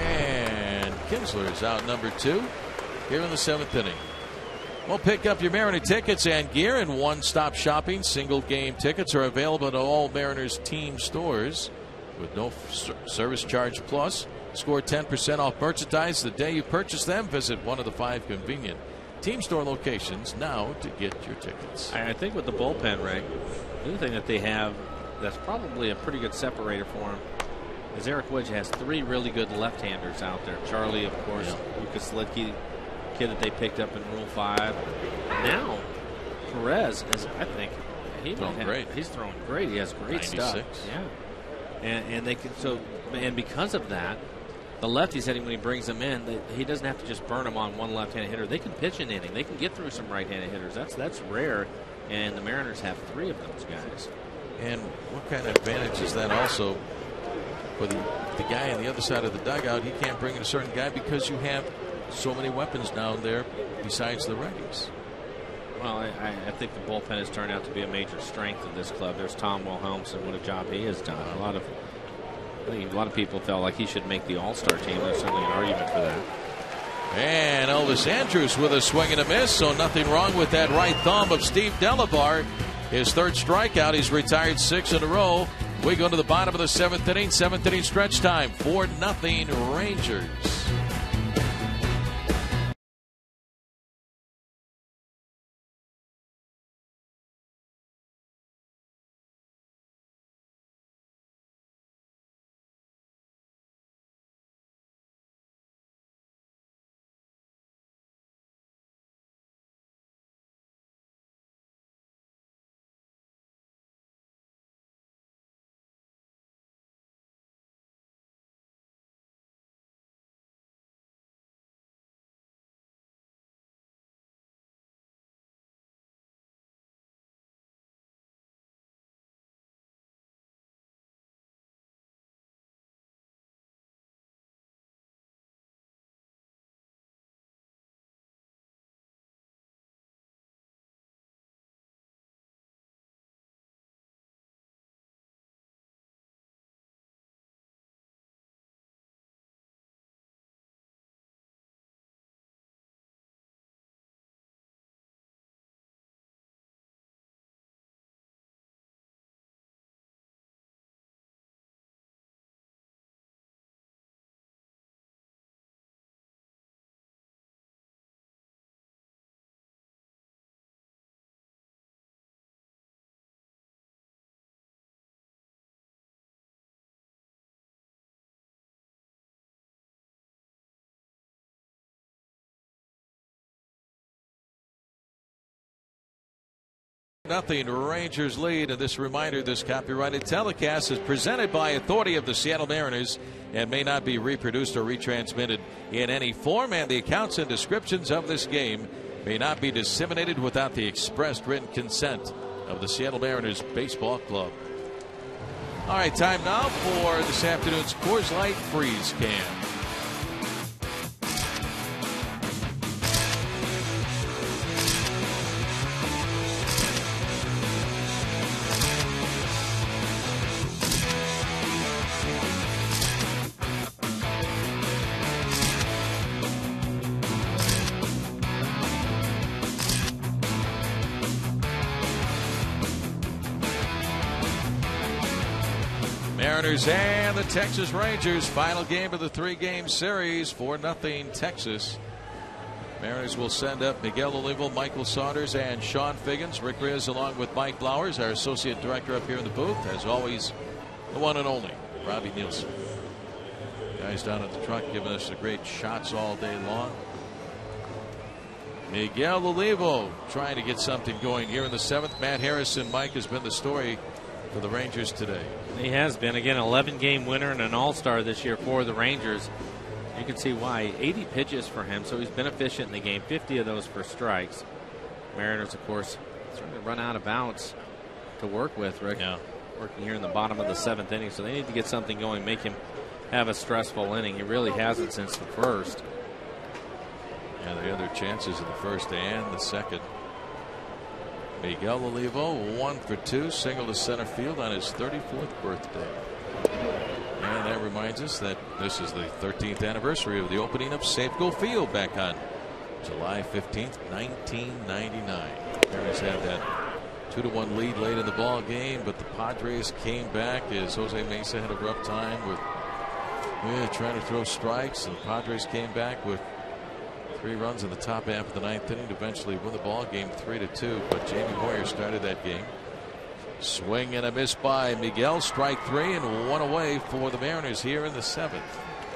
[SPEAKER 1] And Kinsler is out number 2 here in the 7th inning. Well, pick up your Mariner tickets and gear in one-stop shopping. Single game tickets are available at all Mariners team stores with no service charge plus. Score 10% off merchandise the day you purchase them. Visit one of the 5 convenient team store locations now to get your tickets.
[SPEAKER 2] I think with the bullpen, Ray, the other thing that they have that's probably a pretty good separator for him is Eric Wedge has 3 really good left-handers out there. Charlie, of course, Lucas Lidke, kid that they picked up in Rule 5. Now, Perez is, I think, he's throwing great. He has great
[SPEAKER 1] 96.
[SPEAKER 2] stuff. Yeah, and they can and because of that, the lefties hitting when he brings them in, he doesn't have to just burn them on one left-handed hitter. They can pitch an inning. They can get through some right-handed hitters. That's rare, and the Mariners have 3 of those guys.
[SPEAKER 1] And what kind of advantage is that also for the guy on the other side of the dugout? He can't bring in a certain guy because you have so many weapons down there besides the righties.
[SPEAKER 2] Well, I think the bullpen has turned out to be a major strength of this club. There's Tom Wilhelmsen. What a job he has done. I think a lot of people felt like he should make the All-Star team. There's certainly an argument for that.
[SPEAKER 1] And Elvis Andrus with a swing and a miss, so nothing wrong with that right thumb of Steve Delabar. His 3rd strikeout. He's retired 6 in a row. We go to the bottom of the 7th inning. 7th inning stretch time. 4-0 Rangers. Nothing Rangers lead. And this reminder, this copyrighted telecast is presented by authority of the Seattle Mariners and may not be reproduced or retransmitted in any form, and the accounts and descriptions of this game may not be disseminated without the expressed written consent of the Seattle Mariners Baseball Club. All right, time now for this afternoon's Coors Light Freeze Can. Mariners and the Texas Rangers, final game of the 3-game series, 4-0 Texas. Mariners will send up Miguel Olivo, Michael Saunders, and Sean Figgins. Rick Riz along with Mike Blowers, our associate director up here in the booth. As always, the one and only Robbie Nielsen. Guys down at the truck giving us the great shots all day long. Miguel Olivo trying to get something going here in the 7th. Matt Harrison, Mike, has been the story for the Rangers today.
[SPEAKER 2] He has been. Again, 11-game winner and an all-star this year for the Rangers. You can see why. 80 pitches for him, so he's been efficient in the game. 50 of those for strikes. Mariners, of course, starting to run out of bounce to work with, Rick.
[SPEAKER 1] Yeah.
[SPEAKER 2] Working here in the bottom of the 7th inning, so they need to get something going, make him have a stressful inning. He really hasn't since the first.
[SPEAKER 1] Yeah, the other chances in the first and the second. Miguel Olivo, 1 for 2, single to center field on his 34th birthday. And that reminds us that this is the 13th anniversary of the opening of Safeco Field back on July 15th, 1999. Mariners had that 2-1 lead late in the ball game, but the Padres came back as Jose Mesa had a rough time with trying to throw strikes, and the Padres came back with 3 runs in the top half of the 9th inning to eventually win the ball game 3-2. But Jamie Moyer started that game. Swing and a miss by Miguel. Strike 3 and 1 away for the Mariners here in the 7th.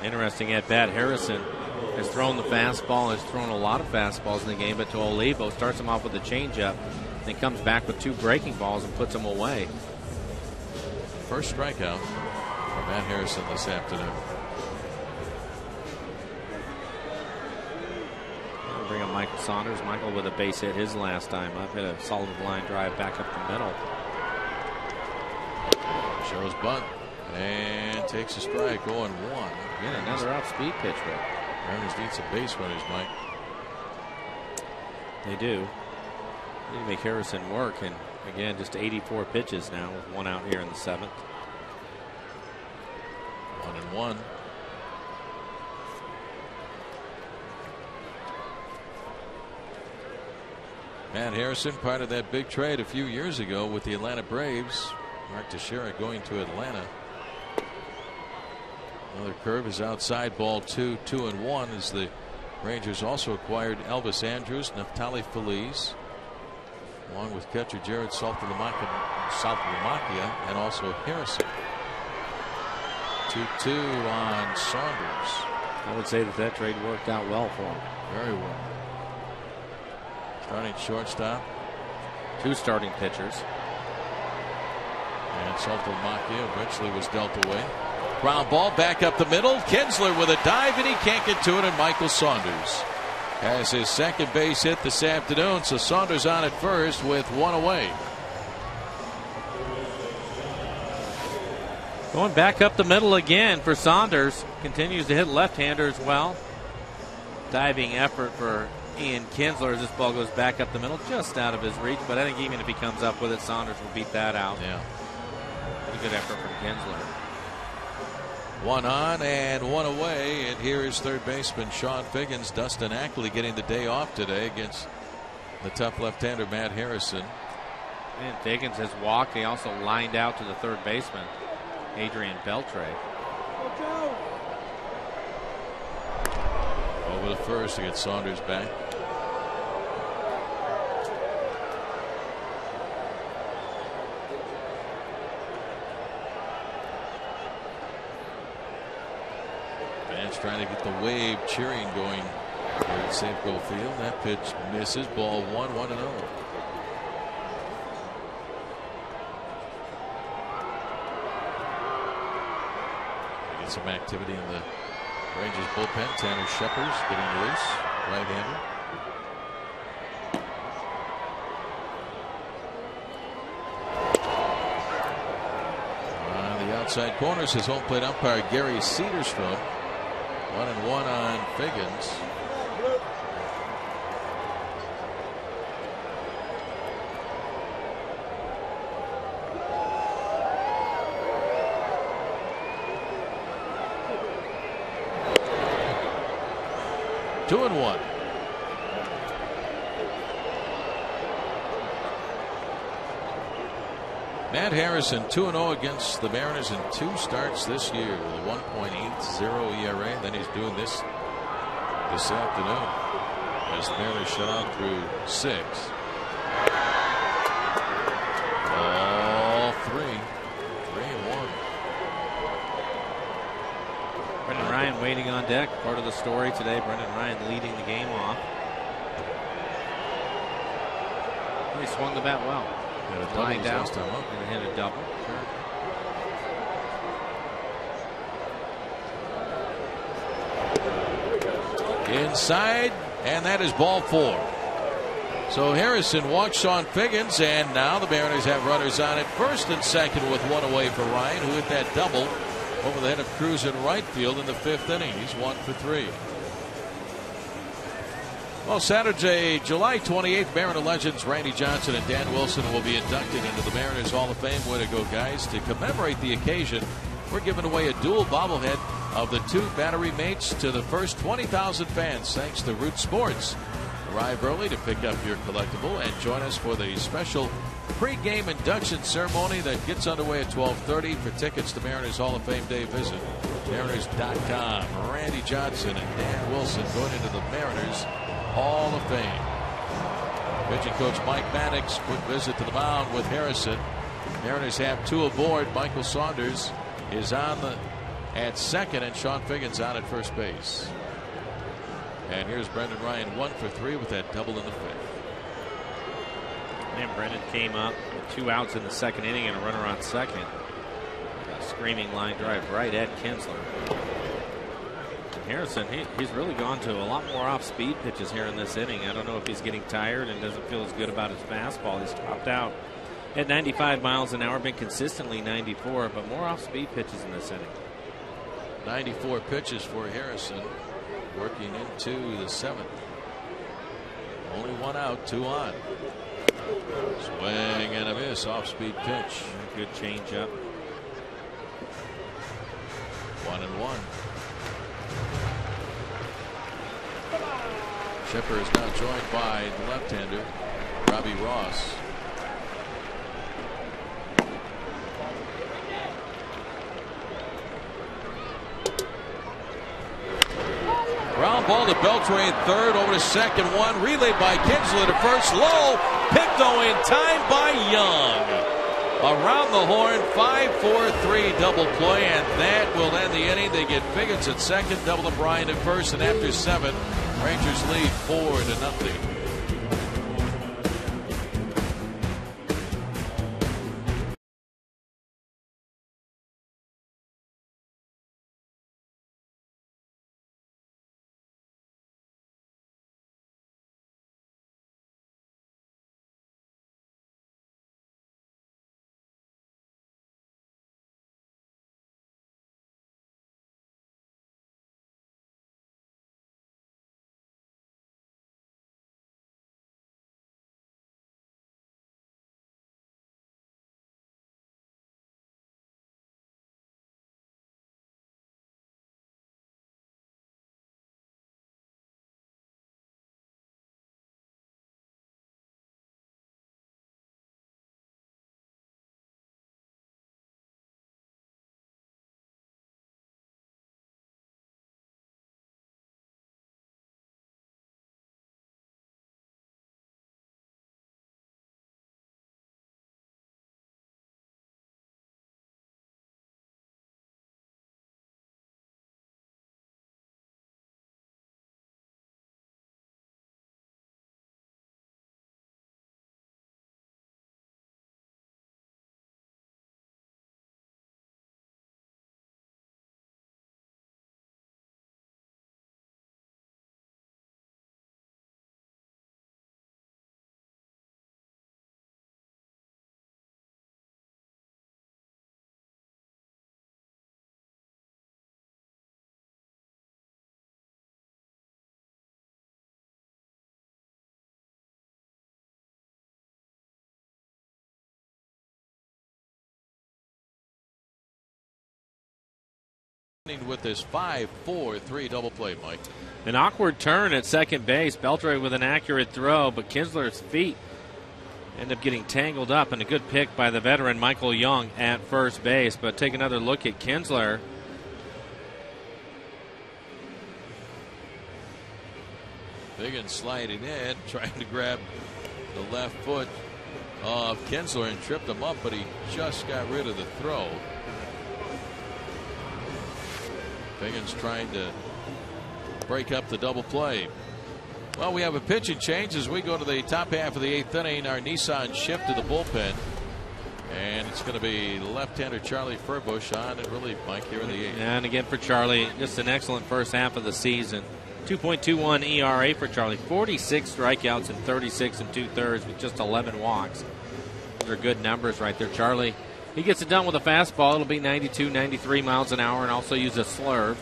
[SPEAKER 2] Interesting at bat. Harrison has thrown the fastball, has thrown a lot of fastballs in the game, but to Olivo starts him off with a changeup, then comes back with 2 breaking balls and puts him away.
[SPEAKER 1] First strikeout for Matt Harrison this afternoon.
[SPEAKER 2] Bring up Michael Saunders. Michael with a base hit his last time up. Hit a solid line drive back up the middle.
[SPEAKER 1] Shows bunt and takes a strike, 0-1.
[SPEAKER 2] Again, another off-speed pitch, Rick.
[SPEAKER 1] Mariners need some base runners, Mike.
[SPEAKER 2] They do. Need to make Harrison work, and again, just 84 pitches now with 1 out here in the 7th.
[SPEAKER 1] 1-1. Matt Harrison, part of that big trade a few years ago with the Atlanta Braves. Mark Teixeira going to Atlanta. Another curve is outside, ball 2, 2-1 as the Rangers also acquired Elvis Andrus, Neftali Feliz, along with catcher Jared Saltalamacchia, and also Harrison. 2-2 on Saunders.
[SPEAKER 2] I would say that trade worked out well for him.
[SPEAKER 1] Very well. Starting shortstop.
[SPEAKER 2] 2 starting pitchers.
[SPEAKER 1] And Saltalamacchia eventually was dealt away. Ground ball back up the middle. Kinsler with a dive, and he can't get to it, and Michael Saunders has his second base hit this afternoon, so Saunders on at first with 1 away.
[SPEAKER 2] Going back up the middle again for Saunders. Continues to hit left-hander as well. Diving effort for Ian Kinsler as this ball goes back up the middle, just out of his reach. But I think even if he comes up with it, Saunders will beat that out.
[SPEAKER 1] Yeah.
[SPEAKER 2] Pretty good effort from Kinsler.
[SPEAKER 1] 1 on and 1 away, and here is third baseman Sean Figgins. Dustin Ackley getting the day off today against the tough left-hander Matt Harrison.
[SPEAKER 2] And Figgins has walked. He also lined out to the third baseman, Adrian Beltre.
[SPEAKER 1] Over the first to get Saunders back. Fans trying to get the wave cheering going here at Safeco Field. That pitch misses. Ball 1, 1-0. Some activity in the Rangers bullpen. Tanner Shepard's getting loose, right-hander. On the outside corners, his home plate umpire Gary Cedarstrom. 1-1 on Figgins. Two and one. Matt Harrison 2-0 against the Mariners in 2 starts this year with a 1.80 ERA. Then he's doing this afternoon as the Mariners shut out through 6. All 3-1.
[SPEAKER 5] Brendan Ryan waiting on deck. Part of the story today. Brendan Ryan leading the game off. He swung the bat well. Lined out and hit a double.
[SPEAKER 1] Sure. Inside, and that is ball 4. So Harrison walks Sean Figgins, and now the Mariners have runners on at first and second with 1 away for Ryan, who hit that double over the head of Cruz in right field in the 5th inning. He's 1 for 3. Well, Saturday, July 28th, Mariner legends Randy Johnson and Dan Wilson will be inducted into the Mariners Hall of Fame. Way to go, guys. To commemorate the occasion, we're giving away a dual bobblehead of the 2 battery mates to the first 20,000 fans, thanks to Root Sports. Arrive early to pick up your collectible and join us for the special pre-game induction ceremony that gets underway at 12:30. For tickets to Mariners Hall of Fame Day, visit Mariners.com. Randy Johnson and Dan Wilson going into the Mariners Hall of Fame. Pitching coach Mike Maddox, quick visit to the mound with Harrison. Mariners have 2 aboard. Michael Saunders is on at second, and Sean Figgins on at first base. And here's Brendan Ryan 1 for 3 with that double in the 5th.
[SPEAKER 5] And Brendan came up with 2 outs in the 2nd inning and a runner on second. A screaming line drive right at Kinsler. Harrison, he's really gone to a lot more off-speed pitches here in this inning. I don't know if he's getting tired and doesn't feel as good about his fastball. He's topped out at 95 miles an hour, been consistently 94, but more off-speed pitches in this inning.
[SPEAKER 1] 94 pitches for Harrison, working into the 7th. Only 1 out, 2 on. Swing and a miss, off-speed pitch.
[SPEAKER 5] Good changeup.
[SPEAKER 1] 1-1. Shipper is now joined by the left-hander, Robbie Ross. Ground ball to Beltran, third, over to second, 1, relayed by Kinsler to first, low, picked though in time by Young. Around the horn, 5-4-3 double play, and that will end the inning. They get Figgins at second, double to Bryant at first, and after 7, Rangers lead 4-0. with this 5-4-3 double play, Mike.
[SPEAKER 5] An awkward turn at second base. Beltre with an accurate throw, but Kinsler's feet end up getting tangled up, and a good pick by the veteran Michael Young at first base. But take another look at Kinsler.
[SPEAKER 1] Pregame sliding in, trying to grab the left foot of Kinsler and tripped him up, but he just got rid of the throw. Pregame trying to break up the double play. Well, we have a pitching change as we go to the top half of the 8th inning. Our Nissan shift to the bullpen. And it's going to be left-hander Charlie Furbush on in relief, Mike, here in the 8th.
[SPEAKER 5] And again for Charlie, just an excellent first half of the season. 2.21 ERA for Charlie. 46 strikeouts in 36 2/3 with just 11 walks. Those are good numbers right there. Charlie, he gets it done with a fastball. It'll be 92, 93 miles an hour, and also use a slurve.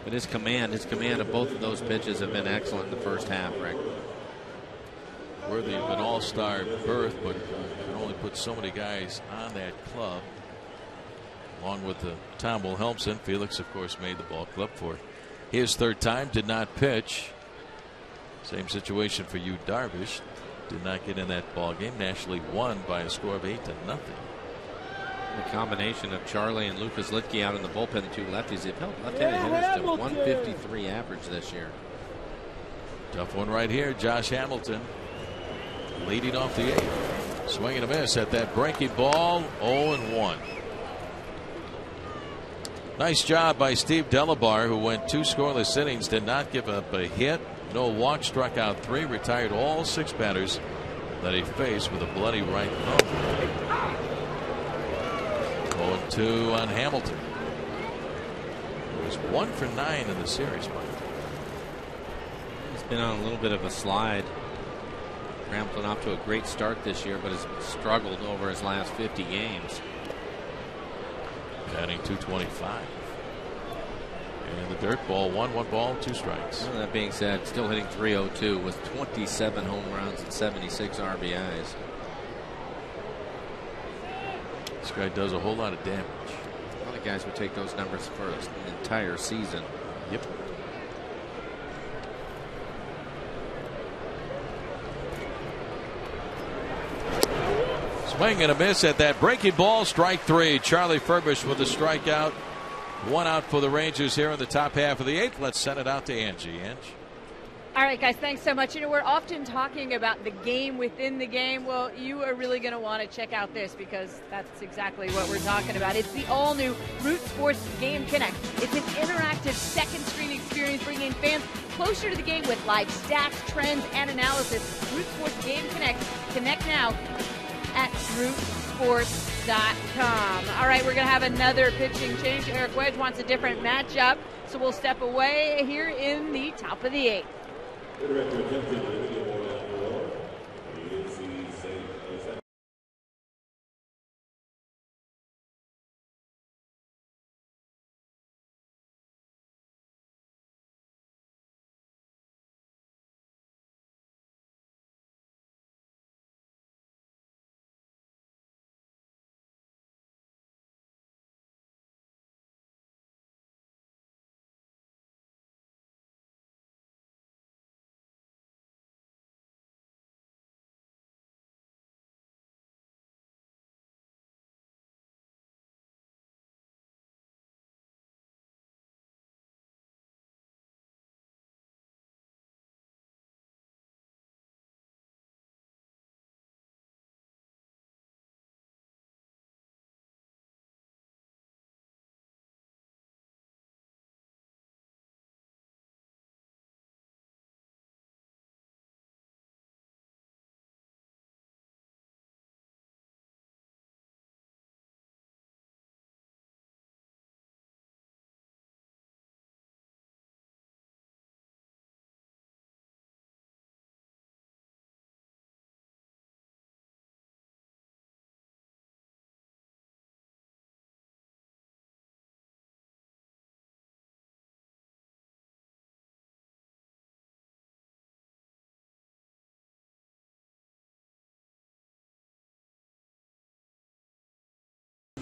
[SPEAKER 5] But his command of both of those pitches have been excellent in the first half, Rick.
[SPEAKER 1] Worthy of an all-star berth, but can only put so many guys on that club. Along with the Tom Wilhelmsen, Felix, of course, made the ball club for his third time. Did not pitch. Same situation for you, Darvish. Did not get in that ball game. Nationally won by a score of 8-0.
[SPEAKER 5] The combination of Charlie and Lucas Litke out in the bullpen, the two lefties, they've held left-handed hitters to 153 average this year.
[SPEAKER 1] Tough one right here. Josh Hamilton leading off the 8th. Swing and a miss at that breaking ball. 0-1. Nice job by Steve Delabar, who went 2 scoreless innings, did not give up a hit, no walk, struck out 3, retired all 6 batters that he faced with a bloody right thumb. 0-2 on Hamilton. He was 1 for 9 in the series, Mike.
[SPEAKER 5] He's been on a little bit of a slide. Hamilton off to a great start this year, but has struggled over his last 50 games.
[SPEAKER 1] Batting .225. And the dirt ball, 1 ball, 2 strikes.
[SPEAKER 5] Well, that being said, still hitting .302 with 27 home runs and 76 RBIs.
[SPEAKER 1] This guy does a whole lot of damage.
[SPEAKER 5] A lot of guys would take those numbers for an entire season.
[SPEAKER 1] Yep. Swing and a miss at that breaking ball. Strike 3. Charlie Furbush with a strikeout. 1 out for the Rangers here in the top half of the 8th. Let's send it out to Angie. Angie.
[SPEAKER 3] All right, guys, thanks so much. You know, we're often talking about the game within the game. Well, you are really going to want to check out this because that's exactly what we're talking about. It's the all-new Root Sports Game Connect. It's an interactive second-screen experience bringing fans closer to the game with live stats, trends, and analysis. Root Sports Game Connect. Connect now at rootsports.com. All right, we're going to have another pitching change. Eric Wedge wants a different matchup, so we'll step away here in the top of the 8th.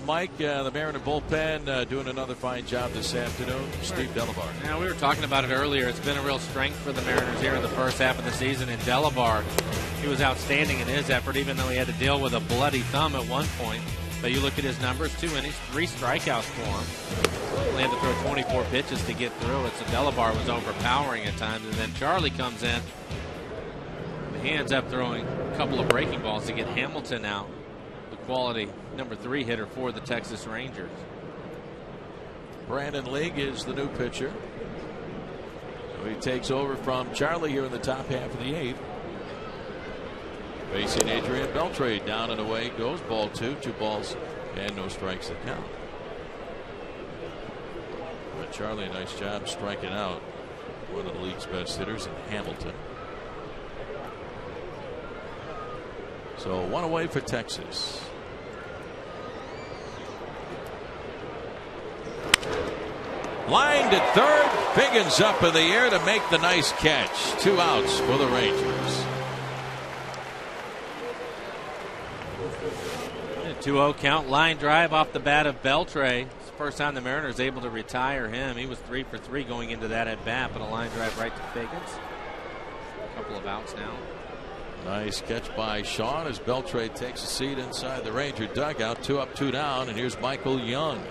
[SPEAKER 1] Mike, the Mariner bullpen doing another fine job this afternoon. Steve Delabar.
[SPEAKER 2] Yeah, we were talking about it earlier. It's been a real strength for the Mariners here in the first half of the season. And Delabar, he was outstanding in his effort, even though he had to deal with a bloody thumb at one point. But you look at his numbers, 2 innings, 3 strikeouts for him. Only had to throw 24 pitches to get through it, so Delabar was overpowering at times. And then Charlie comes in. He ends up throwing a couple of breaking balls to get Hamilton out. The quality number 3 hitter for the Texas Rangers.
[SPEAKER 1] Brandon League is the new pitcher. So he takes over from Charlie here in the top half of the 8th. Facing Adrian Beltre, down and away goes. Ball 2, 2 balls and no strikes to count. But Charlie, nice job striking out one of the league's best hitters in Hamilton. So 1 away for Texas. Line to third. Figgins up in the air to make the nice catch. 2 outs for the Rangers.
[SPEAKER 2] 2-0 count. Line drive off the bat of Beltre. It's the first time the Mariners able to retire him. He was 3 for 3 going into that at bat, but a line drive right to Figgins. A couple of outs now.
[SPEAKER 1] Nice catch by Sean as Beltre takes a seat inside the Ranger dugout. 2 up, 2 down, and here's Michael Young.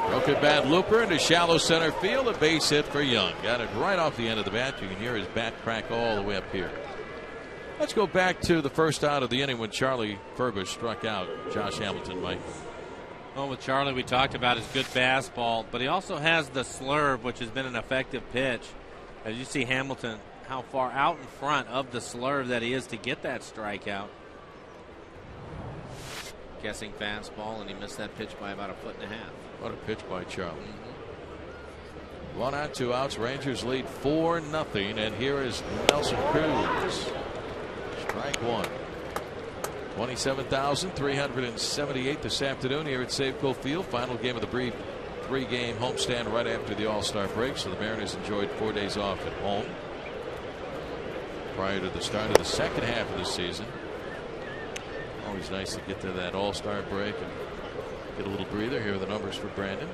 [SPEAKER 1] Broken bat looper into shallow center field. A base hit for Young. Got it right off the end of the bat. You can hear his bat crack all the way up here. Let's go back to the first out of the inning when Charlie Fergus struck out Josh Hamilton, Mike.
[SPEAKER 2] Well, with Charlie, we talked about his good fastball, but he also has the slurve, which has been an effective pitch. As you see Hamilton, how far out in front of the slurve that he is to get that strikeout. Guessing fastball, and he missed that pitch by about 1.5 feet.
[SPEAKER 1] What a pitch by Charlie. 1 out, 2 outs. Rangers lead 4-0, and here is Nelson Cruz. Strike 1. 27,378 this afternoon here at Safeco Field. Final game of the brief 3-game homestand right after the All-Star break. So the Mariners enjoyed 4 days off at home prior to the start of the second half of the season. Always nice to get to that All-Star break and get a little breather. Here are the numbers for Brandon.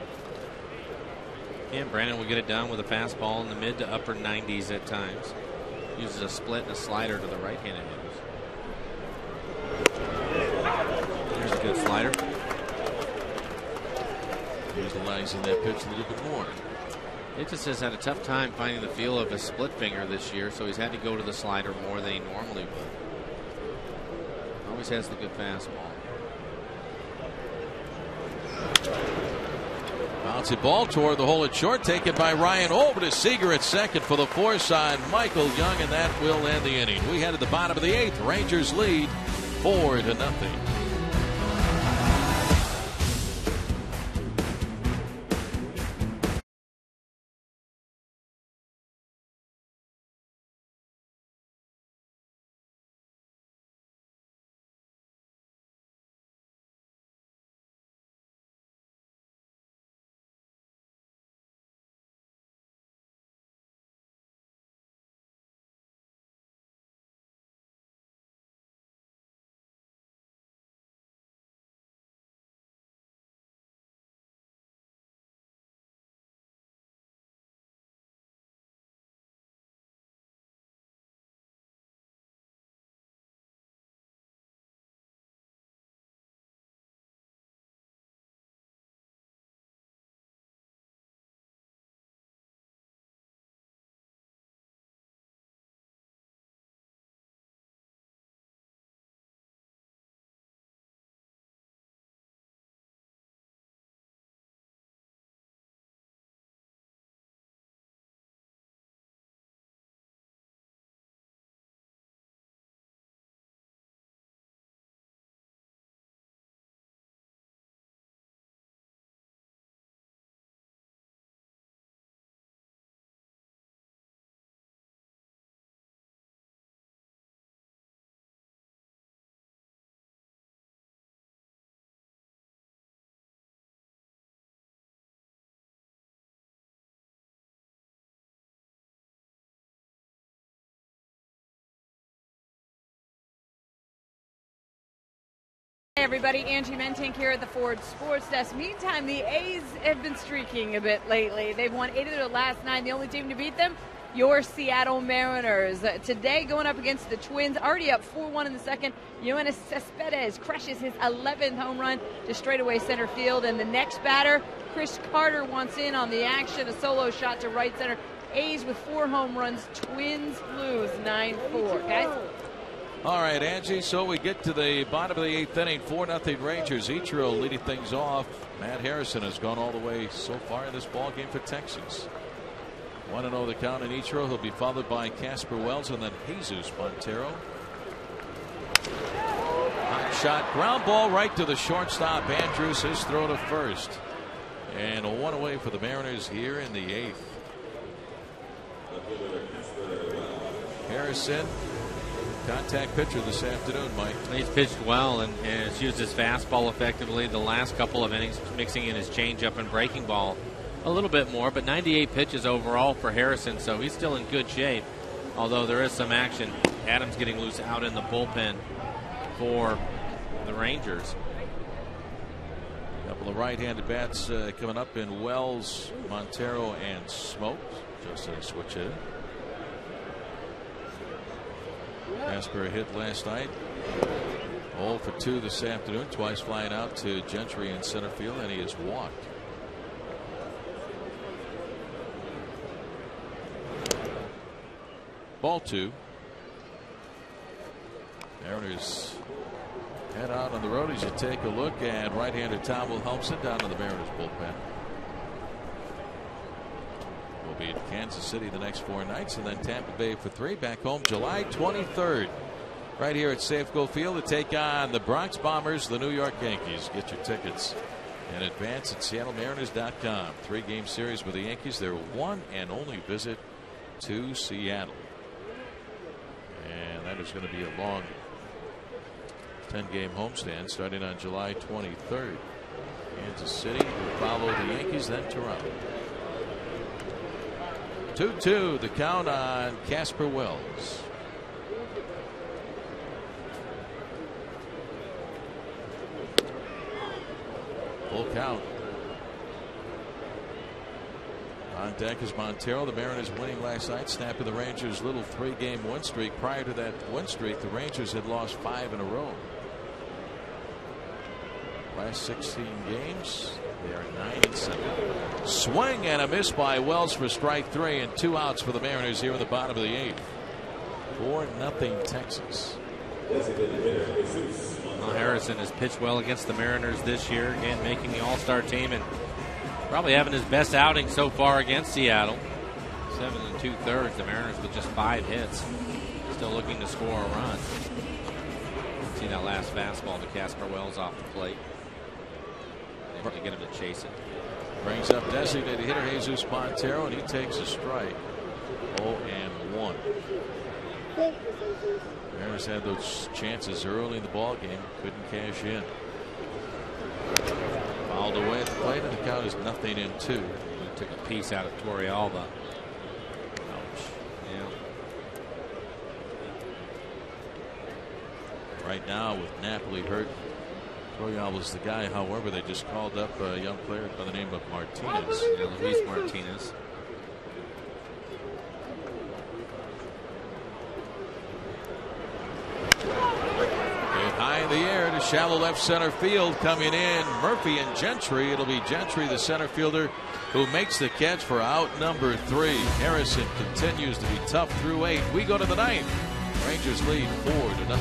[SPEAKER 2] And Brandon will get it done with a fastball in the mid to upper 90s at times. Uses a split and a slider to the right-handed hitters. There's a good slider.
[SPEAKER 1] Utilizing that pitch a little bit more.
[SPEAKER 2] It just has had a tough time finding the feel of his split finger this year, so he's had to go to the slider more than he normally would. Always has the good fastball.
[SPEAKER 1] Bouncy ball toward the hole at short, taken by Ryan over to Seager at second for the force on Michael Young, and that will end the inning. We head to the bottom of the 8th. Rangers lead 4-0.
[SPEAKER 3] Hey everybody, Angie Mentink here at the Ford Sports Desk. Meantime, the A's have been streaking a bit lately. They've won 8 of their last 9. The only team to beat them, your Seattle Mariners. Today going up against the Twins, already up 4-1 in the second. Yoenis Cespedes crushes his 11th home run to straightaway center field. And the next batter, Chris Carter, wants in on the action. A solo shot to right center. A's with 4 home runs. Twins lose 9-4. Guys?
[SPEAKER 1] All right, Angie, so we get to the bottom of the 8th inning, 4-0 Rangers. Ichiro leading things off. Matt Harrison has gone all the way so far in this ball game for Texas. 1-0 the count in Ichiro. He'll be followed by Casper Wells and then Jesus Montero. Hot shot, ground ball right to the shortstop. Andrews, his throw to first. And a 1 away for the Mariners here in the 8th. Harrison, contact pitcher this afternoon, Mike.
[SPEAKER 5] He's pitched well and has used his fastball effectively the last couple of innings, mixing in his changeup and breaking ball a little bit more, but 98 pitches overall for Harrison, so he's still in good shape, although there is some action. Adams getting loose out in the bullpen for the Rangers.
[SPEAKER 1] A couple of right-handed bats coming up in Wells, Montero, and Smokes. Just a switch hitter. Casper hit last night. 0 for 2 this afternoon, twice flying out to Gentry in center field, and he has walked. Ball 2. Mariners head out on the road as you take a look at right-hander Tom Wilhelmsen down in the Mariners bullpen. We'll be at Kansas City the next 4 nights and then Tampa Bay for 3. Back home July 23rd. Right here at Safeco Field to take on the Bronx Bombers, the New York Yankees. Get your tickets in advance at SeattleMariners.com. 3-game series with the Yankees. Their one and only visit to Seattle. And that is going to be a long 10-game homestand starting on July 23rd. Kansas City will follow the Yankees, then Toronto. 2-2 the count on Casper Wells. Full count. On deck is Montero. The Mariners winning last night, snapping the Rangers' little 3-game win streak. Prior to that win streak, the Rangers had lost 5 in a row. Last 16 games, they are 9-7. Swing and a miss by Wells for strike 3 and 2 outs for the Mariners here in the bottom of the 8th. 4-0 Texas.
[SPEAKER 5] Well, Harrison has pitched well against the Mariners this year, again making the All-Star team and probably having his best outing so far against Seattle. 7 2/3. The Mariners with just 5 hits, still looking to score a run. See that last fastball to Casper Wells off the plate. Able to get him to chase it.
[SPEAKER 1] Brings up designated hitter Jesus Montero, and he takes a strike. 0-1. Mariners had those chances early in the ball game, couldn't cash in. Fouled away at the plate, and the count is 0-2.
[SPEAKER 5] He took a piece out of Torrealba. Ouch. Yeah.
[SPEAKER 1] Right now with Napoli hurt, Torrealba's the guy. However, they just called up a young player by the name of Martinez.
[SPEAKER 5] Yeah, Luis Martinez.
[SPEAKER 1] High in the air to shallow left center field, coming in Murphy and Gentry. It'll be Gentry, the center fielder, who makes the catch for out number 3. Harrison continues to be tough through 8. We go to the 9th. Rangers lead 4-0.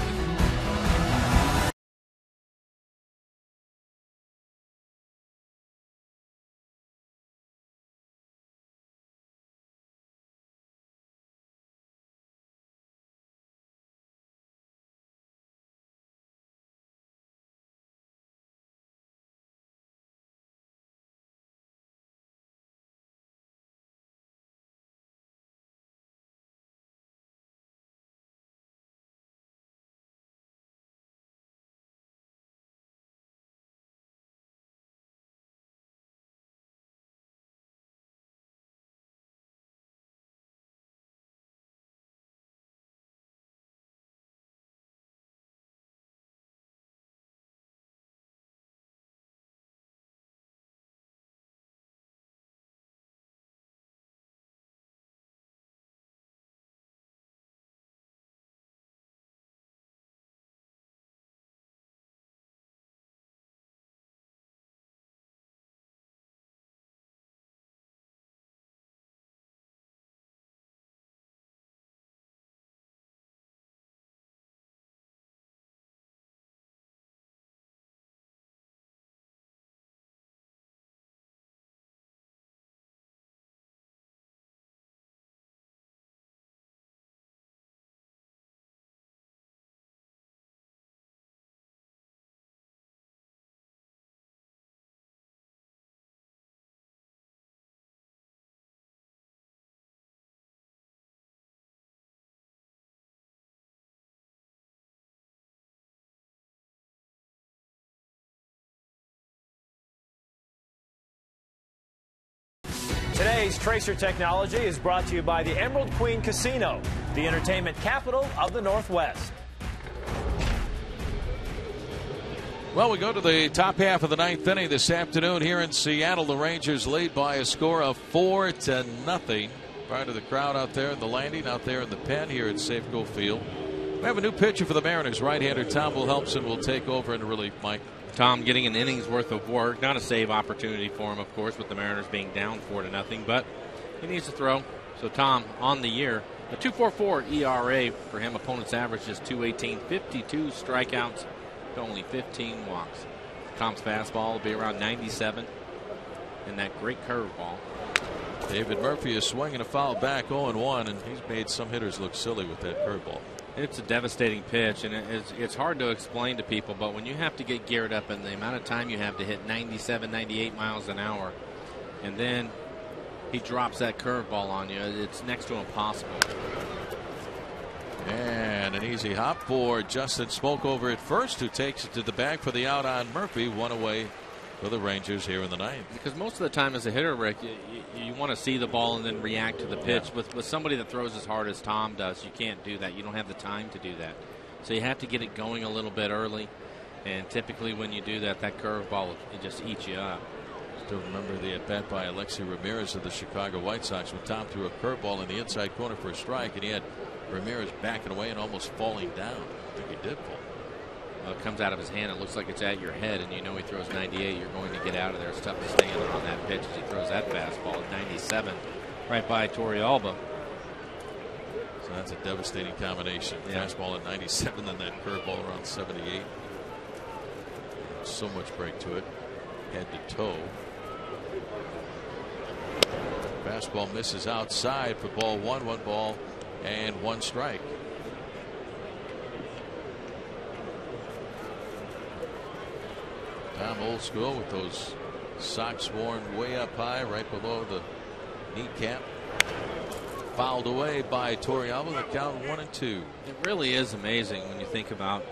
[SPEAKER 4] Today's Tracer Technology is brought to you by the Emerald Queen Casino, the entertainment capital of the Northwest.
[SPEAKER 1] Well, we go to the top half of the ninth inning this afternoon here in Seattle. The Rangers lead by a score of 4-0. Prior to the crowd out there in the landing, out there in the pen here at Safeco Field. We have a new pitcher for the Mariners. Right-hander Tom Wilhelmsen will take over in relief, Mike.
[SPEAKER 5] Tom getting an inning's worth of work. Not a save opportunity for him, of course, with the Mariners being down 4-0, but he needs to throw. So Tom, on the year, a 2.44 ERA for him. Opponent's average is 2.18, 52 strikeouts to only 15 walks. Tom's fastball will be around 97, and that great curveball.
[SPEAKER 1] David Murphy is swinging a foul back 0-1, and he's made some hitters look silly with that curveball.
[SPEAKER 5] It's a devastating pitch, and it's hard to explain to people, but when you have to get geared up and the amount of time you have to hit 97, 98 miles an hour, and then he drops that curveball on you, it's next to impossible.
[SPEAKER 1] And an easy hop for Justin Smokeover at first, who takes it to the bag for the out on Murphy. One away for the Rangers here in the ninth.
[SPEAKER 5] Because most of the time as a hitter, Rick, you want to see the ball and then react to the pitch.
[SPEAKER 1] Yeah.
[SPEAKER 5] With somebody that throws as hard as Tom does, you can't do that. You don't have the time to do that. So you have to get it going a little bit early. And typically when you do that, that curveball, it just eats you up.
[SPEAKER 1] Still remember the at-bat by Alexi Ramirez of the Chicago White Sox when Tom threw a curveball in the inside corner for a strike, and he had Ramirez backing away and almost falling down. I think he did fall.
[SPEAKER 5] It comes out of his hand. It looks like it's at your head, and you know he throws 98. You're going to get out of there. It's tough to stand on that pitch as he throws that fastball at 97 right by Torrealba.
[SPEAKER 1] So that's a devastating combination.
[SPEAKER 5] Yeah.
[SPEAKER 1] Fastball at 97 and that curveball around 78. So much break to it. Head to toe. Fastball misses outside for ball one. 1 ball and 1 strike. Tom old school with those socks worn way up high right below the kneecap. Fouled away by Torrealba. The count 1-2.
[SPEAKER 5] It really is amazing when you think about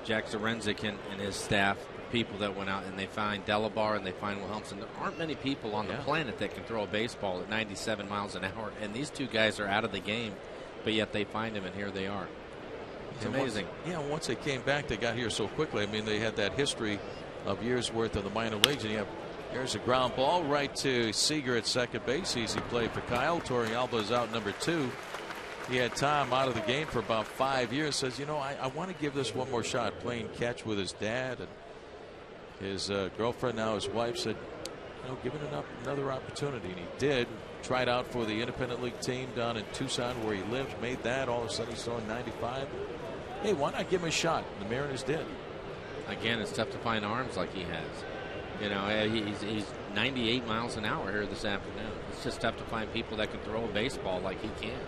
[SPEAKER 5] Jack Zarenzik and his staff, people that went out and they find Delabar and they find Wilhelmsen. There aren't many people on the planet that can throw a baseball at 97 miles an hour, and these two guys are out of the game, but yet they find him, and here they are. It's amazing.
[SPEAKER 1] Once they came back, they got here so quickly. I mean, they had that history of years worth of the minor leagues, and here's a ground ball right to Seager at second base. Easy play for Kyle. Torrealba is out number 2. He had Tom out of the game for about 5 years. Says, I want to give this one more shot. Playing catch with his dad, and his girlfriend, now his wife, said, give it another opportunity, and he did. Tried out for the independent league team down in Tucson where he lives. Made that. All of a sudden he's throwing 95. Hey, why not give him a shot? The Mariners did.
[SPEAKER 5] Again, it's tough to find arms like he has. He's 98 miles an hour here this afternoon. It's just tough to find people that can throw a baseball like he can.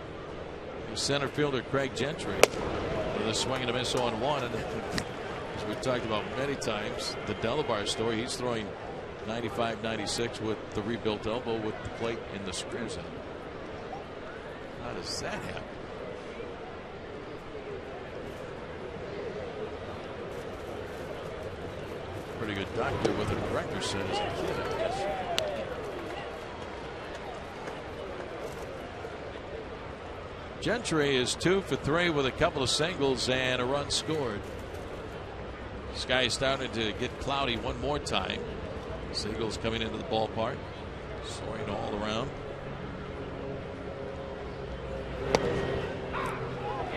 [SPEAKER 1] Center fielder Craig Gentry with a swing and a miss on 1. And as we've talked about many times, the Delabar story, he's throwing 95, 96 with the rebuilt elbow with the plate in the square zone. How does that happen? Pretty good doctor with a director said as a kid, I guess. Gentry is 2 for 3 with a couple of singles and a run scored. Sky is starting to get cloudy one more time. Seagulls coming into the ballpark, soaring all around.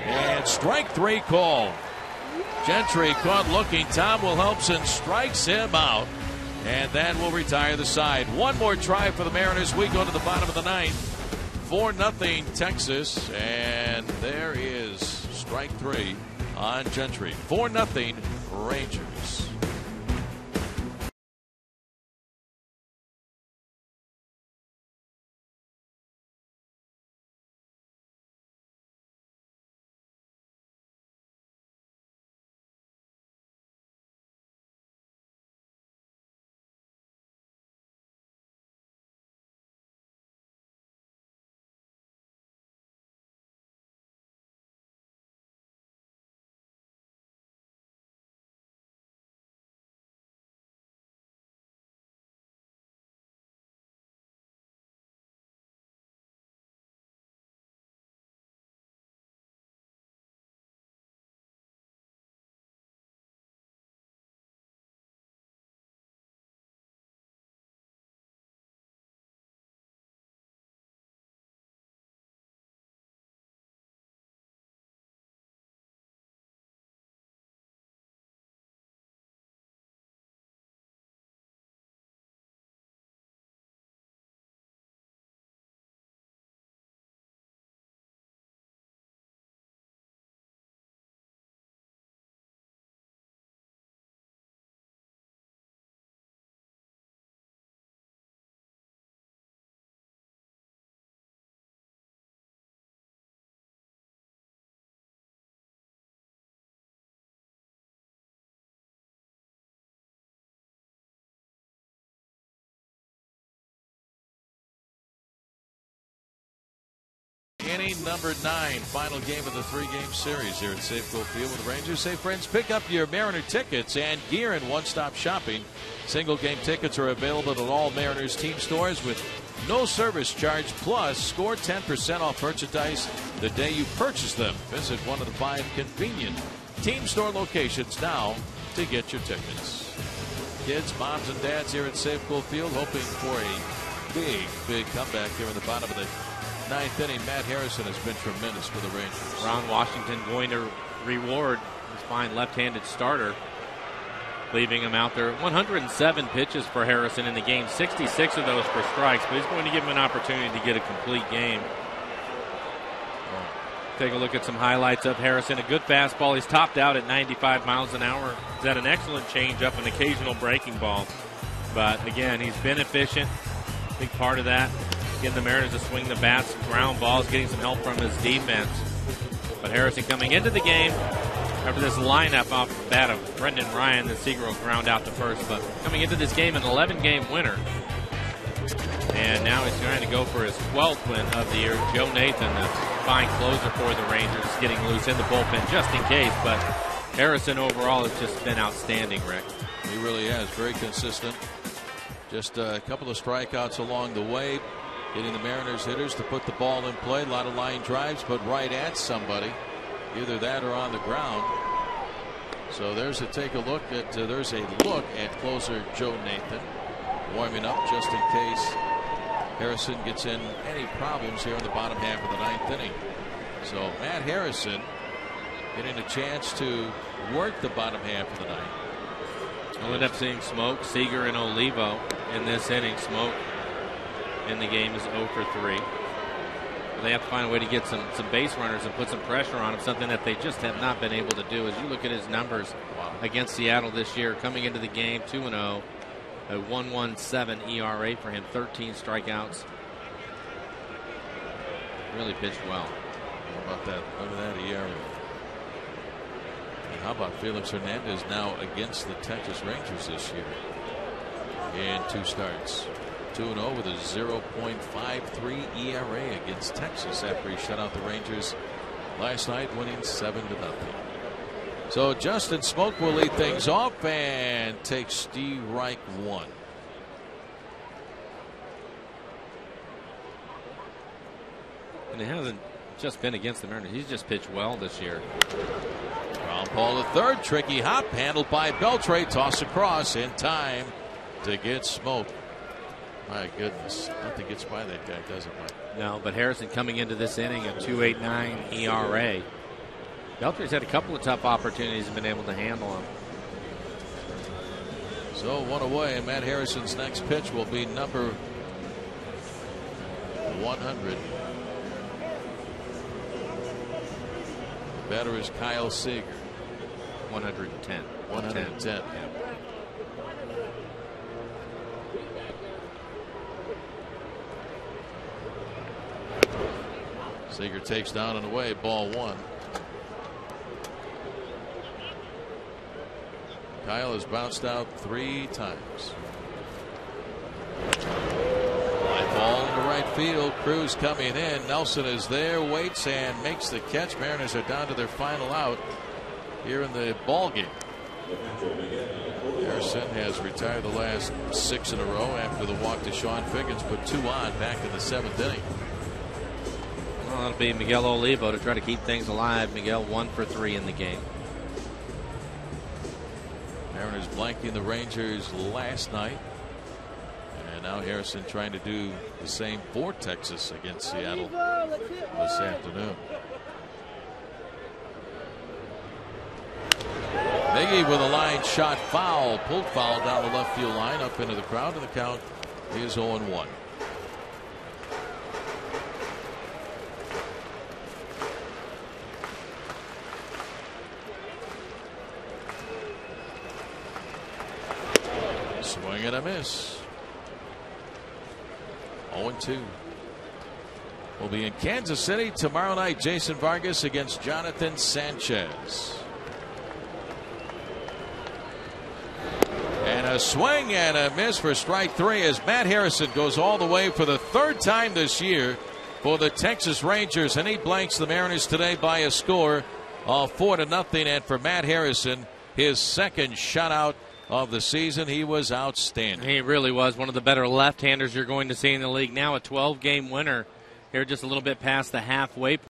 [SPEAKER 1] And strike 3 call. Gentry caught looking. Tom Wilhelmsen strikes him out, and that will retire the side. One more try for the Mariners. We go to the bottom of the ninth. 4-0 Texas, and there is strike 3 on Gentry. 4-0 Rangers. inning, number 9, final game of the 3-game series here at Safeco Field with the Rangers. Say, friends, pick up your Mariner tickets and gear in one-stop shopping. Single-game tickets are available at all Mariners team stores with no service charge, plus score 10% off merchandise the day you purchase them. Visit one of the 5 convenient team store locations now to get your tickets. Kids, moms, and dads here at Safeco Field hoping for a big comeback here in the bottom of the 9th inning. Matt Harrison has been tremendous for the Rangers.
[SPEAKER 2] Ron Washington going to reward his fine left-handed starter, leaving him out there. 107 pitches for Harrison in the game, 66 of those for strikes, but he's going to give him an opportunity to get a complete game. Take a look at some highlights of Harrison. A good fastball. He's topped out at 95 miles an hour. He's had an excellent changeup, an occasional breaking ball. But again, he's been efficient. Big part of that, getting the Mariners to swing the bats, ground balls, getting some help from his defense. But Harrison coming into the game after this lineup off the bat of Brendan Ryan, the Seager will ground out to first. But coming into this game, an 11-game winner. And now he's trying to go for his 12th win of the year. Joe Nathan, the fine closer for the Rangers, getting loose in the bullpen just in case. But Harrison overall has just been outstanding, Rick.
[SPEAKER 1] He really has. Very consistent. Just a couple of strikeouts along the way, getting the Mariners hitters to put the ball in play. A lot of line drives, but right at somebody, either that or on the ground. So there's a look at closer Joe Nathan, warming up just in case Harrison gets in any problems here in the bottom half of the 9th inning. So Matt Harrison getting a chance to work the bottom half of the 9th.
[SPEAKER 2] We'll end up seeing Smoke, Seager, and Olivo in this inning. Smoke in the game is 0 for 3. They have to find a way to get some base runners and put some pressure on him, something that they just have not been able to do. As you look at his numbers against Seattle this year, coming into the game 2-0, a 1.17 ERA for him, 13 strikeouts. Really pitched well.
[SPEAKER 1] How about that? Look at that ERA. And how about Felix Hernandez now against the Texas Rangers this year in 2 starts? 2-0 with a 0.53 ERA against Texas after he shut out the Rangers last night, winning 7-0. So Justin Smoke will lead things off and take strike 1.
[SPEAKER 2] And it hasn't just been against the Mariners. He's just pitched well this year.
[SPEAKER 1] Ground ball the third. Tricky hop handled by Beltre. Toss across in time to get Smoke. My goodness. Nothing gets by that guy, does it, Mike?
[SPEAKER 2] No, but Harrison coming into this inning a 2.89 ERA. Beltre's had a couple of tough opportunities and been able to handle him.
[SPEAKER 1] So 1 away. Matt Harrison's next pitch will be number 100. The batter is Kyle Seager.
[SPEAKER 2] 110.
[SPEAKER 1] 110.
[SPEAKER 2] Yeah.
[SPEAKER 1] Seager takes down and away, ball 1. Kyle has bounced out 3 times. Fly ball in the right field. Cruz coming in. Nelson is there, waits and makes the catch. Mariners are down to their final out here in the ball game. Harrison has retired the last 6 in a row after the walk to Sean Figgins, put 2 on back in the 7th inning.
[SPEAKER 2] Well, that'll be Miguel Olivo to try to keep things alive. Miguel 1 for 3 in the game.
[SPEAKER 1] Mariners blanking the Rangers last night. And now Harrison trying to do the same for Texas against Seattle this afternoon. Miggy with a line shot foul. Pulled foul down the left field line up into the crowd. And the count is 0-1. Swing and a miss. 0-2. We'll be in Kansas City tomorrow night. Jason Vargas against Jonathan Sanchez. And a swing and a miss for strike 3 as Matt Harrison goes all the way for the 3rd time this year for the Texas Rangers, and he blanks the Mariners today by a score of 4-0. And for Matt Harrison, his second shutout of the season, he was outstanding.
[SPEAKER 2] He really was one of the better left-handers you're going to see in the league. Now a 12-game winner here, just a little bit past the halfway point.